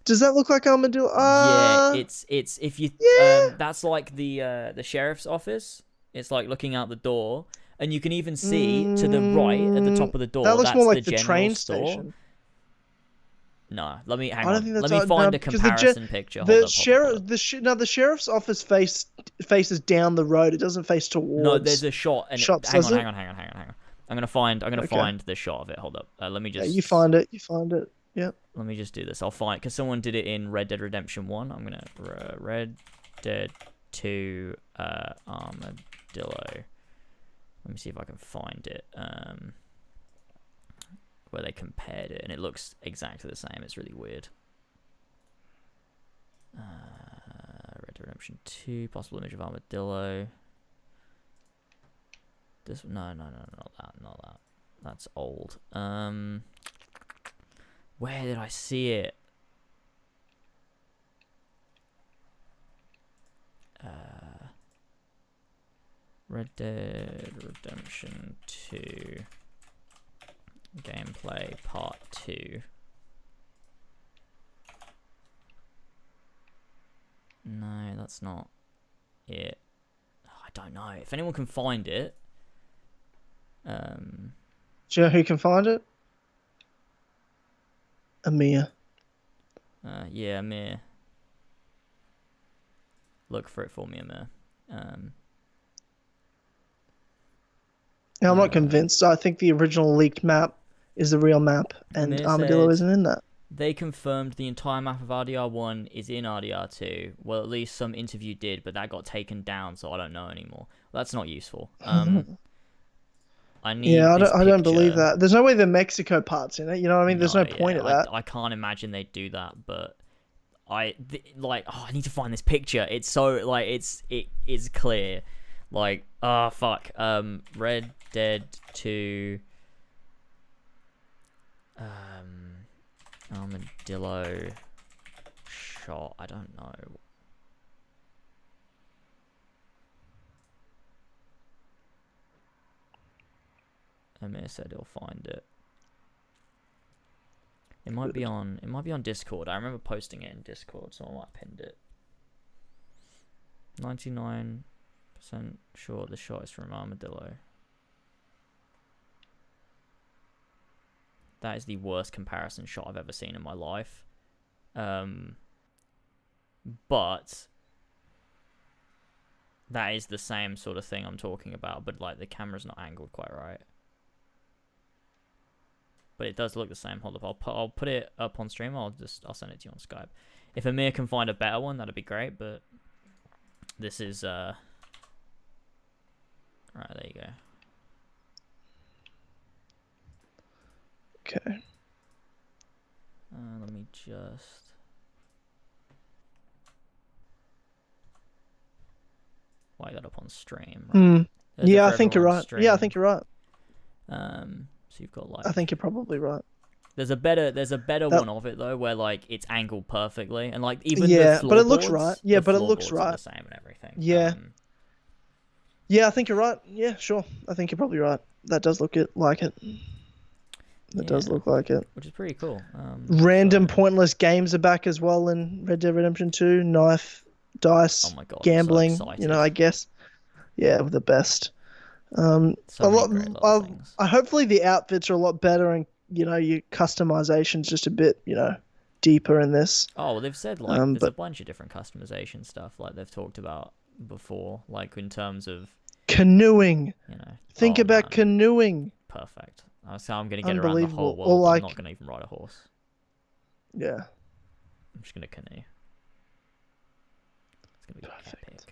Does that look like Armadillo? Yeah, it's if you that's the sheriff's office. It's looking out the door, and you can even see to the right at the top of the door. That looks that's more like the train store. station. No, let me hang I don't on. think that's Let me find a because comparison picture. The Hold up, sheriff, the sheriff's office faces down the road. It doesn't face towards. No, there's a shot. And shops, hang does on, it? hang on, hang on, hang on, hang on. I'm gonna find the shot of it. Hold up. Let me just. Yeah, you find it. You find it. Yep. Let me just do this. I'll find because someone did it in Red Dead Redemption 1. I'm gonna Red Dead 2 Armadillo. Let me see if I can find it. Where they compared it, and it looks exactly the same. It's really weird. Red Dead Redemption 2, possible image of Armadillo. This no, not that. That's old. Where did I see it? Red Dead Redemption 2 gameplay part 2. No, that's not it. I don't know. If anyone can find it. Do you know who can find it? Amir. Yeah, Amir. Look for it for me, Amir. Now, I'm not convinced. I think the original leaked map is the real map, and Amir Armadillo said- isn't in that. They confirmed the entire map of RDR1 is in RDR2. Well, at least some interview did, but that got taken down, so I don't know anymore. Well, that's not useful. I need. Yeah, this I don't believe picture. that. There's no way the Mexico part's in it. You know what I mean? There's no yeah, point at that. I can't imagine they'd do that, but I need to find this picture. It's so it is clear. Like, fuck. Red Dead 2 Armadillo shot. I don't know. Amir said he'll find it. It might be on Discord. I remember posting it in Discord, so I might have pinned it. 99% sure the shot is from Armadillo. That is the worst comparison shot I've ever seen in my life. But that is the same sort of thing I'm talking about, but like the camera's not angled quite right. But it does look the same. Hold up, I'll put it up on stream. I'll send it to you on Skype. If Amir can find a better one, that'd be great. But this is right. There you go. Okay. Let me just. Why that up on stream? Right? Yeah, I think you're right. Yeah, I think you're right. So you've got like. I think you're probably right. There's a better one of it though, where like it's angled perfectly, and like even yeah, the but it looks floorboards- right. Yeah, the but it looks floorboards are right. the same and everything. Yeah. Yeah, I think you're right. Yeah, sure. I think you're probably right. That does look like it. That does look like it. Which is pretty cool. Random pointless games are back as well in Red Dead Redemption 2. Knife, dice, Oh my God, I'm so gambling. excited. You know, I guess. Yeah, the best. So many great little things. Hopefully the outfits are a lot better, and you know your customization's just a bit deeper in this. Oh, well, they've said like there's a bunch of different customization stuff like they've talked about before, like in terms of canoeing. Think Oh, about man. canoeing. Perfect. So I'm gonna get around the whole Unbelievable. world. Or I'm like- not gonna even ride a horse. Yeah. I'm just gonna canoe. It's gonna be Perfect.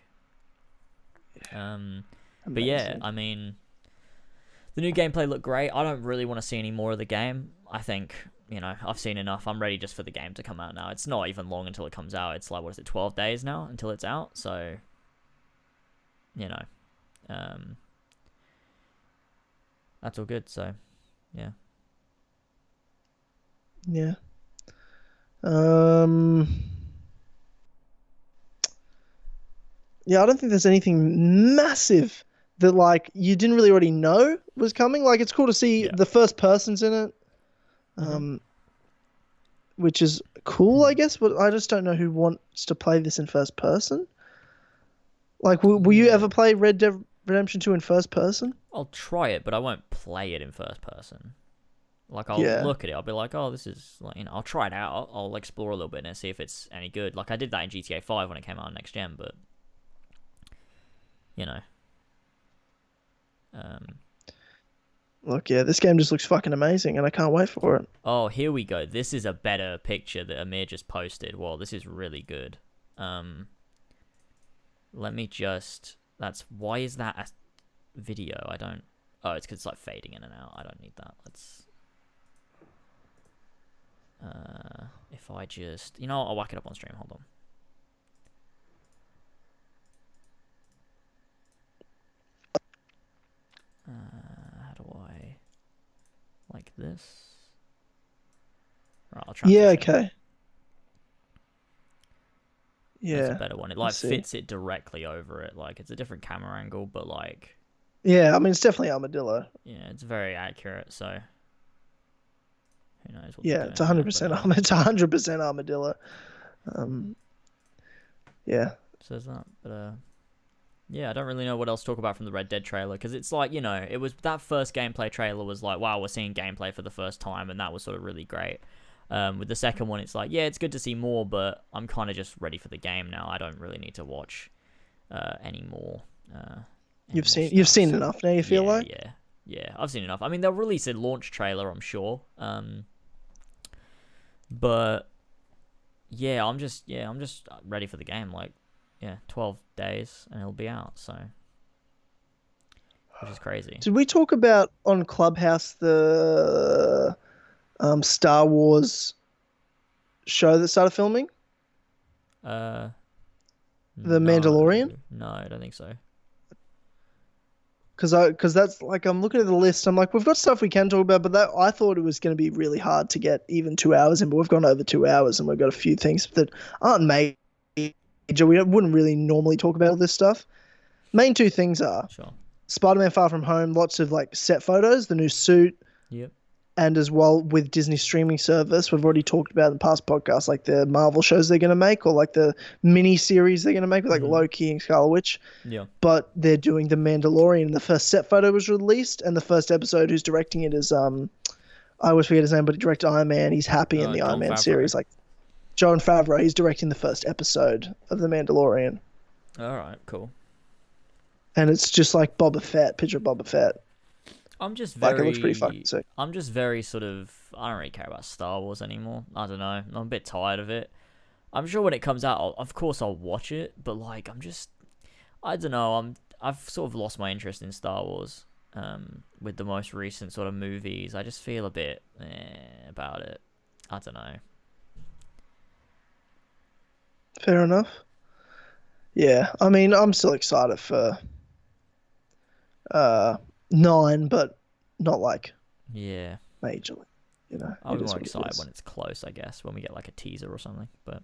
epic. But yeah, Amazing. I mean, the new gameplay looked great. I don't really want to see any more of the game. I think, I've seen enough. I'm ready just for the game to come out now. It's not even long until it comes out. It's like, 12 days now until it's out. So, that's all good. So, yeah. Yeah. Yeah, I don't think there's anything massive that like you didn't really already know was coming. Like it's cool to see the first person's in it, which is cool, I guess. But I just don't know who wants to play this in first person. Like, will you ever play Red Dead Redemption 2 in first person? I'll try it, but I won't play it in first person. Like, I'll look at it, I'll be like, oh, this is, like, you know, I'll try it out, I'll explore a little bit and see if it's any good. Like, I did that in GTA 5 when it came out on next gen, but, you know. Look, yeah, this game just looks fucking amazing, and I can't wait for it. Oh, here we go. This is a better picture that Amir just posted. Well, this is really good. Let me just... Why is that a video? I don't... Oh, it's because it's, like, fading in and out. I don't need that. Let's... if I just... You know what? I'll whack it up on stream. Hold on. How do I... Like this? Right, I'll try. Yeah, okay. Yeah. That's a better one. It, like, fits it directly over it. Like, it's a different camera angle, but, like... Yeah, I mean, it's definitely Armadillo. Yeah, it's very accurate, so... Who knows what it's 100% it's 100% Armadillo. Yeah. Says that, but yeah, I don't really know what else to talk about from the Red Dead trailer, because it's like, you know, it was that first gameplay trailer was like, wow, we're seeing gameplay for the first time, and that was sort of really great. With the second one, it's like, yeah, it's good to see more, but I'm kind of just ready for the game now. I don't really need to watch any more. You've seen enough now. You feel like? Yeah, I've seen enough. I mean, they'll release a launch trailer, I'm sure. But yeah, I'm just ready for the game. Like, 12 days and it'll be out. So, which is crazy. Did we talk about on Clubhouse the Star Wars show that started filming? The Mandalorian? No, I don't think so. Because that's like, I'm looking at the list. I'm like, we've got stuff we can talk about, but that I thought it was going to be really hard to get even 2 hours in, but we've gone over 2 hours and we've got a few things that aren't major. We wouldn't really normally talk about all this stuff. Main two things are Spider-Man Far From Home, lots of like set photos, the new suit. Yep. And as well with Disney streaming service, we've already talked about in past podcasts, like the Marvel shows they're going to make, or like the mini series they're going to make with like Loki and Scarlet Witch. Yeah. But they're doing The Mandalorian. The first set photo was released, and the first episode, who's directing it is I always forget his name, but he directed Iron Man. He's happy in the Iron Man series, like Jon Favreau. He's directing the first episode of The Mandalorian. All right, cool. And it's just like Boba Fett, picture of Boba Fett. I'm just very... Like, it looks pretty fucking sick. I'm just very sort of... I don't really care about Star Wars anymore. I don't know. I'm a bit tired of it. I'm sure when it comes out, of course I'll watch it, but like, I'm just... I don't know. I've sort of lost my interest in Star Wars with the most recent sort of movies. I just feel a bit about it. I don't know. Fair enough. Yeah, I mean, I'm still excited for 9, but not like majorly, you know. I'll be more excited when it's close, I guess, when we get like a teaser or something, but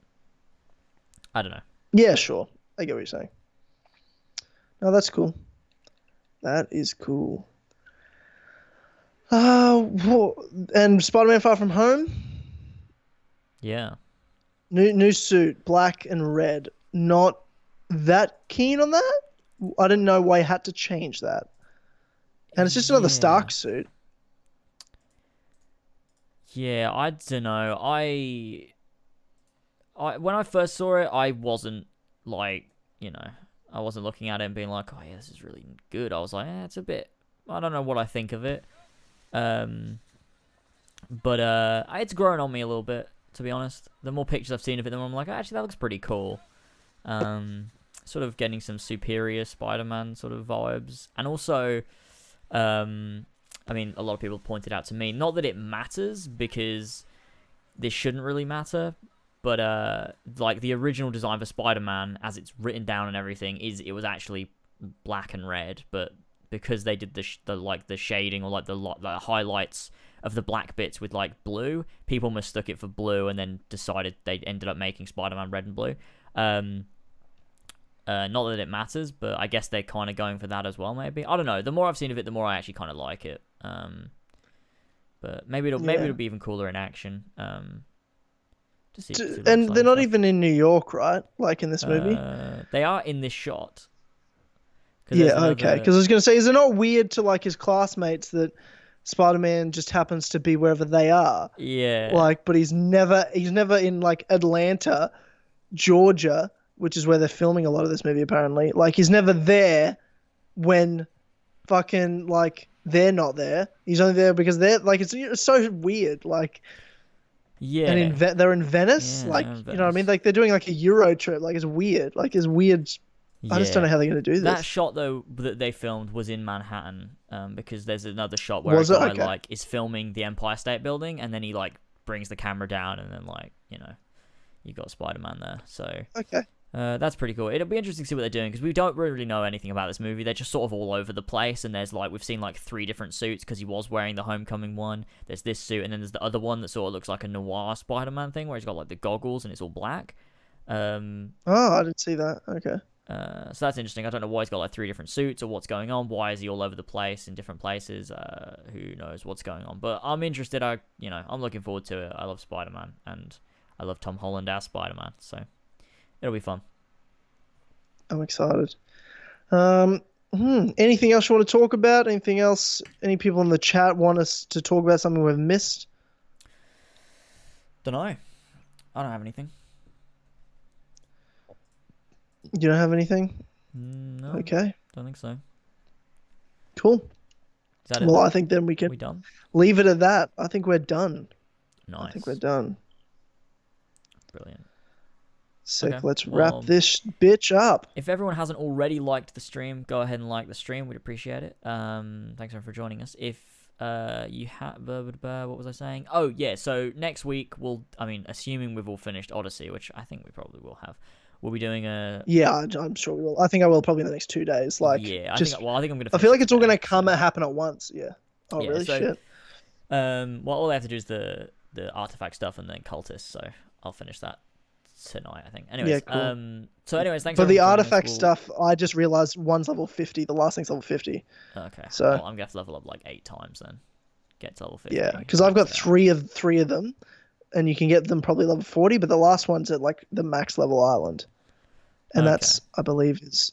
I don't know. Yeah, sure. I get what you're saying. No, that's cool. That is cool. And Spider-Man Far From Home? Yeah. New suit, black and red. Not that keen on that. I didn't know why I had to change that. And it's just another Stark suit. Yeah, I don't know. I when I first saw it, I wasn't like, you know, I wasn't looking at it and being like, oh yeah, this is really good. I was like, it's a bit, I don't know what I think of it. But it's grown on me a little bit, to be honest. The more pictures I've seen of it, the more I'm like, actually, that looks pretty cool. Sort of getting some superior Spider-Man sort of vibes. And also, I mean, a lot of people pointed out to me, not that it matters, because this shouldn't really matter, but like the original design for Spider-Man, as it's written down and everything, it was actually black and red, but because they did the shading or like the highlights of the black bits with like blue, people mistook it for blue and then decided they ended up making Spider-Man red and blue. Not that it matters, but I guess they're kind of going for that as well, maybe. I don't know. The more I've seen of it, the more I actually kind of like it. But maybe it'll be even cooler in action. And they're not even in New York, right? Like in this movie? They are in this shot. Yeah, okay. Because I was going to say, is it not weird to like his classmates that Spider-Man just happens to be wherever they are. Yeah. Like, but he's never in like Atlanta, Georgia, which is where they're filming a lot of this movie apparently. Like, he's never there when fucking like they're not there. He's only there because they're like, it's so weird. Like, Yeah. and they're in Venice. Yeah, Like, they're in you know what I mean? Venice. Like, they're doing like a Euro trip. Like, it's weird. Like, it's weird. I just don't know how they're gonna do this. That shot though that they filmed was in Manhattan, because there's another shot where Was a it? guy Okay. like is filming the Empire State Building, and then he like brings the camera down, and then like you got Spider-Man there. So Okay. that's pretty cool. It'll be interesting to see what they're doing because we don't really know anything about this movie. They're just sort of all over the place, and there's like we've seen like 3 different suits because he was wearing the Homecoming one. There's this suit, and then there's the other one that sort of looks like a noir Spider-Man thing where he's got like the goggles and it's all black. Oh, I didn't see that. Okay. So that's interesting. I don't know why he's got like 3 different suits or what's going on. Why is he all over the place in different places? Who knows what's going on? But I'm interested. I'm looking forward to it. I love Spider-Man, and I love Tom Holland as Spider-Man. So it'll be fun. I'm excited. Anything else you want to talk about? Anything else? Any people in the chat want us to talk about something we've missed? Don't know. I don't have anything. You don't have anything? No. Okay. Don't think so. Cool. Is that it? Well, I think then we can We done? leave it at that. I think we're done. Nice. I think we're done. Brilliant. Sick. Okay, Let's well, wrap this bitch up. If everyone hasn't already liked the stream, go ahead and like the stream. We'd appreciate it. Thanks everyone for joining us. If you have, what was I saying? Oh yeah. So next week assuming we've all finished Odyssey, which I think we probably will have, we'll be doing a. Yeah, I'm sure we will. I think I will probably in the next 2 days. Like, Yeah, I just, think I'm gonna. I feel like it's all gonna gonna happen at once. Yeah. Oh, Yeah, really? so- Shit. Well, all I have to do is the artifact stuff and then cultists. So I'll finish that tonight, I think. Anyways, Yeah, cool. So anyways, thanks. For the everyone for joining us. artifact stuff, I just realized one's level 50. The last thing's level 50. Okay. So- Well, I'm gonna have to level up like 8 times then. Get to level 50. Yeah, because I've got max it out. three of them, and you can get them probably level 40. But the last one's at like the max level island, and Okay. that's, I believe, is,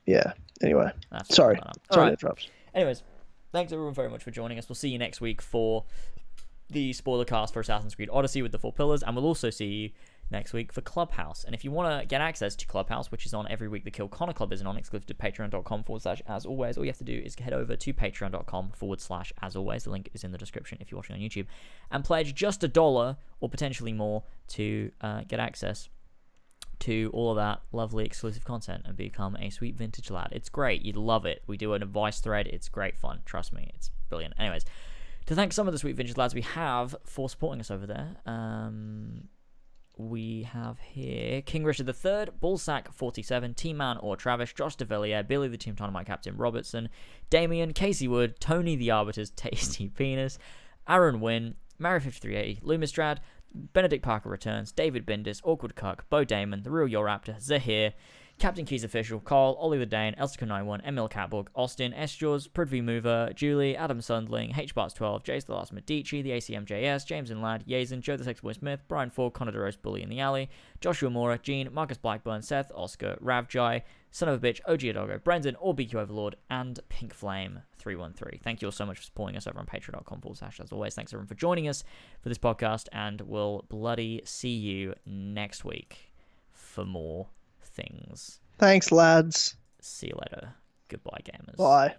yeah. Anyway, That's sorry, fine. sorry Alright. to interrupt. Anyways, thanks everyone very much for joining us. We'll see you next week for the spoiler cast for Assassin's Creed Odyssey with the 4 pillars, and we'll also see you next week for Clubhouse. And if you want to get access to Clubhouse, which is on every week, the Kill Connor Club is on, exclusive to patreon.com/as always. All you have to do is head over to patreon.com/as always. The link is in the description if you're watching on YouTube, and pledge just $1 or potentially more to get access to all of that lovely exclusive content and become a sweet vintage lad. It's great. You'd love it. We do an advice thread. It's great fun. Trust me. It's brilliant. Anyways, to thank some of the sweet vintage lads we have for supporting us over there, we have here King Richard III, Ballsack47, Tman or Travis, Josh Devillier, Billy the Team Tynamite Captain Robertson, Damian, Casey Wood, Tony the Arbiter's Tasty Penis, ArunWyn, Mary5380, Lumistrad, Benedict Parker Returns, David Bindis, Awkward Cuck, Beau Daman, The Real Jorrator, Zahir, CaptainKeysOfficial, Carl, OllieTheDane, Elsico91, Emil Katborg, Austin, Sjors, Prudhvi Muvva, Julli, Adam Sundling, HBarts12, Jace the Last Medici, the ACMJS, James and Lad, Yazen, Joe the Sex Boy Smith, Brian Ford, Connor DeRose, Bully in the Alley, Joshua Mora, Gene, Marcus Blackburn, Seth, Oscar, Ravjai, Son of a Bitch, OG Adogo, Brendan, or BQ Overlord, and Pink Flame 313. Thank you all so much for supporting us over on patreon.com/. As always, thanks everyone for joining us for this podcast, and we'll bloody see you next week for more things. Thanks, lads. See you later. Goodbye, gamers. Bye.